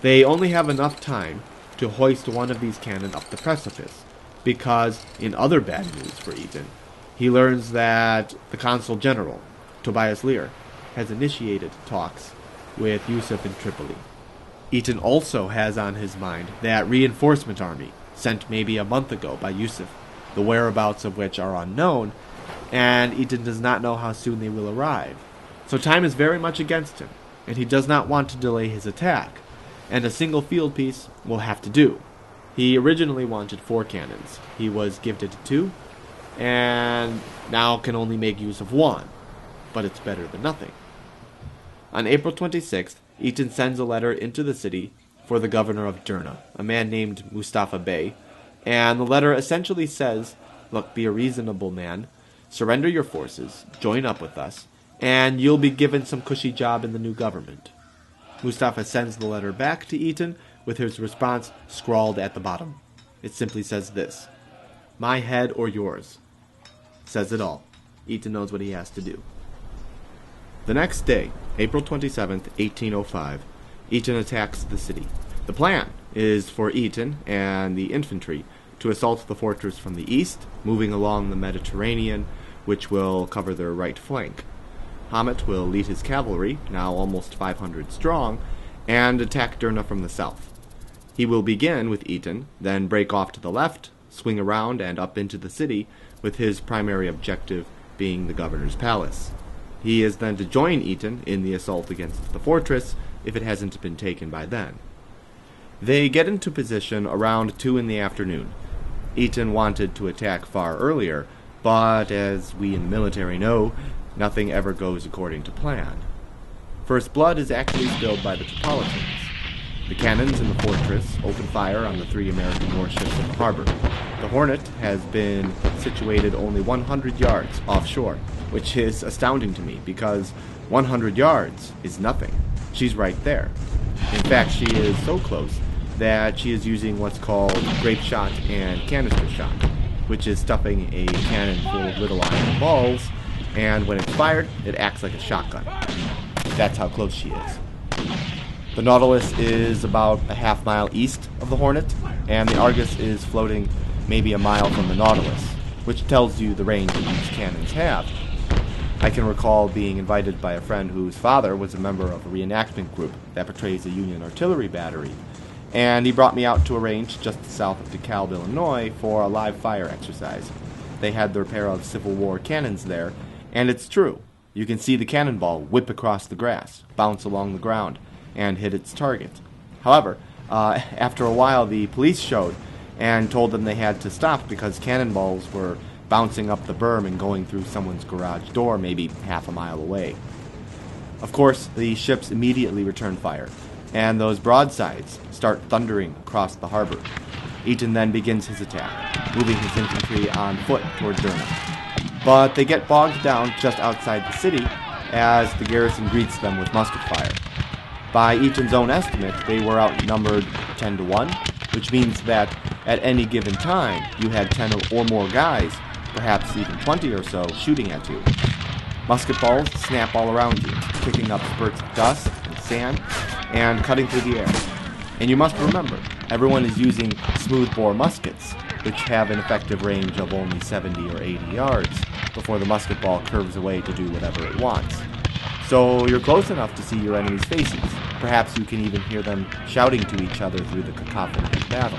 they only have enough time to hoist one of these cannon up the precipice, because, in other bad news for Eaton, he learns that the consul general, Tobias Lear, has initiated talks with Yusuf in Tripoli. Eaton also has on his mind that reinforcement army, sent maybe a month ago by Yusuf, the whereabouts of which are unknown, and Eaton does not know how soon they will arrive. So time is very much against him, and he does not want to delay his attack, and a single field piece will have to do. He originally wanted 4 cannons. He was gifted 2, and now can only make use of 1, but it's better than nothing. On April 26th, Eaton sends a letter into the city for the governor of Derna, a man named Mustafa Bey, and the letter essentially says, look, be a reasonable man, surrender your forces, join up with us, and you'll be given some cushy job in the new government. Mustafa sends the letter back to Eaton with his response scrawled at the bottom. It simply says this: my head or yours. Says it all. Eaton knows what he has to do. The next day, April 27th, 1805, Eaton attacks the city. The plan is for Eaton and the infantry to assault the fortress from the east, moving along the Mediterranean, which will cover their right flank. Hamet will lead his cavalry, now almost 500 strong, and attack Derna from the south. He will begin with Eaton, then break off to the left, swing around and up into the city, with his primary objective being the governor's palace. He is then to join Eaton in the assault against the fortress if it hasn't been taken by then. They get into position around 2 in the afternoon. Eaton wanted to attack far earlier, but as we in the military know, nothing ever goes according to plan. First blood is actually spilled by the Tripolitans. The cannons in the fortress open fire on the 3 American warships in the harbor. The Hornet has been situated only 100 yards offshore, which is astounding to me because 100 yards is nothing. She's right there. In fact, she is so close that she is using what's called grape shot and canister shot, which is stuffing a cannon full of little iron balls, and when it's fired, it acts like a shotgun. That's how close she is. The Nautilus is about a half-mile east of the Hornet, and the Argus is floating maybe a mile from the Nautilus, which tells you the range that these cannons have. I can recall being invited by a friend whose father was a member of a reenactment group that portrays a Union artillery battery, and he brought me out to a range just south of DeKalb, Illinois, for a live fire exercise. They had their pair of Civil War cannons there, and it's true. You can see the cannonball whip across the grass, bounce along the ground, and hit its target. However, after a while the police showed and told them they had to stop because cannonballs were bouncing up the berm and going through someone's garage door maybe half a mile away. Of course, the ships immediately return fire, and those broadsides start thundering across the harbor. Eaton then begins his attack, moving his infantry on foot toward Derna. But they get bogged down just outside the city as the garrison greets them with musket fire. By Eaton's own estimate, they were outnumbered 10-1, which means that at any given time you had 10 or more guys, perhaps even 20 or so, shooting at you. Musket balls snap all around you, kicking up spurts of dust and sand, and cutting through the air. And you must remember, everyone is using smoothbore muskets, which have an effective range of only 70 or 80 yards before the musket ball curves away to do whatever it wants. So you're close enough to see your enemy's faces. Perhaps you can even hear them shouting to each other through the cacophony of battle.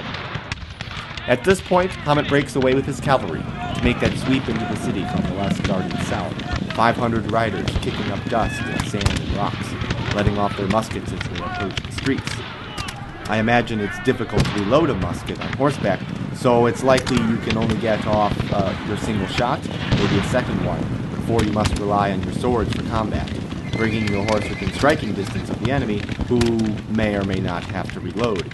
At this point, Hamet breaks away with his cavalry to make that sweep into the city from the less guarded south, 500 riders kicking up dust and sand and rocks, letting off their muskets as they approach the streets. I imagine it's difficult to reload a musket on horseback, so it's likely you can only get off your single shot, maybe a second one, before you must rely on your swords for combat, bringing your horse within striking distance of the enemy, who may or may not have to reload.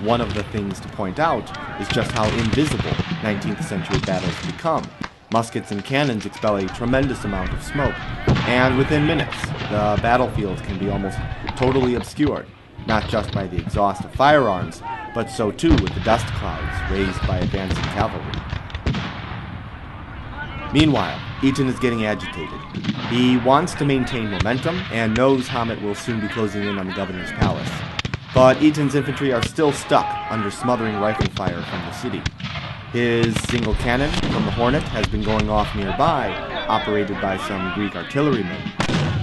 One of the things to point out is just how invisible 19th century battles become. Muskets and cannons expel a tremendous amount of smoke, and within minutes, the battlefield can be almost totally obscured, not just by the exhaust of firearms, but so too with the dust clouds raised by advancing cavalry. Meanwhile, Eaton is getting agitated. He wants to maintain momentum and knows Hamet will soon be closing in on the governor's palace. But Eaton's infantry are still stuck under smothering rifle fire from the city. His single cannon from the Hornet has been going off nearby, operated by some Greek artillerymen.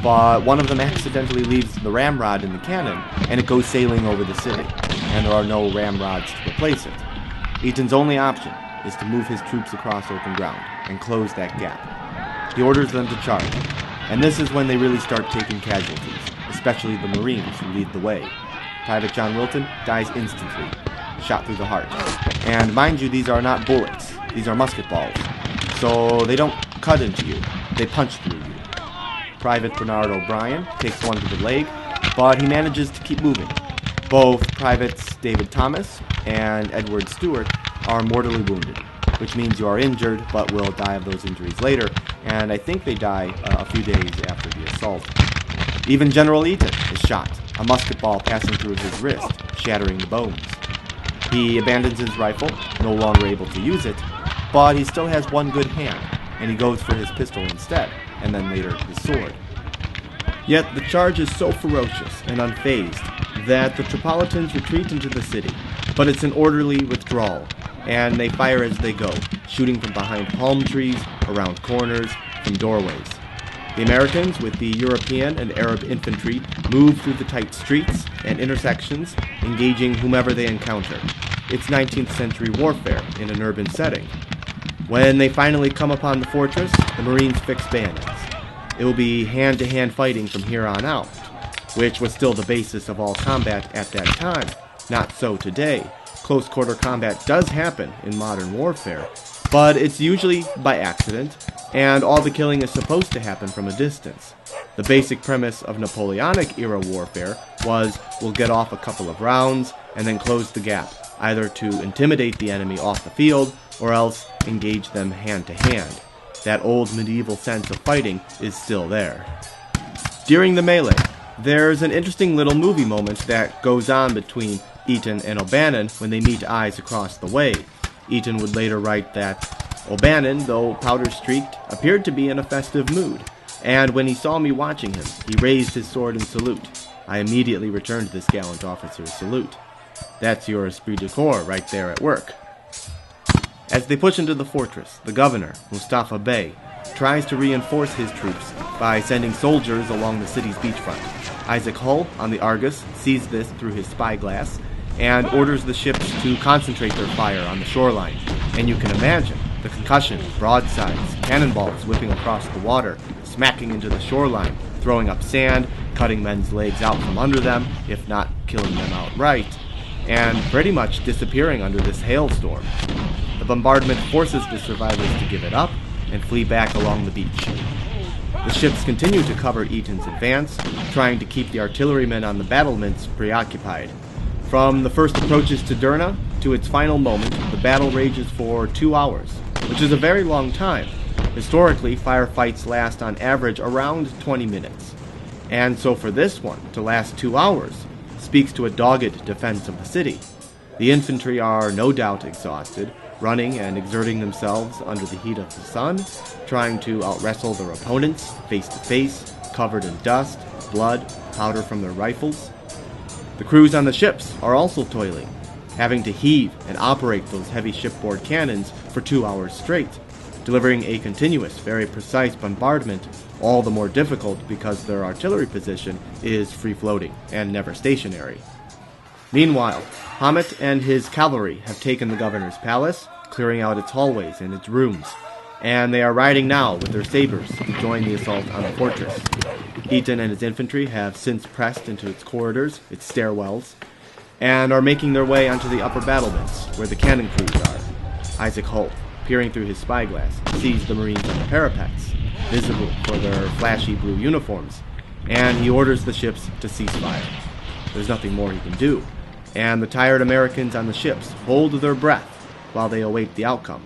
But one of them accidentally leaves the ramrod in the cannon, and it goes sailing over the city, and there are no ramrods to replace it. Eaton's only option is to move his troops across open ground and close that gap. He orders them to charge, and this is when they really start taking casualties, especially the Marines who lead the way. Private John Wilton dies instantly, shot through the heart. And mind you, these are not bullets, these are musket balls. So they don't cut into you, they punch through you. Private Bernard O'Brien takes one to the leg, but he manages to keep moving. Both Privates David Thomas and Edward Stewart are mortally wounded, which means you are injured, but will die of those injuries later, and I think they die a few days after the assault. Even General Eaton is shot, a musket ball passing through his wrist, shattering the bones. He abandons his rifle, no longer able to use it, but he still has one good hand, and he goes for his pistol instead, and then later his sword. Yet the charge is so ferocious and unfazed that the Tripolitans retreat into the city, but it's an orderly withdrawal, and they fire as they go, shooting from behind palm trees, around corners, from doorways. The Americans, with the European and Arab infantry, move through the tight streets and intersections, engaging whomever they encounter. It's 19th century warfare in an urban setting. When they finally come upon the fortress, the Marines fix bayonets. It will be hand-to-hand fighting from here on out, which was still the basis of all combat at that time. Not so today. Close-quarter combat does happen in modern warfare, but it's usually by accident, and all the killing is supposed to happen from a distance. The basic premise of Napoleonic-era warfare was we'll get off a couple of rounds and then close the gap, either to intimidate the enemy off the field or else engage them hand-to-hand. That old medieval sense of fighting is still there. During the melee, there's an interesting little movie moment that goes on between Eaton and O'Bannon when they meet eyes across the way. Eaton would later write that O'Bannon, though powder-streaked, appeared to be in a festive mood, and when he saw me watching him, he raised his sword in salute. I immediately returned this gallant officer's salute. That's your esprit de corps right there at work. As they push into the fortress, the governor, Mustafa Bey, tries to reinforce his troops by sending soldiers along the city's beachfront. Isaac Hull, on the Argus, sees this through his spyglass and orders the ships to concentrate their fire on the shoreline. And you can imagine the concussion, broadsides, cannonballs whipping across the water, smacking into the shoreline, throwing up sand, cutting men's legs out from under them, if not killing them outright, and pretty much disappearing under this hailstorm. The bombardment forces the survivors to give it up and flee back along the beach. The ships continue to cover Eaton's advance, trying to keep the artillerymen on the battlements preoccupied. From the first approaches to Derna to its final moment, the battle rages for 2 hours, which is a very long time. Historically, firefights last on average around 20 minutes. And so for this one to last 2 hours speaks to a dogged defense of the city. The infantry are no doubt exhausted, running and exerting themselves under the heat of the sun, trying to outwrestle their opponents face to face, covered in dust, blood, powder from their rifles. The crews on the ships are also toiling, having to heave and operate those heavy shipboard cannons for 2 hours straight, delivering a continuous, very precise bombardment, all the more difficult because their artillery position is free-floating and never stationary. Meanwhile, Hamet and his cavalry have taken the governor's palace, clearing out its hallways and its rooms, and they are riding now with their sabers to join the assault on the fortress. Eaton and his infantry have since pressed into its corridors, its stairwells, and are making their way onto the upper battlements, where the cannon crews are. Isaac Hull, peering through his spyglass, sees the Marines on the parapets, visible for their flashy blue uniforms, and he orders the ships to cease fire. There's nothing more he can do, and the tired Americans on the ships hold their breath while they await the outcome.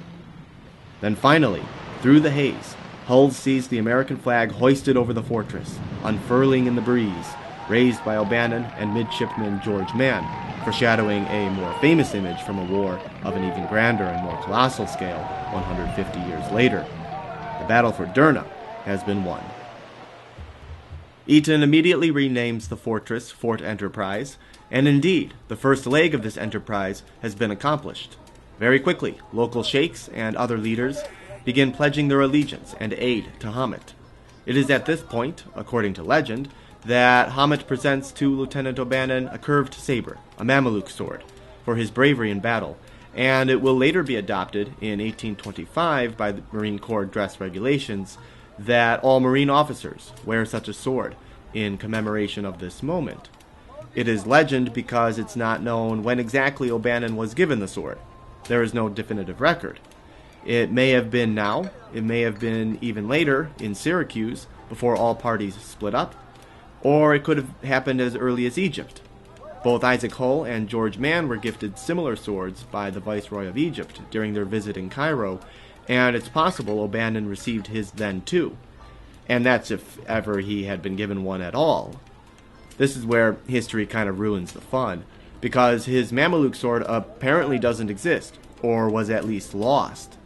Then finally, through the haze, Hull sees the American flag hoisted over the fortress, unfurling in the breeze, raised by O'Bannon and midshipman George Mann, foreshadowing a more famous image from a war of an even grander and more colossal scale 150 years later. The battle for Derna has been won. Eaton immediately renames the fortress Fort Enterprise, and indeed, the first leg of this enterprise has been accomplished. Very quickly, local sheikhs and other leaders begin pledging their allegiance and aid to Hamet. It is at this point, according to legend, that Hamet presents to Lieutenant O'Bannon a curved saber, a Mameluke sword, for his bravery in battle, and it will later be adopted in 1825 by the Marine Corps dress regulations that all Marine officers wear such a sword in commemoration of this moment. It is legend because it's not known when exactly O'Bannon was given the sword. There is no definitive record. It may have been now, it may have been even later in Syracuse before all parties split up, or it could have happened as early as Egypt. Both Isaac Hull and George Mann were gifted similar swords by the Viceroy of Egypt during their visit in Cairo, and it's possible O'Bannon received his then too. And that's if ever he had been given one at all. This is where history kind of ruins the fun, because his Mameluke sword apparently doesn't exist, or was at least lost,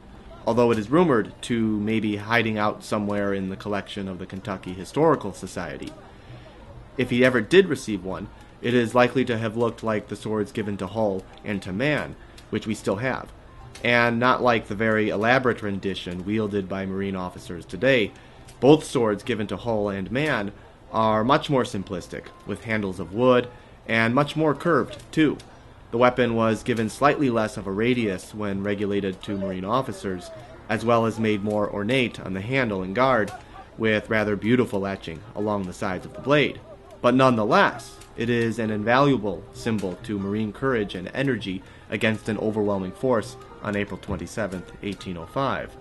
although it is rumored to maybe hiding out somewhere in the collection of the Kentucky Historical Society. If he ever did receive one, it is likely to have looked like the swords given to Hull and to Mann, which we still have, and not like the very elaborate rendition wielded by Marine officers today. Both swords given to Hull and Mann are much more simplistic, with handles of wood, and much more curved, too. The weapon was given slightly less of a radius when regulated to Marine officers, as well as made more ornate on the handle and guard, with rather beautiful etching along the sides of the blade. But nonetheless, it is an invaluable symbol to Marine courage and energy against an overwhelming force on April 27, 1805.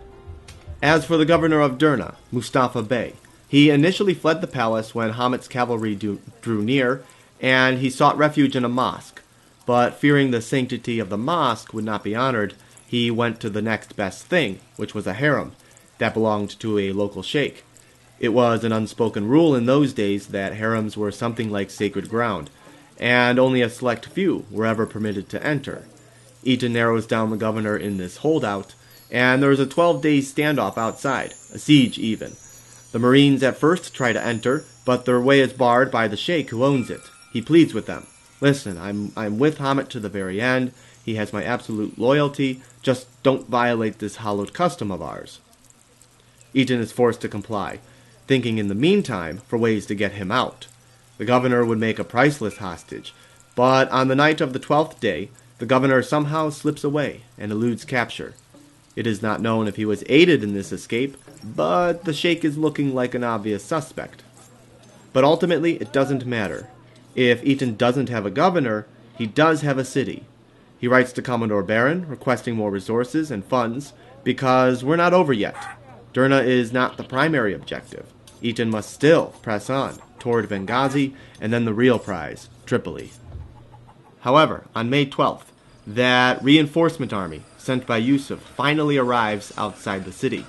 As for the governor of Derna, Mustafa Bey, he initially fled the palace when Hamet's cavalry drew near, and he sought refuge in a mosque. But fearing the sanctity of the mosque would not be honored, he went to the next best thing, which was a harem that belonged to a local sheikh. It was an unspoken rule in those days that harems were something like sacred ground, and only a select few were ever permitted to enter. Eaton narrows down the governor in this holdout, and there is a 12-day standoff outside, a siege even. The Marines at first try to enter, but their way is barred by the sheikh who owns it. He pleads with them. Listen, I'm with Hamet to the very end. He has my absolute loyalty. Just don't violate this hallowed custom of ours. Eaton is forced to comply, thinking in the meantime for ways to get him out. The governor would make a priceless hostage, but on the night of the 12th day, the governor somehow slips away and eludes capture. It is not known if he was aided in this escape, but the sheikh is looking like an obvious suspect. But ultimately, it doesn't matter. If Eaton doesn't have a governor, he does have a city. He writes to Commodore Barron, requesting more resources and funds, because we're not over yet. Derna is not the primary objective. Eaton must still press on toward Benghazi, and then the real prize, Tripoli. However, on May 12th, that reinforcement army sent by Yusuf finally arrives outside the city.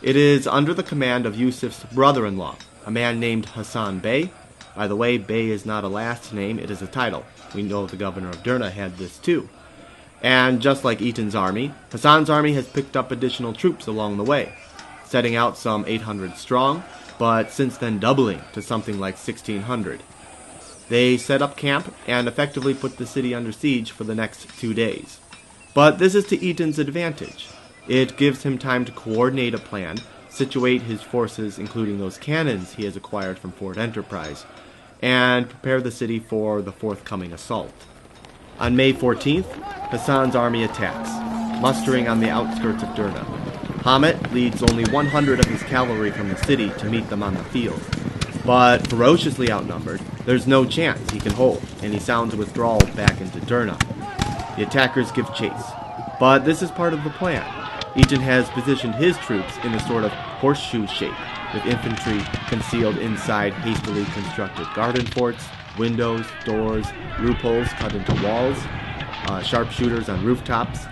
It is under the command of Yusuf's brother-in-law, a man named Hassan Bey. By the way, Bey is not a last name, it is a title. We know the governor of Derna had this too. And just like Eaton's army, Hassan's army has picked up additional troops along the way, setting out some 800 strong, but since then doubling to something like 1,600. They set up camp and effectively put the city under siege for the next 2 days. But this is to Eaton's advantage. It gives him time to coordinate a plan, situate his forces, including those cannons he has acquired from Fort Enterprise, and prepare the city for the forthcoming assault. On May 14th, Hassan's army attacks, mustering on the outskirts of Derna. Hamet leads only 100 of his cavalry from the city to meet them on the field. But ferociously outnumbered, there's no chance he can hold, and he sounds a withdrawal back into Derna. The attackers give chase, but this is part of the plan. Eaton has positioned his troops in a sort of horseshoe shape, with infantry concealed inside hastily constructed garden forts, windows, doors, loopholes cut into walls, sharpshooters on rooftops,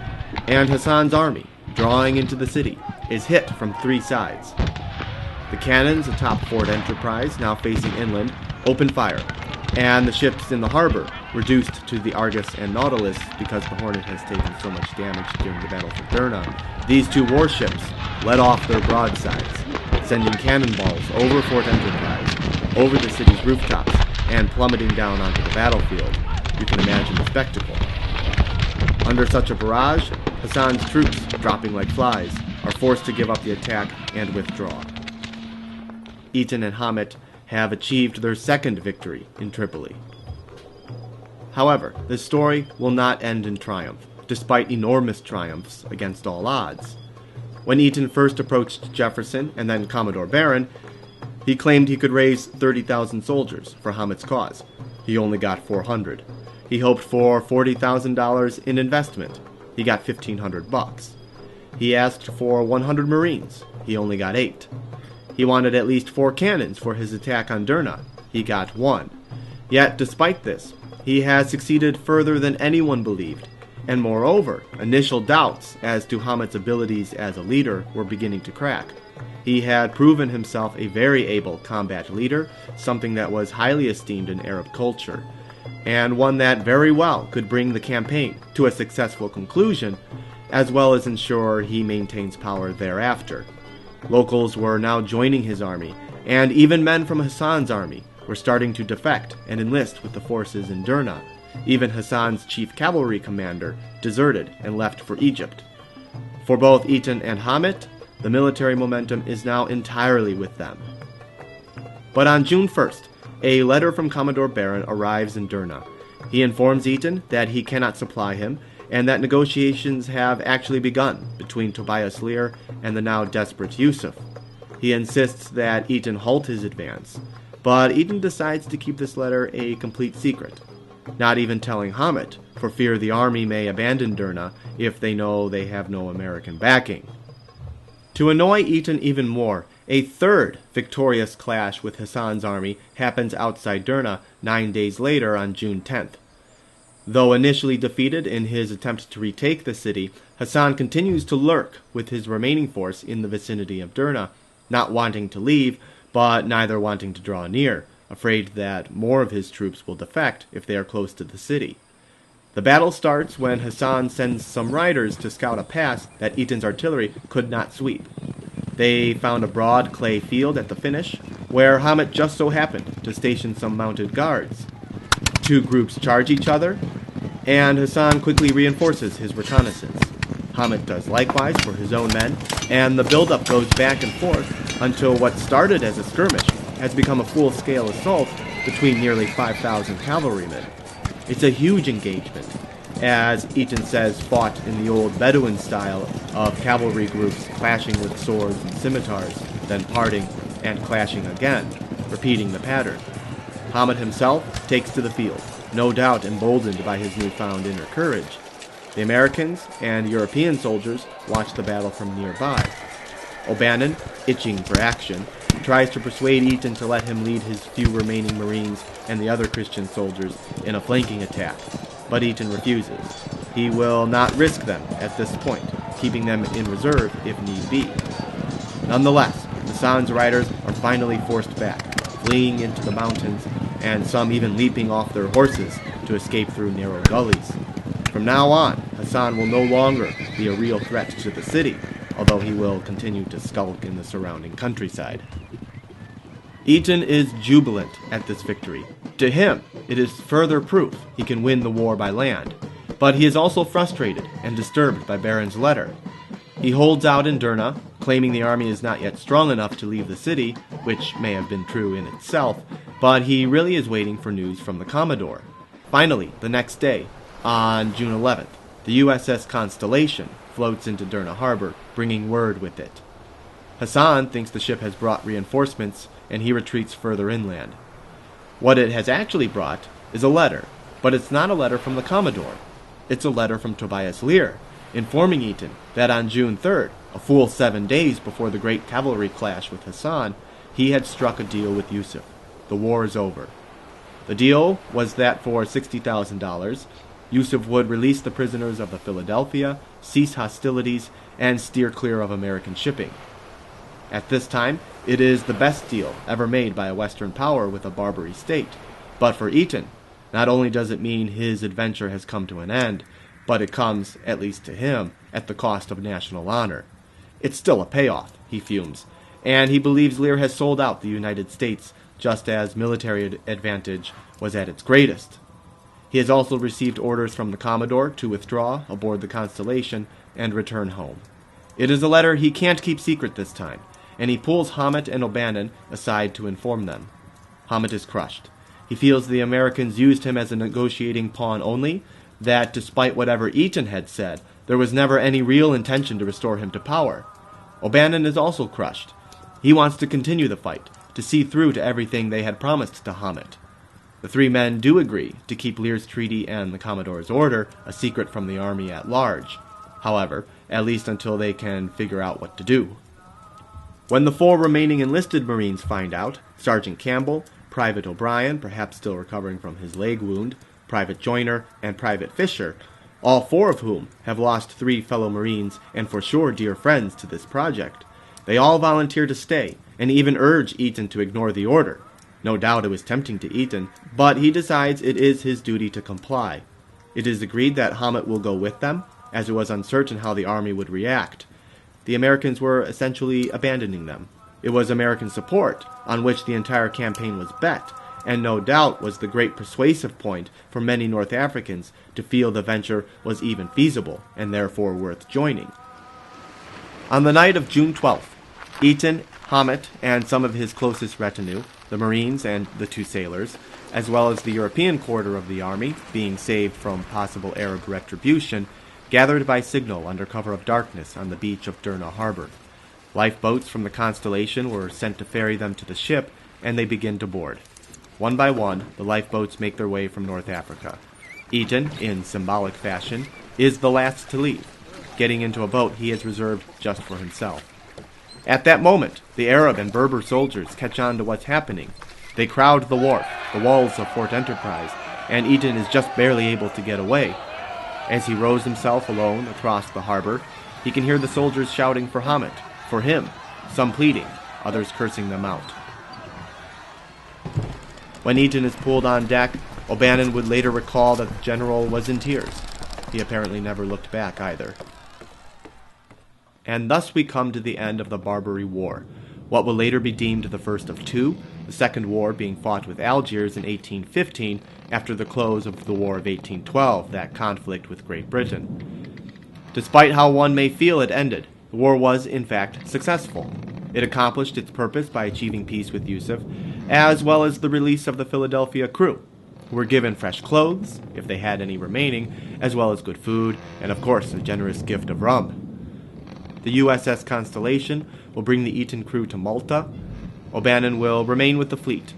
and Hassan's army, drawing into the city, is hit from 3 sides. The cannons atop Fort Enterprise, now facing inland, open fire, and the ships in the harbor, reduced to the Argus and Nautilus because the Hornet has taken so much damage during the Battle for Derna, these 2 warships let off their broadsides, sending cannonballs over Fort Enterprise, over the city's rooftops, and plummeting down onto the battlefield. You can imagine the spectacle. Under such a barrage, Hassan's troops, dropping like flies, are forced to give up the attack and withdraw. Eaton and Hamet have achieved their second victory in Tripoli. However, this story will not end in triumph, despite enormous triumphs against all odds. When Eaton first approached Jefferson and then Commodore Barron, he claimed he could raise 30,000 soldiers for Hamet's cause. He only got 400. He hoped for $40,000 in investment. He got $1,500. He asked for 100 Marines. He only got 8. He wanted at least 4 cannons for his attack on Derna. He got 1. Yet, despite this, he has succeeded further than anyone believed, and moreover, initial doubts as to Hamet's abilities as a leader were beginning to crack. He had proven himself a very able combat leader, something that was highly esteemed in Arab culture, and one that very well could bring the campaign to a successful conclusion, as well as ensure he maintains power thereafter. Locals were now joining his army, and even men from Hassan's army were starting to defect and enlist with the forces in Derna. Even Hassan's chief cavalry commander deserted and left for Egypt. For both Eaton and Hamet, the military momentum is now entirely with them. But on June 1st, a letter from Commodore Barron arrives in Derna. He informs Eaton that he cannot supply him, and that negotiations have actually begun between Tobias Lear and the now desperate Yusuf. He insists that Eaton halt his advance, but Eaton decides to keep this letter a complete secret, not even telling Hamet, for fear the army may abandon Derna if they know they have no American backing. To annoy Eaton even more, a third victorious clash with Hassan's army happens outside Derna 9 days later on June 10th. Though initially defeated in his attempt to retake the city, Hassan continues to lurk with his remaining force in the vicinity of Derna, not wanting to leave, but neither wanting to draw near, afraid that more of his troops will defect if they are close to the city. The battle starts when Hassan sends some riders to scout a pass that Eaton's artillery could not sweep. They found a broad clay field at the finish, where Hamet just so happened to station some mounted guards. Two groups charge each other, and Hassan quickly reinforces his reconnaissance. Hamet does likewise for his own men, and the buildup goes back and forth until what started as a skirmish has become a full-scale assault between nearly 5,000 cavalrymen. It's a huge engagement, as Eaton says fought in the old Bedouin style of cavalry groups clashing with swords and scimitars, then parting and clashing again, repeating the pattern. Hamet himself takes to the field, no doubt emboldened by his newfound inner courage. The Americans and European soldiers watch the battle from nearby. O'Bannon, itching for action, tries to persuade Eaton to let him lead his few remaining Marines and the other Christian soldiers in a flanking attack, but Eaton refuses. He will not risk them at this point, keeping them in reserve if need be. Nonetheless, Hassan's riders are finally forced back, fleeing into the mountains, and some even leaping off their horses to escape through narrow gullies. From now on, Hassan will no longer be a real threat to the city, although he will continue to skulk in the surrounding countryside. Eaton is jubilant at this victory. To him, it is further proof he can win the war by land, but he is also frustrated and disturbed by Baron's letter. He holds out in Derna, claiming the army is not yet strong enough to leave the city, which may have been true in itself, but he really is waiting for news from the Commodore. Finally, the next day, on June 11th, the USS Constellation floats into Derna harbor, bringing word with it. Hassan thinks the ship has brought reinforcements, and he retreats further inland. What it has actually brought is a letter, but it's not a letter from the Commodore. It's a letter from Tobias Lear, informing Eaton that on June 3rd, a full 7 days before the great cavalry clash with Hassan, he had struck a deal with Yusuf. The war is over. The deal was that for $60,000, Yusuf would release the prisoners of the Philadelphia, cease hostilities, and steer clear of American shipping. At this time, it is the best deal ever made by a Western power with a Barbary state. But for Eaton, not only does it mean his adventure has come to an end, but it comes, at least to him, at the cost of national honor. It's still a payoff, he fumes, and he believes Lear has sold out the United States just as military advantage was at its greatest. He has also received orders from the Commodore to withdraw aboard the Constellation and return home. It is a letter he can't keep secret this time, and he pulls Hamet and O'Bannon aside to inform them. Hamet is crushed. He feels the Americans used him as a negotiating pawn only, that despite whatever Eaton had said, there was never any real intention to restore him to power. O'Bannon is also crushed. He wants to continue the fight, to see through to everything they had promised to Hamet. The three men do agree to keep Lear's treaty and the Commodore's order a secret from the army at large. However, at least until they can figure out what to do. When the 4 remaining enlisted Marines find out, Sergeant Campbell, Private O'Brien, perhaps still recovering from his leg wound, Private Joyner, and Private Fisher, all 4 of whom have lost 3 fellow Marines and for sure dear friends to this project, they all volunteer to stay and even urge Eaton to ignore the order. No doubt it was tempting to Eaton, but he decides it is his duty to comply. It is agreed that Hamet will go with them, as it was uncertain how the army would react. The Americans were essentially abandoning them. It was American support on which the entire campaign was bet, and no doubt was the great persuasive point for many North Africans to feel the venture was even feasible, and therefore worth joining. On the night of June 12th, Eaton, Hamet, and some of his closest retinue, the Marines and the 2 sailors, as well as the European quarter of the army, being saved from possible Arab retribution, gathered by signal under cover of darkness on the beach of Derna harbor. Lifeboats from the Constellation were sent to ferry them to the ship, and they begin to board. One by one, the lifeboats make their way from North Africa. Eaton, in symbolic fashion, is the last to leave, getting into a boat he has reserved just for himself. At that moment, the Arab and Berber soldiers catch on to what's happening. They crowd the wharf, the walls of Fort Enterprise, and Eaton is just barely able to get away. As he rows himself alone across the harbor, he can hear the soldiers shouting for Hamet, for him, some pleading, others cursing them out. When Eaton is pulled on deck, O'Bannon would later recall that the general was in tears. He apparently never looked back either. And thus we come to the end of the Barbary War, what will later be deemed the first of two, the second war being fought with Algiers in 1815 after the close of the War of 1812, that conflict with Great Britain. Despite how one may feel it ended, the war was, in fact, successful. It accomplished its purpose by achieving peace with Yusuf, as well as the release of the Philadelphia crew, who were given fresh clothes, if they had any remaining, as well as good food, and of course a generous gift of rum. The USS Constellation will bring the Eaton crew to Malta. O'Bannon will remain with the fleet,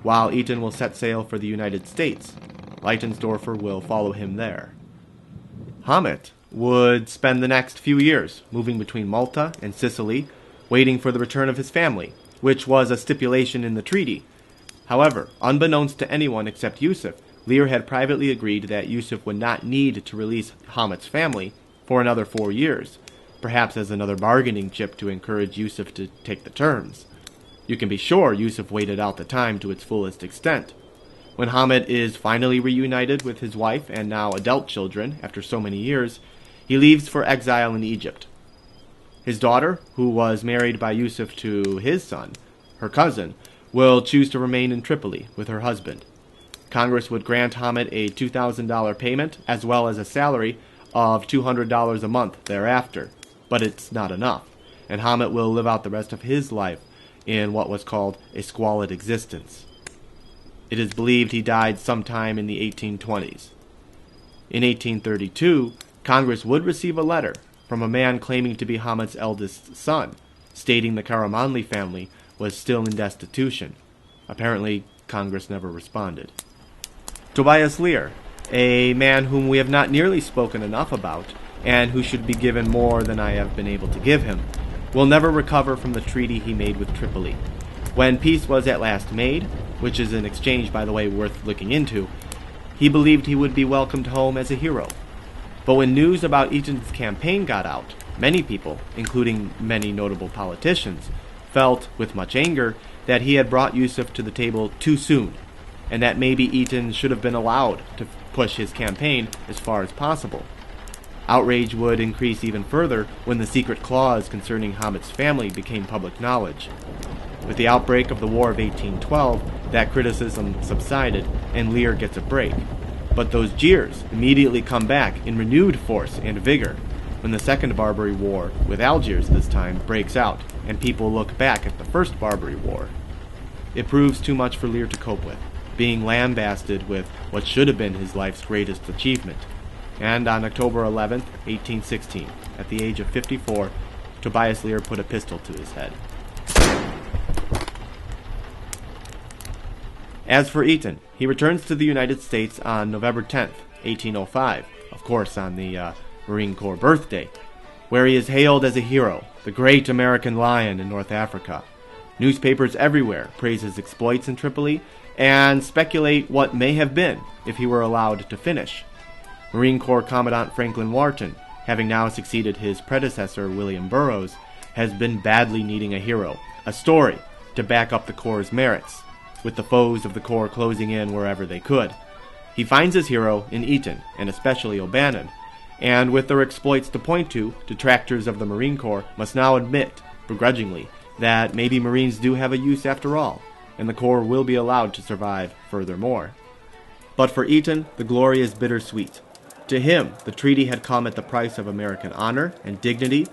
while Eaton will set sail for the United States. Leitensdorfer will follow him there. Hamet would spend the next few years moving between Malta and Sicily, waiting for the return of his family, which was a stipulation in the treaty. However, unbeknownst to anyone except Yusuf, Lear had privately agreed that Yusuf would not need to release Hamet's family for another 4 years, perhaps as another bargaining chip to encourage Yusuf to take the terms. You can be sure Yusuf waited out the time to its fullest extent. When Hamet is finally reunited with his wife and now adult children after so many years, he leaves for exile in Egypt. His daughter, who was married by Yusuf to his son, her cousin, will choose to remain in Tripoli with her husband. Congress would grant Hamet a $2,000 payment as well as a salary of $200 a month thereafter. But it's not enough, and Hamet will live out the rest of his life in what was called a squalid existence. It is believed he died sometime in the 1820s. In 1832, Congress would receive a letter from a man claiming to be Hamet's eldest son, stating the Karamanli family was still in destitution. Apparently, Congress never responded. Tobias Lear, a man whom we have not nearly spoken enough about, and who should be given more than I have been able to give him, will never recover from the treaty he made with Tripoli. When peace was at last made, which is an exchange, by the way, worth looking into, he believed he would be welcomed home as a hero. But when news about Eaton's campaign got out, many people, including many notable politicians, felt, with much anger, that he had brought Yusuf to the table too soon, and that maybe Eaton should have been allowed to push his campaign as far as possible. Outrage would increase even further when the secret clause concerning Hamet's family became public knowledge. With the outbreak of the War of 1812, that criticism subsided, and Lear gets a break. But those jeers immediately come back in renewed force and vigor when the Second Barbary War, with Algiers this time, breaks out, and people look back at the First Barbary War. It proves too much for Lear to cope with, being lambasted with what should have been his life's greatest achievement. And on October 11th, 1816, at the age of 54, Tobias Lear put a pistol to his head. As for Eaton, he returns to the United States on November 10th, 1805, of course on the Marine Corps birthday, where he is hailed as a hero, the great American lion in North Africa. Newspapers everywhere praise his exploits in Tripoli and speculate what may have been if he were allowed to finish. Marine Corps Commandant Franklin Wharton, having now succeeded his predecessor William Burroughs, has been badly needing a hero, a story, to back up the Corps' merits, with the foes of the Corps closing in wherever they could. He finds his hero in Eaton, and especially O'Bannon, and with their exploits to point to, detractors of the Marine Corps must now admit, begrudgingly, that maybe Marines do have a use after all, and the Corps will be allowed to survive furthermore. But for Eaton, the glory is bittersweet. To him, the treaty had come at the price of American honor and dignity,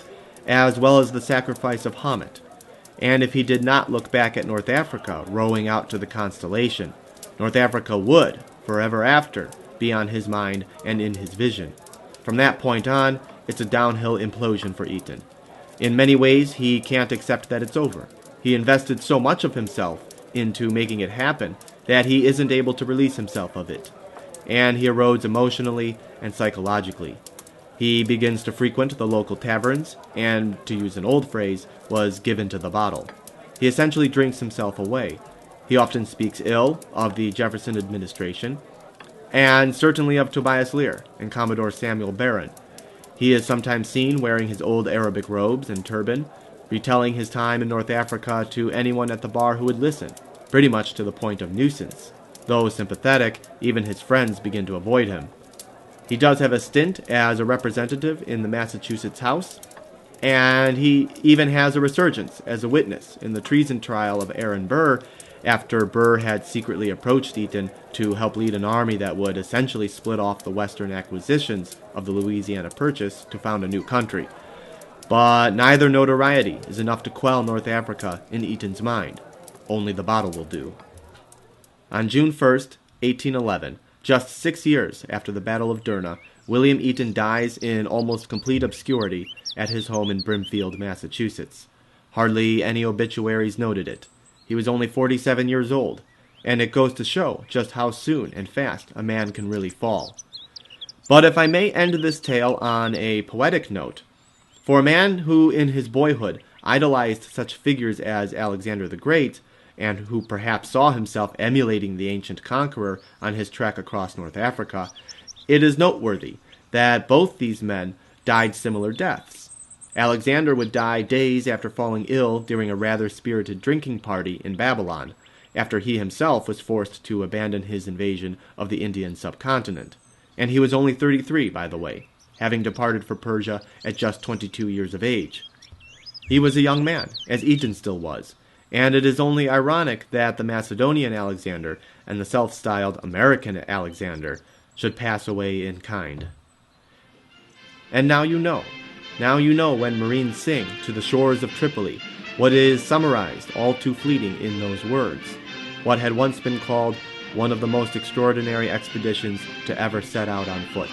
as well as the sacrifice of Hamet. And if he did not look back at North Africa, rowing out to the Constellation, North Africa would, forever after, be on his mind and in his vision. From that point on, it's a downhill implosion for Eaton. In many ways, he can't accept that it's over. He invested so much of himself into making it happen that he isn't able to release himself of it. And he erodes emotionally and psychologically. He begins to frequent the local taverns and, to use an old phrase, was given to the bottle. He essentially drinks himself away. He often speaks ill of the Jefferson administration, and certainly of Tobias Lear and Commodore Samuel Barron. He is sometimes seen wearing his old Arabic robes and turban, retelling his time in North Africa to anyone at the bar who would listen, pretty much to the point of nuisance. Though sympathetic, even his friends begin to avoid him. He does have a stint as a representative in the Massachusetts House, and he even has a resurgence as a witness in the treason trial of Aaron Burr, after Burr had secretly approached Eaton to help lead an army that would essentially split off the western acquisitions of the Louisiana Purchase to found a new country. But neither notoriety is enough to quell North Africa in Eaton's mind. Only the bottle will do. On June 1st, 1811, just 6 years after the Battle of Derna, William Eaton dies in almost complete obscurity at his home in Brimfield, Massachusetts. Hardly any obituaries noted it. He was only 47 years old, and it goes to show just how soon and fast a man can really fall. But if I may end this tale on a poetic note, for a man who in his boyhood idolized such figures as Alexander the Great, and who perhaps saw himself emulating the ancient conqueror on his trek across North Africa, it is noteworthy that both these men died similar deaths. Alexander would die days after falling ill during a rather spirited drinking party in Babylon, after he himself was forced to abandon his invasion of the Indian subcontinent. And he was only 33, by the way, having departed for Persia at just 22 years of age. He was a young man, as Eaton still was, and it is only ironic that the Macedonian Alexander and the self-styled American Alexander should pass away in kind. And now you know. Now you know when Marines sing to the shores of Tripoli what is summarized all too fleeting in those words, what had once been called one of the most extraordinary expeditions to ever set out on foot.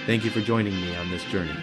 Thank you for joining me on this journey.